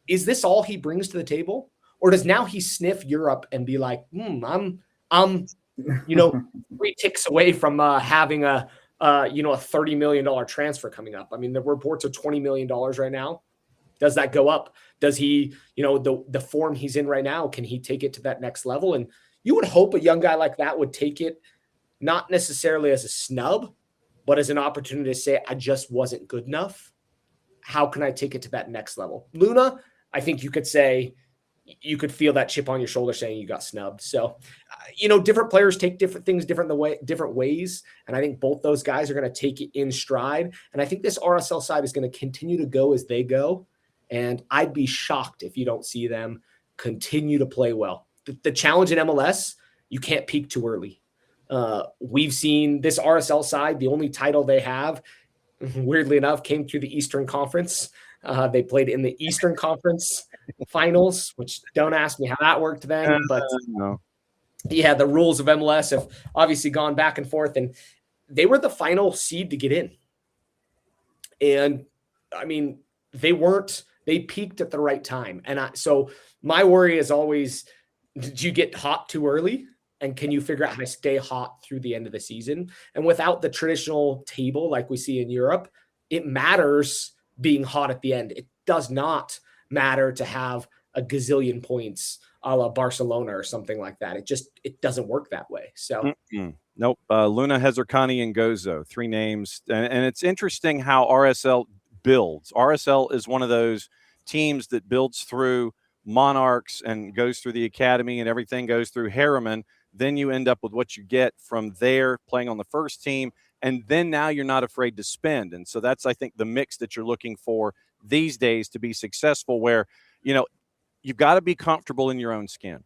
Is this all he brings to the table? Or does now he sniff Europe and be like, I'm 3 ticks away from having a $30 million transfer coming up? I mean, the reports are $20 million right now. Does that go up? Does he, the form he's in right now, can he take it to that next level? And you would hope a young guy like that would take it not necessarily as a snub, but as an opportunity to say, I just wasn't good enough. How can I take it to that next level? Luna, I think you could say, you could feel that chip on your shoulder saying you got snubbed. So, different players take different things different ways. And I think both those guys are going to take it in stride. And I think this RSL side is going to continue to go as they go. And I'd be shocked if you don't see them continue to play well. The challenge in MLS, you can't peak too early. We've seen this RSL side, the only title they have, weirdly enough, came through the Eastern Conference. They played in the Eastern Conference finals, which don't ask me how that worked then. But yeah, the rules of MLS have obviously gone back and forth, and they were the final seed to get in. And I mean, they peaked at the right time. And so my worry is always, did you get hot too early? And can you figure out how to stay hot through the end of the season? And without the traditional table like we see in Europe, it matters being hot at the end. It does not matter to have a gazillion points a la Barcelona or something like that. It doesn't work that way. So nope. Luna, Hezerkani, and Gozo, 3 names. And it's interesting how RSL builds. RSL is one of those teams that builds through Monarchs and goes through the academy, and everything goes through Harriman. Then you end up with what you get from there playing on the first team. And then now you're not afraid to spend. And so that's, I think, the mix that you're looking for these days to be successful, where, you've got to be comfortable in your own skin.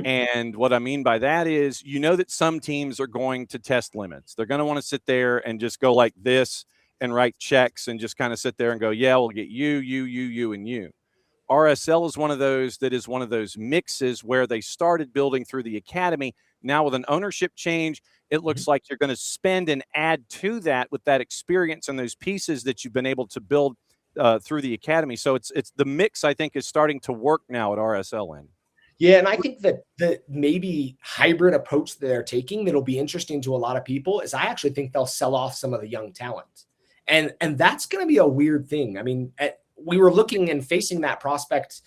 And what I mean by that is, that some teams are going to test limits. They're going to want to sit there and just go like this and write checks and just kind of sit there and go, yeah, we'll get you, and you. RSL is one of those mixes where they started building through the academy. Now with an ownership change, it looks like you're going to spend and add to that with that experience and those pieces that you've been able to build through the academy. So it's the mix, I think, is starting to work now at RSL end. Yeah, and I think that the maybe hybrid approach that they're taking that'll be interesting to a lot of people is I actually think they'll sell off some of the young talent. And that's going to be a weird thing. I mean, we were looking and facing that prospect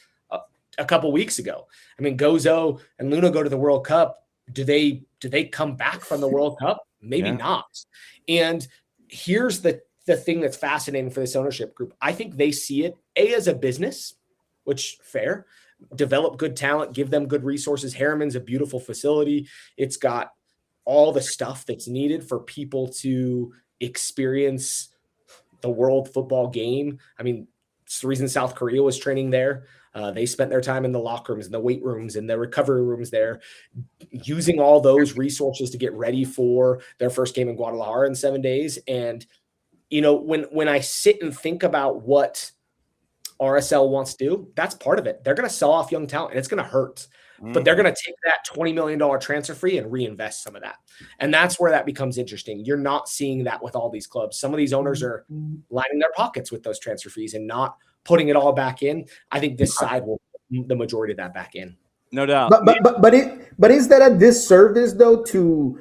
a couple weeks ago. I mean, Gozo and Luna go to the World Cup. Do they come back from the World Cup? Maybe not. And here's the thing that's fascinating for this ownership group. I think they see it as a business, which fair. Develop good talent, give them good resources. Harriman's a beautiful facility. It's got all the stuff that's needed for people to experience the world football game. I mean, it's the reason South Korea was training there. They spent their time in the locker rooms and the weight rooms and the recovery rooms there, using all those resources to get ready for their first game in Guadalajara in 7 days. And, when I sit and think about what RSL wants to do, that's part of it. They're going to sell off young talent and it's going to hurt, but they're going to take that $20 million transfer fee and reinvest some of that. And that's where that becomes interesting. You're not seeing that with all these clubs. Some of these owners are lining their pockets with those transfer fees and not putting it all back in. I think this side will put the majority of that back in. No doubt. But is that a disservice though to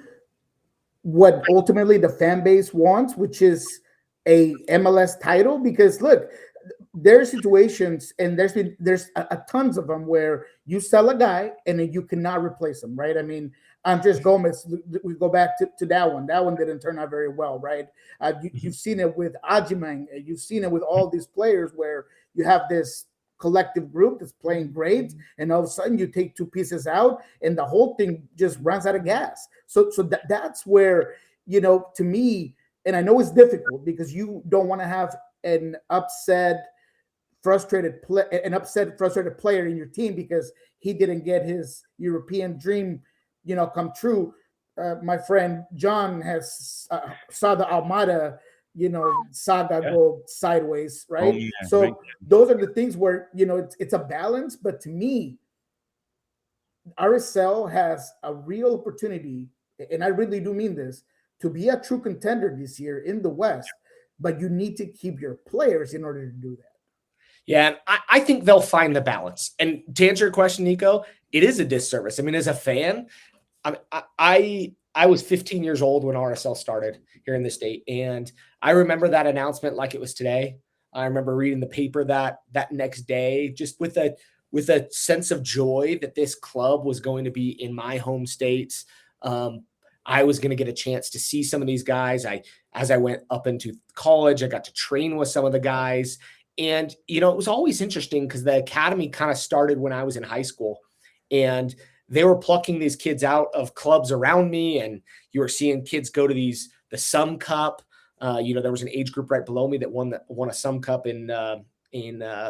what ultimately the fan base wants, which is a MLS title? Because look, there are situations, and there's a tons of them where you sell a guy and then you cannot replace him, right? I mean, Andres Gomez, we go back to that one. That one didn't turn out very well, right? You've seen it with Ajimang. You've seen it with all these players where you have this collective group that's playing great, and all of a sudden you take two pieces out, and the whole thing just runs out of gas. So that's where, to me, and I know it's difficult because you don't want to have an upset, frustrated player in your team because he didn't get his European dream, come true. My friend John has saw the Almada, saga go sideways, right? So those are the things where it's a balance. But to me, RSL has a real opportunity, and I really do mean this, to be a true contender this year in the West. But you need to keep your players in order to do that. Yeah, and I think they'll find the balance. And to answer your question, Niko, it is a disservice. I mean, as a fan, I was 15 years old when RSL started here in the state, and I remember that announcement like it was today. I remember reading the paper that next day, just with a sense of joy that this club was going to be in my home state. I was going to get a chance to see some of these guys. As I went up into college, I got to train with some of the guys. And, it was always interesting because the academy kind of started when I was in high school, and they were plucking these kids out of clubs around me. And you were seeing kids go to the Sum Cup. There was an age group right below me that won a Sum Cup in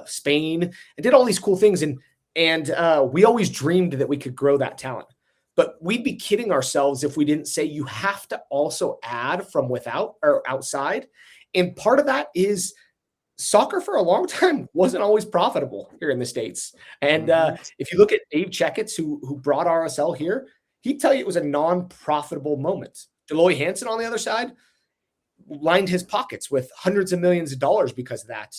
Spain and did all these cool things. And we always dreamed that we could grow that talent. But we'd be kidding ourselves if we didn't say you have to also add from without or outside. And part of that is soccer for a long time wasn't always profitable here in the States. And if you look at Dave Checketts, who brought RSL here, he'd tell you it was a non-profitable moment. Deloy Hansen on the other side lined his pockets with hundreds of millions of dollars because of that.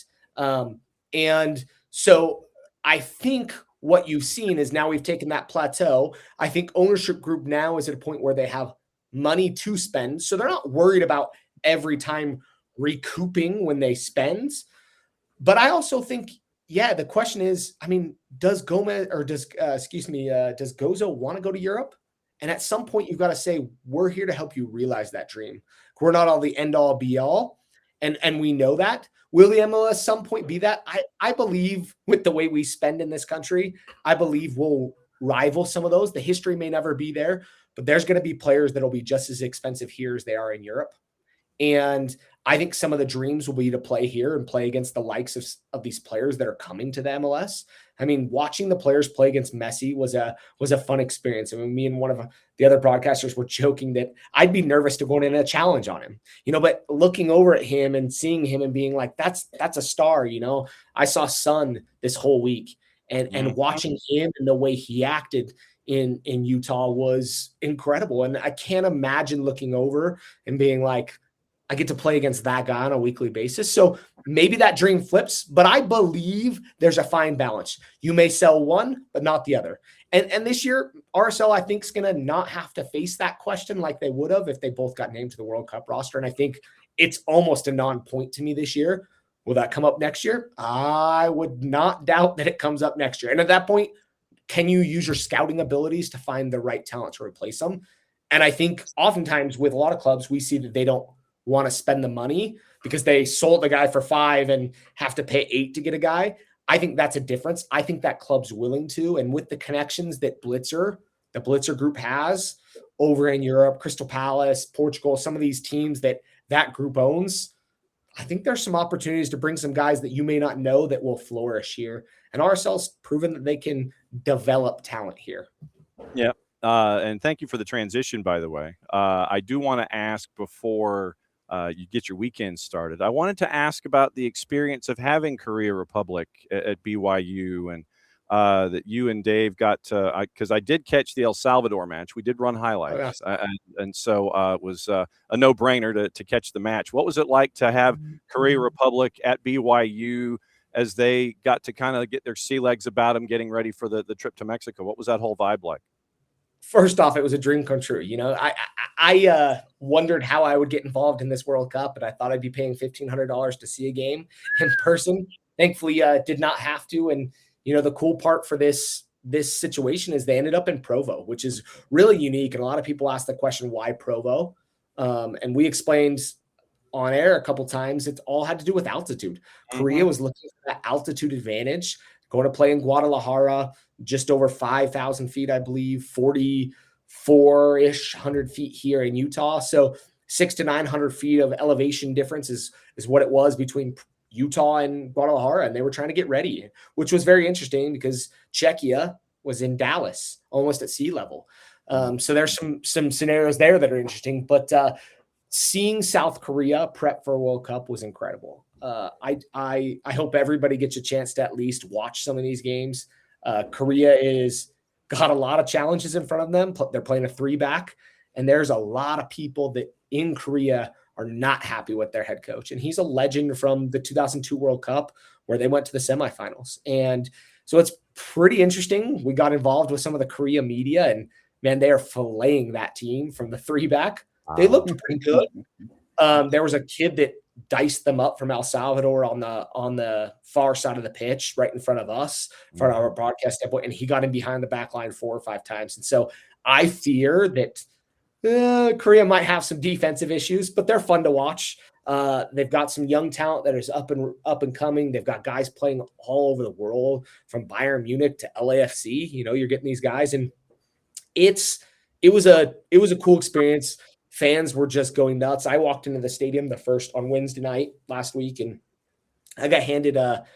And so I think what you've seen is now we've taken that plateau. I think ownership group now is at a point where they have money to spend. So they're not worried about every time recouping when they spend. But I also think, the question is, I mean, does Gozo want to go to Europe? And at some point you've got to say, we're here to help you realize that dream. We're not all the end all be all. And we know that. Will the MLS at some point be that? I believe with the way we spend in this country, I believe we'll rival some of those. The history may never be there, but there's going to be players that will be just as expensive here as they are in Europe. And I think some of the dreams will be to play here and play against the likes of these players that are coming to the MLS. I mean, watching the players play against Messi was a fun experience. I mean, me and one of the other broadcasters were joking that I'd be nervous to go in a challenge on him, but looking over at him and seeing him and being like, that's a star. I saw Son this whole week and watching him and the way he acted in Utah was incredible. And I can't imagine looking over and being like, I get to play against that guy on a weekly basis. So maybe that dream flips, but I believe there's a fine balance. You may sell one, but not the other. And this year, RSL, I think, is going to not have to face that question like they would have if they both got named to the World Cup roster. And I think it's almost a non-point to me this year. Will that come up next year? I would not doubt that it comes up next year. And at that point, can you use your scouting abilities to find the right talent to replace them? And I think oftentimes with a lot of clubs, we see that they don't want to spend the money because they sold the guy for $5 and have to pay $8 to get a guy. I think that's a difference. I think that club's willing to, and with the connections that the Blitzer group has over in Europe, Crystal Palace, Portugal, some of these teams that group owns, I think there's some opportunities to bring some guys that you may not know that will flourish here. And RSL's proven that they can develop talent here. Yeah. And thank you for the transition, by the way. I do want to ask before you get your weekend started. I wanted to ask about the experience of having Korea Republic at BYU, and that you and Dave got to, because I did catch the El Salvador match. We did run highlights. And so it was a no-brainer to catch the match. What was it like to have Korea Republic at BYU as they got to kind of get their sea legs about them getting ready for the trip to Mexico? What was that whole vibe like? First off, it was a dream come true. I wondered how I would get involved in this World Cup, and I thought I'd be paying $1,500 to see a game in person. Thankfully, did not have to. And the cool part for this situation is they ended up in Provo, which is really unique. And a lot of people ask the question, why Provo? And we explained on air a couple times, it all had to do with altitude. Korea was looking for that altitude advantage, going to play in Guadalajara, just over 5,000 feet, I believe, 44-ish 100 feet here in Utah. So 600 to 900 feet of elevation difference is what it was between Utah and Guadalajara. And they were trying to get ready, which was very interesting because Czechia was in Dallas, almost at sea level. So there's some scenarios there that are interesting. But seeing South Korea prep for a World Cup was incredible. I hope everybody gets a chance to at least watch some of these games. Korea got a lot of challenges in front of them. They're playing a 3-back, and there's a lot of people that in Korea are not happy with their head coach. And he's a legend from the 2002 World Cup where they went to the semifinals. And so it's pretty interesting. We got involved with some of the Korea media, and man, they are filleting that team from the 3-back. They looked pretty good. There was a kid that diced them up from El Salvador on the far side of the pitch, right in front of us, in front of our broadcast standpoint, and he got in behind the back line 4 or 5 times. And so I fear that Korea might have some defensive issues, but they're fun to watch. They've got some young talent that is up and coming. They've got guys playing all over the world, from Bayern Munich to LAFC. You're getting these guys, and it was a cool experience. Fans were just going nuts. I walked into the stadium on Wednesday night last week, and I got handed a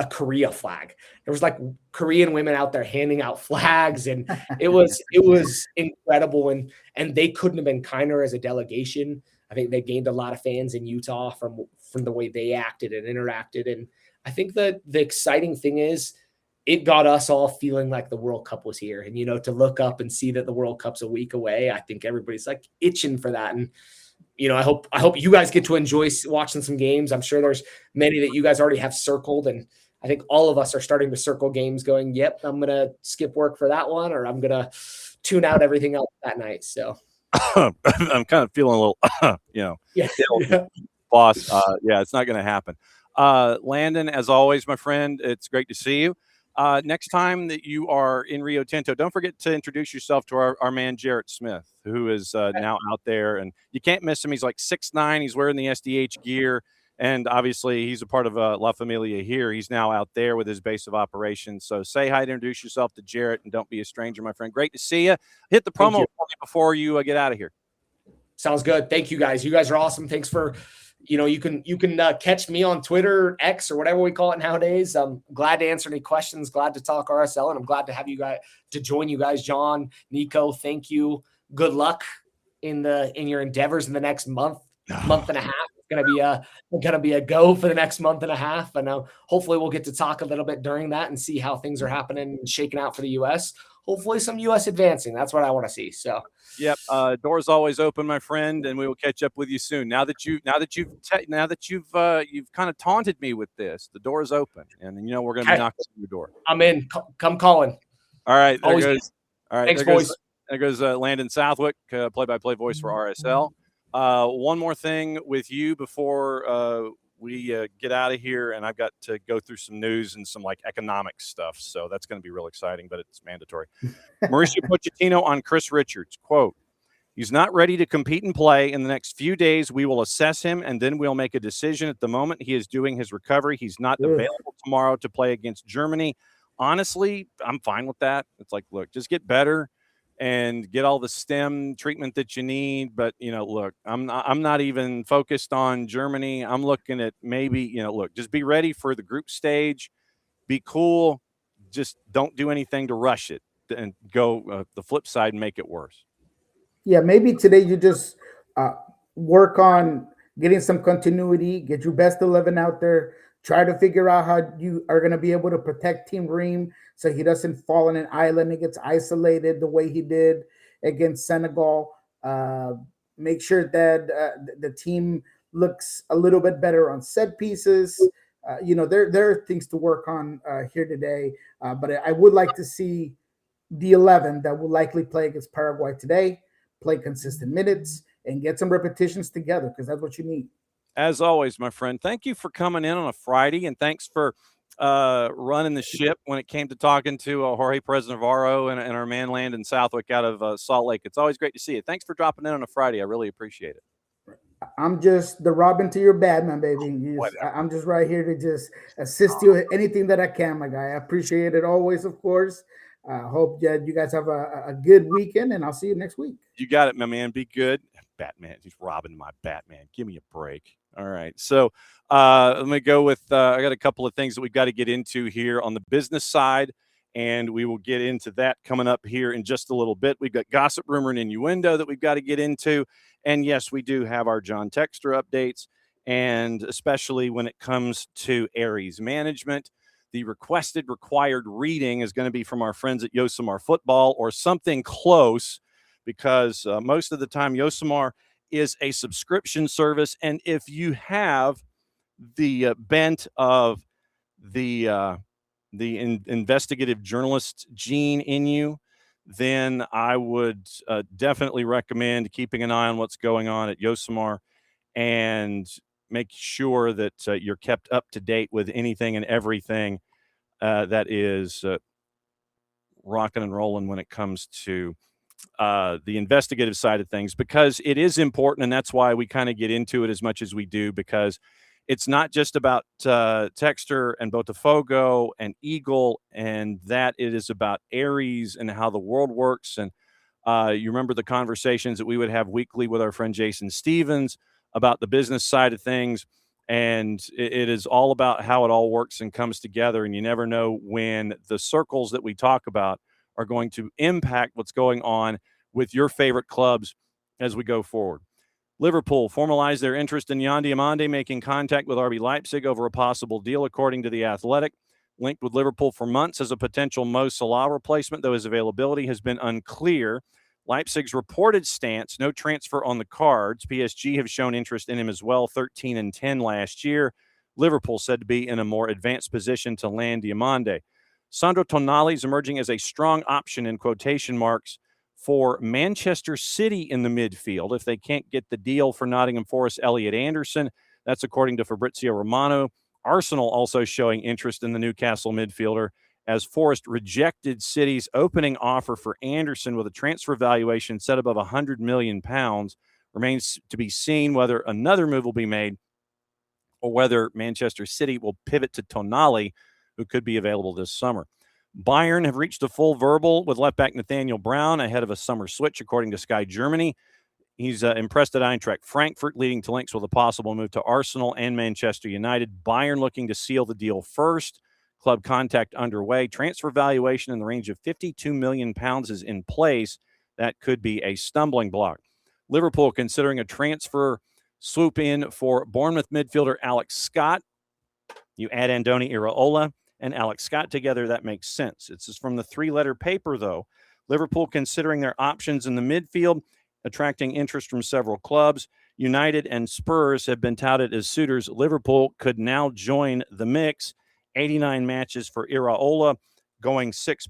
Korea flag. There was like Korean women out there handing out flags, and it was incredible. And they couldn't have been kinder as a delegation. I think they gained a lot of fans in Utah from the way they acted and interacted. And I think that the exciting thing is it got us all feeling like the World Cup was here. And, to look up and see that the World Cup's a week away, I think everybody's like itching for that. And, I hope you guys get to enjoy watching some games. I'm sure there's many that you guys already have circled. And I think all of us are starting to circle games going, yep, I'm going to skip work for that one, or I'm going to tune out everything else that night. So I'm kind of feeling a little, boss. Yeah, it's not going to happen. Landon, as always, my friend, it's great to see you. Next time that you are in Rio Tinto, don't forget to introduce yourself to our man, Jarrett Smith, who is now out there. And you can't miss him. He's like 6'9". He's wearing the SDH gear. And obviously, he's a part of La Familia here. He's now out there with his base of operations. So say hi to introduce yourself to Jarrett, and don't be a stranger, my friend. Great to see you. Hit the promo before you get out of here. Sounds good. Thank you, guys. You guys are awesome. Thanks for you can catch me on Twitter, X, or whatever we call it nowadays. I'm glad to answer any questions, glad to talk RSL, and I'm glad to have you guys to join you guys. John, Niko, thank you. Good luck in your endeavors in the next month and a half. It's gonna be a go for the next month and a half, and hopefully we'll get to talk a little bit during that and see how things are happening and shaking out for the U.S. Hopefully some U.S. advancing. That's what I want to see. So. Yep, door's always open, my friend, and we will catch up with you soon. Now that you've kind of taunted me with this, the door is open, and we're going to be knocking on your door. I'm in. Come calling. All right, Always there goes. All right, thanks, boys. There goes Landon Southwick, play-by-play voice for RSL. One more thing with you before we get out of here, and I've got to go through some news and some economic stuff, so that's going to be real exciting, but it's mandatory. Mauricio Pochettino on Chris Richards, quote, "He's not ready to compete and play. In the next few days, we will assess him, and then we'll make a decision. At the moment, he is doing his recovery. He's not available tomorrow to play against Germany." Honestly, I'm fine with that. It's look, just get better and get all the stem treatment that you need. But, look, I'm not even focused on Germany. I'm looking at maybe, look, just be ready for the group stage. Be cool. Just don't do anything to rush it and go the flip side and make it worse. Yeah, maybe today you just work on getting some continuity, get your best 11 out there, try to figure out how you are going to be able to protect Team Ream so he doesn't fall on an island and gets isolated the way he did against Senegal. Make sure that the team looks a little bit better on set pieces. There are things to work on here today, but I would like to see the 11 that will likely play against Paraguay today play consistent minutes and get some repetitions together, because that's what you need. As always, my friend, thank you for coming in on a Friday, and thanks for running the ship when it came to talking to Jorge, Perez, Navarro, and our man Landon Southwick out of Salt Lake. It's always great to see you. Thanks for dropping in on a Friday. I really appreciate it. I'm just the Robin to your Batman, baby. I'm just right here to just assist you with anything that I can, my guy. I appreciate it always, of course. Hope that you guys have a good weekend, and I'll see you next week. You got it, my man. Be good. Batman. He's Robin, my Batman. Give me a break. All right. So let me go with I got a couple of things that we've got to get into here on the business side, and we will get into that coming up here in just a little bit. We've got gossip, rumor, and innuendo that we've got to get into. And yes, we do have our John Texter updates, and especially when it comes to Aries management. The required reading is going to be from our friends at Yosemar Football or something close, because most of the time Yosemar is a subscription service. And if you have the bent of the investigative journalist gene in you, then I would definitely recommend keeping an eye on what's going on at Yosemar and make sure that you're kept up to date with anything and everything that is rocking and rolling when it comes to the investigative side of things, because it is important, and that's why we kind of get into it as much as we do, because it's not just about Texter and Botafogo and Eagle, and that it is about Aries and how the world works. And you remember the conversations that we would have weekly with our friend Jason Stevens about the business side of things. And it is all about how it all works and comes together. And you never know when the circles that we talk about are going to impact what's going on with your favorite clubs as we go forward. Liverpool formalized their interest in Yan Diomande, making contact with RB Leipzig over a possible deal, according to The Athletic. Linked with Liverpool for months as a potential Mo Salah replacement, though his availability has been unclear. Leipzig's reported stance, no transfer on the cards. PSG have shown interest in him as well, 13-10 last year. Liverpool said to be in a more advanced position to land Diomande. Sandro Tonali is emerging as a strong option, in quotation marks, for Manchester City in the midfield if they can't get the deal for Nottingham Forest Elliot Anderson. That's according to Fabrizio Romano. Arsenal also showing interest in the Newcastle midfielder, as Forest rejected City's opening offer for Anderson with a transfer valuation set above £100 million. Remains to be seen whether another move will be made or whether Manchester City will pivot to Tonali, who could be available this summer. Bayern have reached a full verbal with left-back Nathaniel Brown ahead of a summer switch, according to Sky Germany. He's impressed at Eintracht Frankfurt, leading to links with a possible move to Arsenal and Manchester United. Bayern looking to seal the deal first. Club contact underway. Transfer valuation in the range of £52 million is in place. That could be a stumbling block. Liverpool considering a transfer swoop in for Bournemouth midfielder Alex Scott. You add Andoni Iraola and Alex Scott together, that makes sense. It's just from the three-letter paper, though. Liverpool considering their options in the midfield, attracting interest from several clubs. United and Spurs have been touted as suitors. Liverpool could now join the mix. 89 matches for Iraola, going 6+5.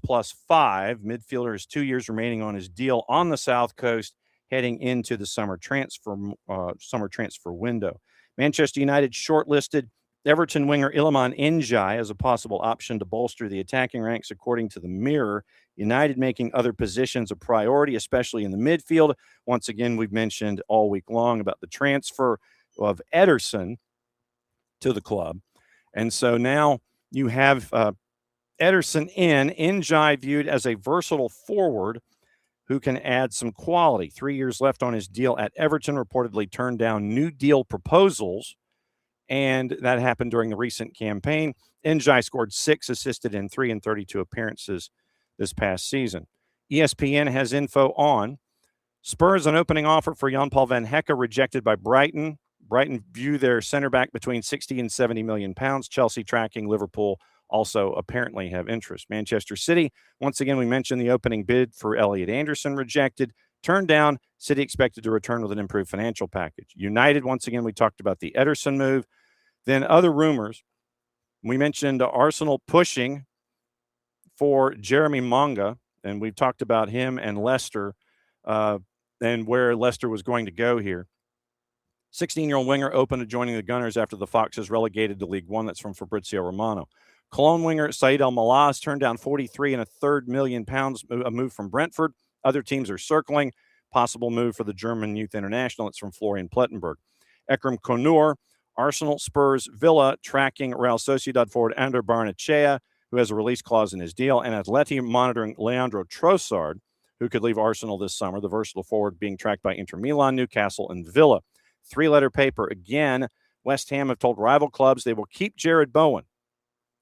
Midfielder has 2 years remaining on his deal on the South Coast, heading into the summer transfer window. Manchester United shortlisted Everton winger Iliman Ndiaye as a possible option to bolster the attacking ranks, according to the Mirror. United making other positions a priority, especially in the midfield. Once again, we've mentioned all week long about the transfer of Ederson to the club. And so now you have Ederson in, Ndiaye viewed as a versatile forward who can add some quality. 3 years left on his deal at Everton, reportedly turned down new deal proposals, and that happened during the recent campaign. Ndiaye scored 6, assisted in 3 and 32 appearances this past season. ESPN has info on Spurs, an opening offer for Jan-Paul van Hecke rejected by Brighton. Brighton view their center back between 60 and 70 million pounds. Chelsea tracking. Liverpool also apparently have interest. Manchester City, once again, we mentioned the opening bid for Elliot Anderson rejected. Turned down. City expected to return with an improved financial package. United, once again, we talked about the Ederson move. Then other rumors. We mentioned Arsenal pushing for Jeremy Monga, and we've talked about him and Leicester and where Leicester was going to go here. 16-year-old winger open to joining the Gunners after the Foxes relegated to League One. That's from Fabrizio Romano. Cologne winger Said El-Malaz turned down £43.33 million, a move from Brentford. Other teams are circling. Possible move for the German youth international. It's from Florian Plettenberg. Ekrem Konur, Arsenal, Spurs, Villa, tracking Real Sociedad forward Ander Barnechea, who has a release clause in his deal, and Atleti monitoring Leandro Trossard, who could leave Arsenal this summer. The versatile forward being tracked by Inter Milan, Newcastle, and Villa. Three-letter paper. Again, West Ham have told rival clubs they will keep Jared Bowen,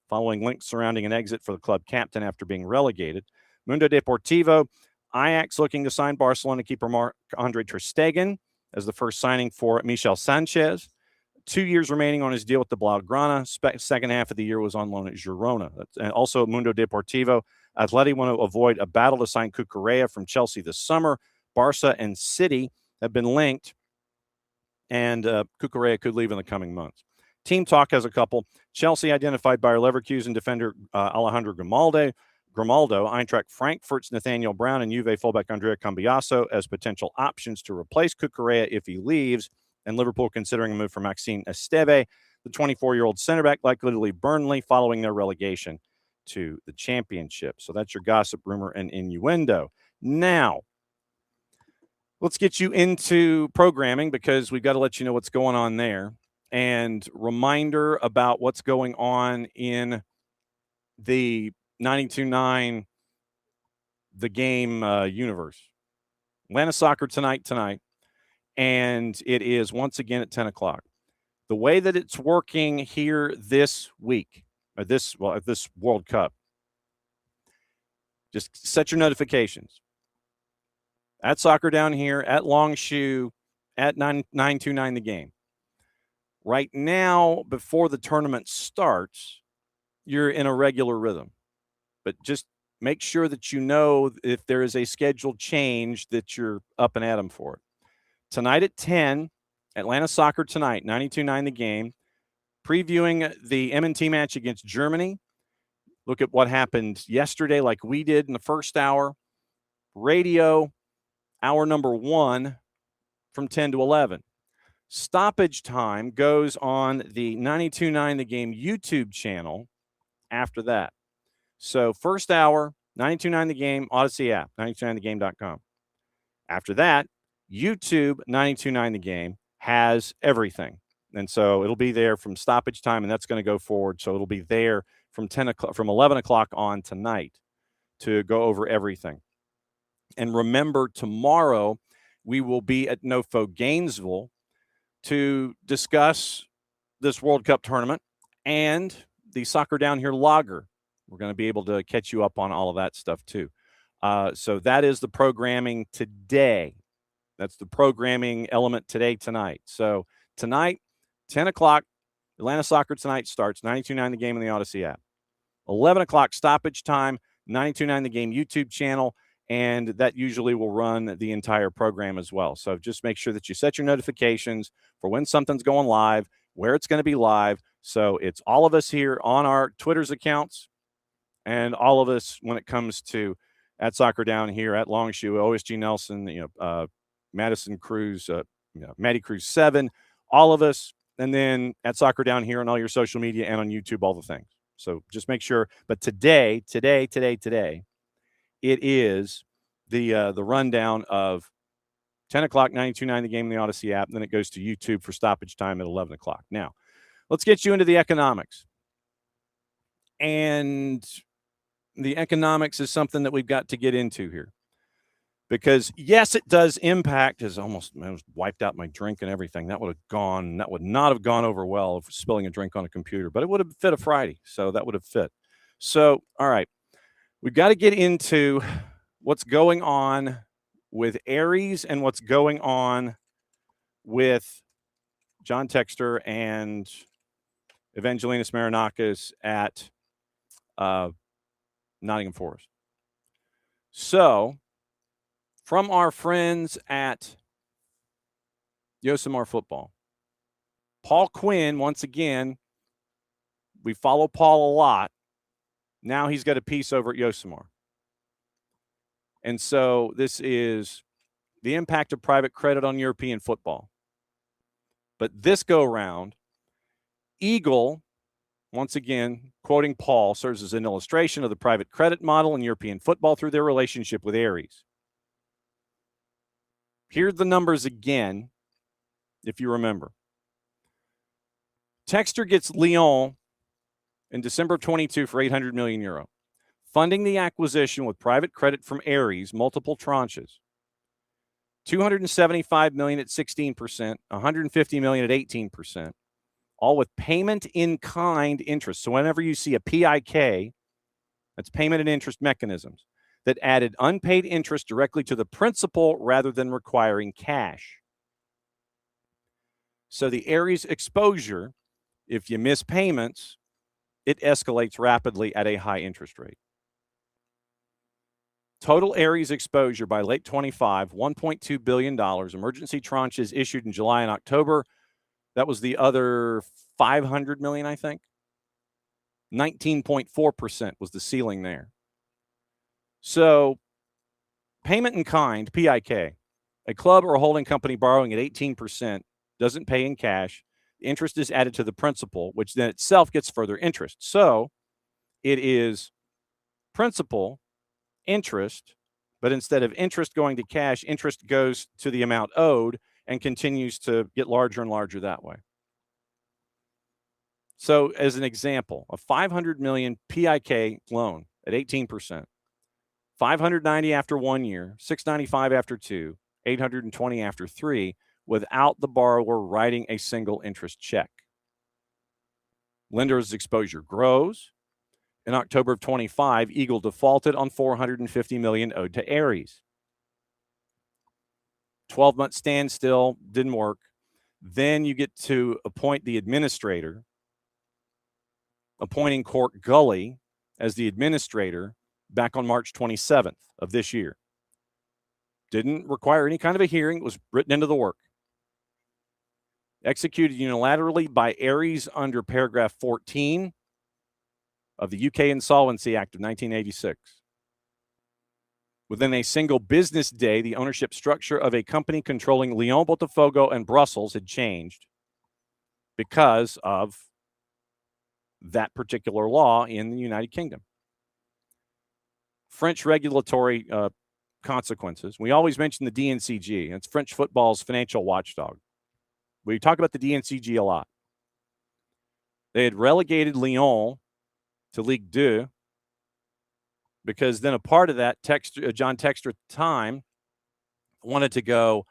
following links surrounding an exit for the club captain after being relegated. Mundo Deportivo, Ajax looking to sign Barcelona keeper Marc-Andre ter Stegen as the first signing for Michel Sanchez. 2 years remaining on his deal with the Blaugrana. Second half of the year was on loan at Girona. And also Mundo Deportivo, Atleti want to avoid a battle to sign Cucurella from Chelsea this summer. Barca and City have been linked, and Cucurella could leave in the coming months. Team Talk has a couple. Chelsea identified Bayer Leverkusen defender Alejandro Grimaldo, Eintracht Frankfurt's Nathaniel Brown, and Juve fullback Andrea Cambiaso as potential options to replace Cucurella if he leaves. And Liverpool considering a move for Maxime Esteve, the 24-year-old center back, likely to leave Burnley following their relegation to the Championship. So that's your gossip, rumor, and innuendo. Now, let's get you into programming because we've got to let you know what's going on there. And reminder about what's going on in the 92.9 The Game universe. Atlanta Soccer tonight. And it is once again at 10 o'clock. The way that it's working here this week, at this World Cup, just set your notifications. At Soccer Down Here, at Longshoe, at 929 The Game. Right now, before the tournament starts, you're in a regular rhythm. But just make sure that you know if there is a scheduled change that you're up and at 'em for it. Tonight at 10, Atlanta Soccer Tonight, 92.9 The Game, previewing the MNT match against Germany. Look at what happened yesterday like we did in the first hour. Radio, hour number 1 from 10 to 11. Stoppage time goes on the 92.9 The Game YouTube channel after that. So first hour, 92.9 The Game, Odyssey app, 92.9thegame.com. After that, YouTube 92.9 The Game has everything. And so it'll be there from stoppage time, and that's going to go forward. So it'll be there from 11 o'clock on tonight to go over everything. And remember, tomorrow we will be at NOFO Gainesville to discuss this World Cup tournament and the Soccer Down Here Lager. We're going to be able to catch you up on all of that stuff too. So that is the programming today. That's the programming element tonight. So tonight, 10 o'clock, Atlanta Soccer Tonight starts, 92.9 The Game in the Odyssey app. 11 o'clock stoppage time, 92.9 The Game YouTube channel, and that usually will run the entire program as well. So just make sure that you set your notifications for when something's going live, where it's going to be live. So it's all of us here on our Twitter's accounts and all of us when it comes to at Soccer Down Here, at Longshoe, OSG Nelson, Madison Cruz, Maddie Cruz 7, all of us, and then at Soccer Down Here on all your social media and on YouTube, all the things. So just make sure. But today, it is the rundown of 10 o'clock, 92.9 The Game in the Odyssey app, and then it goes to YouTube for stoppage time at 11 o'clock. Now, let's get you into the economics. And the economics is something that we've got to get into here. Because, yes, it does impact. I almost wiped out my drink and everything. That would not have gone over well if spilling a drink on a computer, but it would have fit a Friday, so that would have fit. So, all right, we've got to get into what's going on with Aries and what's going on with John Texter and Evangelinas Marinakis at Nottingham Forest. So, from our friends at Yosemar Football, Paul Quinn, once again, we follow Paul a lot. Now he's got a piece over at Yosemar. And so this is the impact of private credit on European football. But this go-round, Eagle, once again, quoting Paul, serves as an illustration of the private credit model in European football through their relationship with Aries. Here's the numbers again, if you remember. Texter gets Lyon in December of 22 for 800 million euro, funding the acquisition with private credit from Aries, multiple tranches. 275 million at 16%, 150 million at 18%, all with payment in kind interest. So whenever you see a PIK, that's payment and interest mechanisms, that added unpaid interest directly to the principal rather than requiring cash. So the Aries exposure, if you miss payments, it escalates rapidly at a high interest rate. Total Aries exposure by late 25, $1.2 billion. Emergency tranches issued in July and October. That was the other 500 million, I think. 19.4% was the ceiling there. So, payment in kind, PIK, a club or a holding company borrowing at 18% doesn't pay in cash. Interest is added to the principal, which then itself gets further interest. So, it is principal, interest, but instead of interest going to cash, interest goes to the amount owed and continues to get larger and larger that way. So, as an example, a 500 million PIK loan at 18%. 590 after 1 year, 695 after 2, 820 after 3, without the borrower writing a single interest check. Lender's exposure grows. In October of 25, Eagle defaulted on 450 million owed to Aries. 12-month standstill, didn't work. Then you get to appoint the administrator, appointing Court Gully as the administrator back on March 27th of this year. Didn't require any kind of a hearing. It was written into the work. Executed unilaterally by Aries under paragraph 14 of the UK Insolvency Act of 1986. Within a single business day, the ownership structure of a company controlling Lyon, Botafogo, and Brussels had changed because of that particular law in the United Kingdom. French regulatory consequences. We always mention the DNCG. It's French football's financial watchdog. We talk about the DNCG a lot. They had relegated Lyon to Ligue 2 because then a part of that, John Texter at the time wanted to go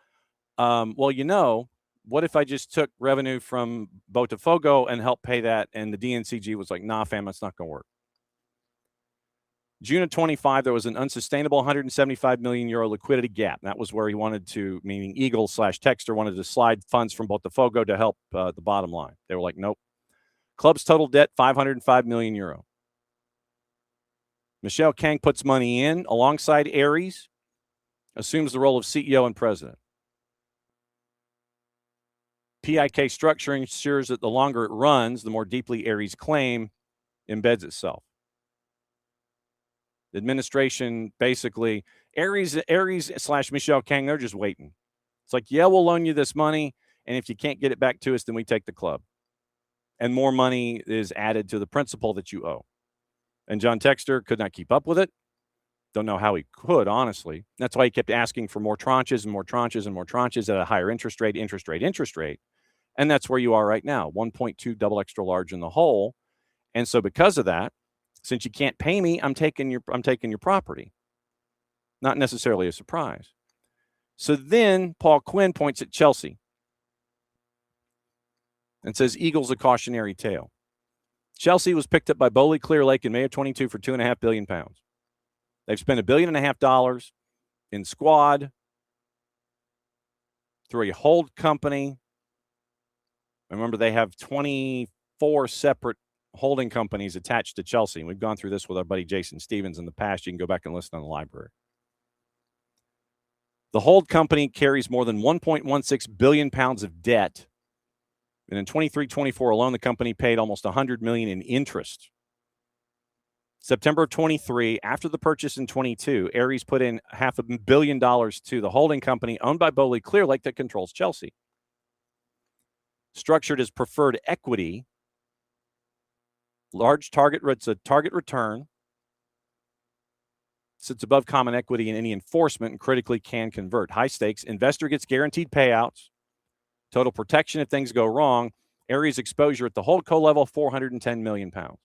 well, what if I just took revenue from Botafogo and helped pay that? And the DNCG was like, nah, fam, that's not going to work. June of 25, there was an unsustainable 175 million euro liquidity gap. That was where he wanted to, meaning Eagle/Texter wanted to slide funds from Botafogo to help the bottom line. They were like, nope. Club's total debt, 505 million euro. Michel Kang puts money in alongside Aries, assumes the role of CEO and president. PIK structure ensures that the longer it runs, the more deeply Aries' claim embeds itself. The administration, basically, Aries/Michel Kang, they're just waiting. It's like, yeah, we'll loan you this money, and if you can't get it back to us, then we take the club. And more money is added to the principal that you owe. And John Texter could not keep up with it. Don't know how he could, honestly. That's why he kept asking for more tranches and more tranches and more tranches at a higher interest rate. And that's where you are right now, 1.2 double extra large in the hole. And so because of that, since you can't pay me, I'm taking your property. Not necessarily a surprise. So then Paul Quinn points at Chelsea and says, Eagles a cautionary tale. Chelsea was picked up by Bowley Clear Lake in May of 22 for £2.5 billion. They've spent $1.5 billion in squad through a hold company. Remember, they have 24 separate holding companies attached to Chelsea. And we've gone through this with our buddy Jason Stevens in the past. You can go back and listen on the library. The hold company carries more than 1.16 billion pounds of debt. And in 23-24 alone, the company paid almost $100 million in interest. September of 23, after the purchase in 22, Aries put in $500 million to the holding company owned by Bowley Clear Lake that controls Chelsea. Structured as preferred equity, large target, it's a target return, sits above common equity in any enforcement and critically can convert. High stakes, investor gets guaranteed payouts, total protection if things go wrong. Aries exposure at the holdco level, 410 million pounds.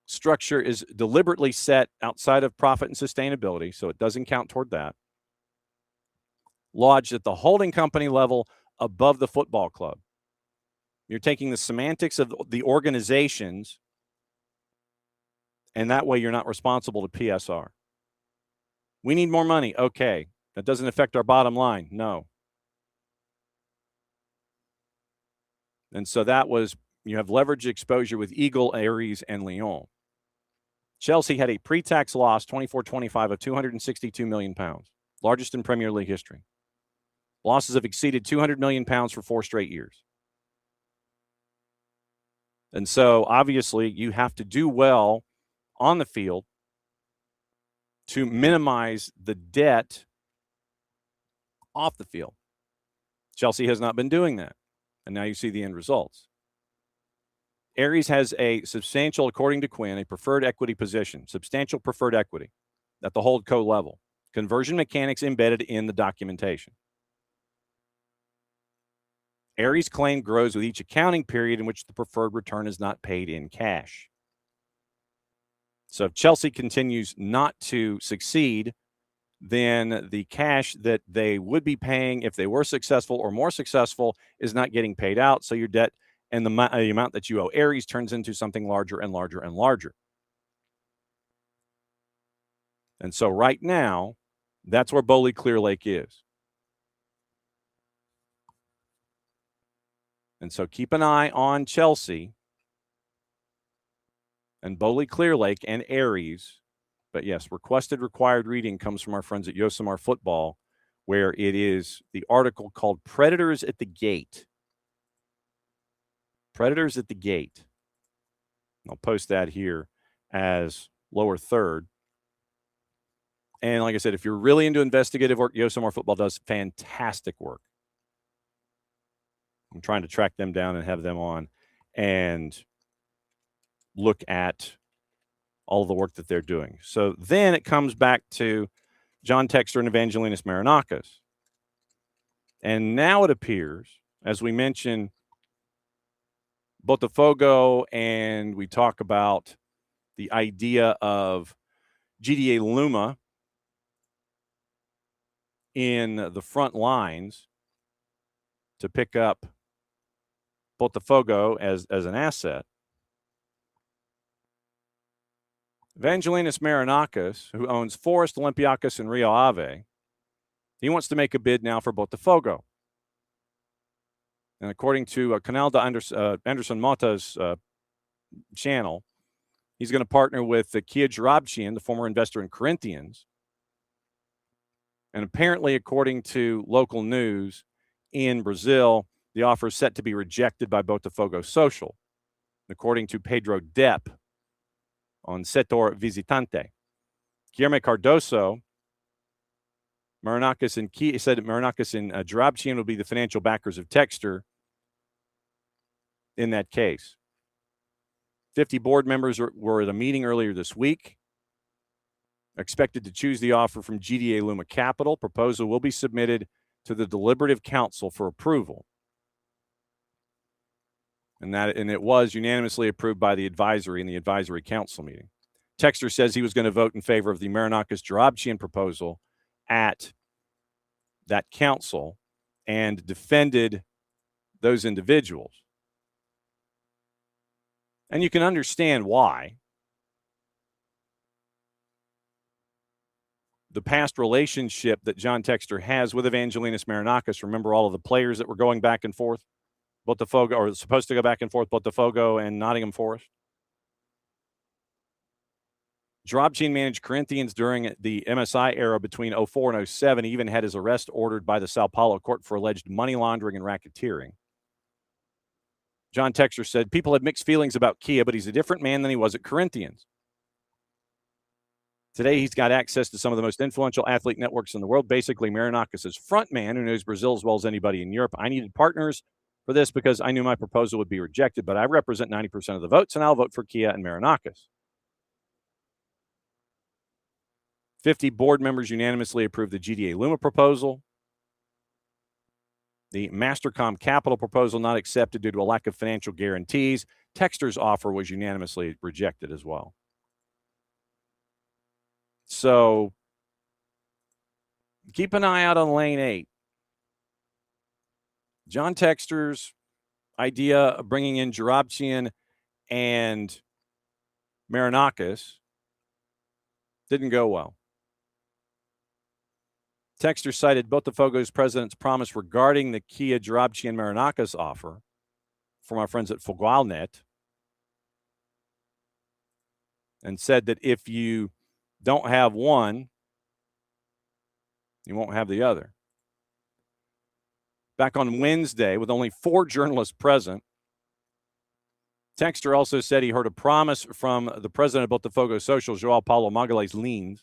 Structure is deliberately set outside of profit and sustainability, so it doesn't count toward that. Lodged at the holding company level above the football club. You're taking the semantics of the organizations, and that way you're not responsible to PSR. We need more money. Okay. That doesn't affect our bottom line. No. And so that was, you have leverage exposure with Eagle, Aries, and Lyon. Chelsea had a pre-tax loss, 24-25, of 262 million pounds, largest in Premier League history. Losses have exceeded 200 million pounds for 4 straight years. And so, obviously, you have to do well on the field to minimize the debt off the field. Chelsea has not been doing that. And now you see the end results. Aries has a substantial, according to Quinn, a preferred equity position, substantial preferred equity at the holdco level. Conversion mechanics embedded in the documentation. Aries' claim grows with each accounting period in which the preferred return is not paid in cash. So if Chelsea continues not to succeed, then the cash that they would be paying if they were successful or more successful is not getting paid out. So your debt and the amount that you owe Aries turns into something larger and larger and larger. And so right now, that's where Bowley Clear Lake is. And so keep an eye on Chelsea and Bowley Clear Lake and Aries. But yes, required reading comes from our friends at Yosemar Football, where it is the article called Predators at the Gate. Predators at the Gate. I'll post that here as lower third. And like I said, if you're really into investigative work, Yosemar Football does fantastic work. I'm trying to track them down and have them on and look at all of the work that they're doing. So then it comes back to John Texter and Evangelinas Marinakis. And now it appears, as we mentioned, Botafogo, and we talk about the idea of GDA Luma in the front lines to pick up Botafogo as an asset. Evangelinas Marinakis, who owns Forest, Olympiacos, and Rio Ave, he wants to make a bid now for Botafogo. And according to Canal de Anderson Mota's channel, he's going to partner with Kia Jarabchian, the former investor in Corinthians. And apparently, according to local news in Brazil, the offer is set to be rejected by Botafogo Social, according to Pedro Depp on Setor Visitante. Guilherme Cardoso, Marinakis and Kia said that Marinakis and Jarabchian will be the financial backers of Textor in that case. 50 board members were at a meeting earlier this week, expected to choose the offer from GDA Luma Capital. Proposal will be submitted to the Deliberative Council for approval. And it was unanimously approved by the advisory in the advisory council meeting. Textor says he was going to vote in favor of the Marinakis Jarabchian proposal at that council and defended those individuals. And you can understand why. The past relationship that John Textor has with Evangelinas Marinakis, remember all of the players that were going back and forth? Botafogo, or supposed to go back and forth, Botafogo and Nottingham Forest. Jarabchian managed Corinthians during the MSI era between 04 and 07. He even had his arrest ordered by the Sao Paulo court for alleged money laundering and racketeering. John Textor said, people had mixed feelings about Kia, but he's a different man than he was at Corinthians. Today, he's got access to some of the most influential athlete networks in the world. Basically, Marinakis' front man, who knows Brazil as well as anybody in Europe. I needed partners for this because I knew my proposal would be rejected, but I represent 90% of the votes, and I'll vote for Kia and Marinakis. 50 board members unanimously approved the GDA Luma proposal. The Mastercom Capital proposal not accepted due to a lack of financial guarantees. Textor's offer was unanimously rejected as well. So keep an eye out on lane 8. John Textor's idea of bringing in Jarabchian and Marinakis didn't go well. Textor cited Botafogo's president's promise regarding the Kia Jarabchian Marinakis offer from our friends at Fogualnet and said that if you don't have one, you won't have the other. Back on Wednesday, with only 4 journalists present, Textor also said he heard a promise from the president of Botafogo Social, João Paulo Magalhães Lins,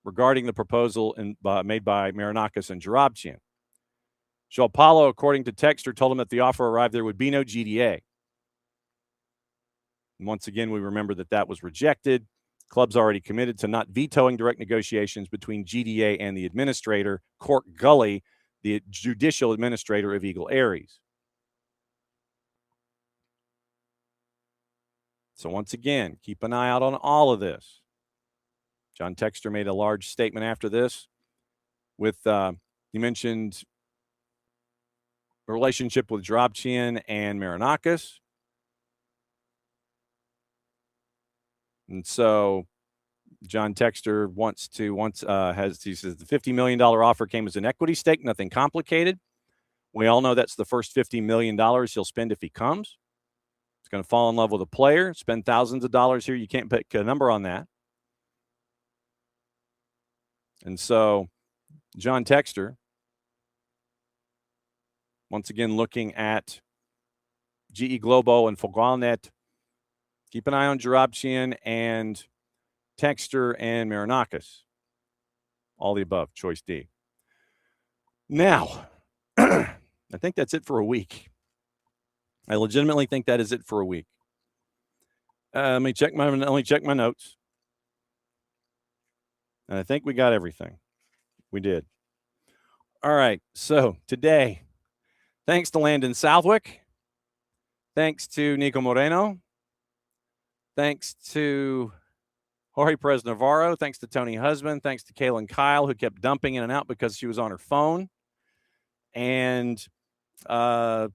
regarding the proposal made by Marinakis and Jarabchian. João Paulo, according to Textor, told him that the offer arrived, there would be no GDA. And once again, we remember that was rejected. Club's already committed to not vetoing direct negotiations between GDA and the administrator, Court Gully, the judicial administrator of Eagle Aries. So once again, keep an eye out on all of this. John Textor made a large statement after this with, he mentioned a relationship with Jarabchian and Marinakis. And so John Textor he says the $50 million offer came as an equity stake, nothing complicated. We all know that's the first $50 million he'll spend if he comes. He's going to fall in love with a player, spend thousands of dollars here. You can't pick a number on that. And so John Textor, once again, looking at GE Globo and Fogualnet. Keep an eye on Jarabchian and Textor and Marinakis. All the above, choice D. Now, I think that's it for a week. I legitimately think that is it for a week. Let me check my notes. And I think we got everything. We did. All right. So today, thanks to Landon Southwick. Thanks to Niko Moreno. Thanks to Jorge Perez Navarro. Thanks to Tony Husband. Thanks to Kaylyn Kyle, who kept dumping in and out because she was on her phone. And let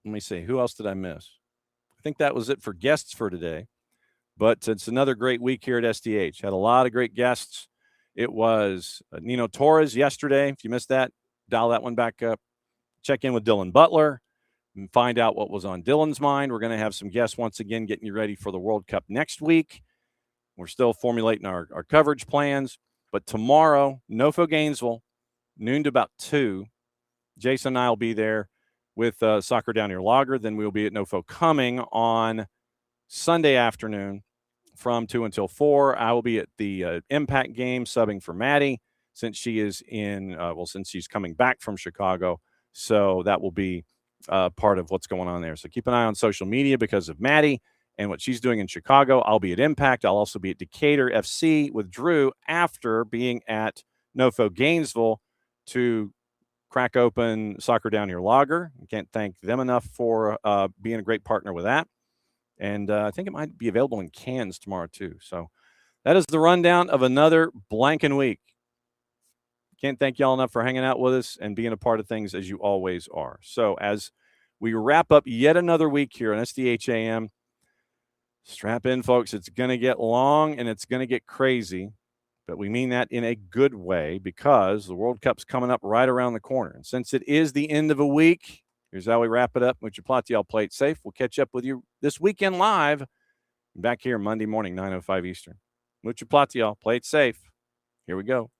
me see. Who else did I miss? I think that was it for guests for today. But it's another great week here at SDH. Had a lot of great guests. It was Nino Torres yesterday. If you missed that, dial that one back up. Check in with Dylan Butler and find out what was on Dylan's mind. We're going to have some guests once again getting you ready for the World Cup next week. We're still formulating our coverage plans. But tomorrow, NOFO Gainesville, noon to about 2. Jason and I will be there with Soccer Down Here Lager. Then we'll be at NOFO Coming on Sunday afternoon from 2 until 4. I will be at the Impact game subbing for Maddie since she is since she's coming back from Chicago. So that will be part of what's going on there. So keep an eye on social media because of Maddie and what she's doing in Chicago. I'll be at Impact. I'll also be at Decatur FC with Drew after being at NOFO Gainesville to crack open Soccer Down Here Lager. I can't thank them enough for being a great partner with that. And I think it might be available in cans tomorrow, too. So that is the rundown of another blanking week. Can't thank y'all enough for hanging out with us and being a part of things as you always are. So as we wrap up yet another week here on SDH AM, strap in, folks. It's going to get long and it's going to get crazy. But we mean that in a good way because the World Cup's coming up right around the corner. And since it is the end of a week, here's how we wrap it up. Mucho Platiel, play it safe. We'll catch up with you this weekend live back here Monday morning, 9:05 Eastern. Mucho Platiel, play it safe. Here we go.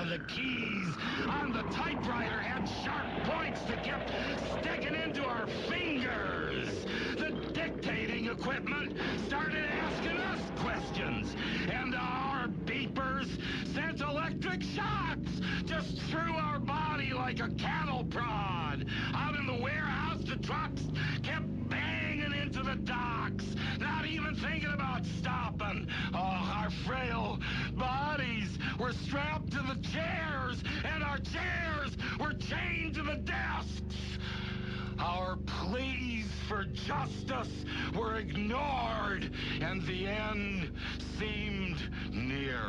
The keys on the typewriter had sharp points that kept sticking into our fingers. The dictating equipment started asking us questions, and our beepers sent electric shocks just through our body like a cattle prod. Out in the warehouse, the trucks kept banging into the docks, not even thinking about stopping. Oh, our frail bodies were strapped to the chairs, and our chairs were chained to the desks. Our pleas for justice were ignored, and the end seemed near.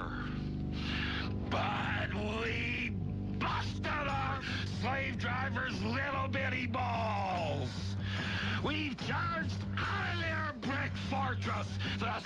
But we busted our slave drivers' little bitty balls. We've charged out of their brick fortress, the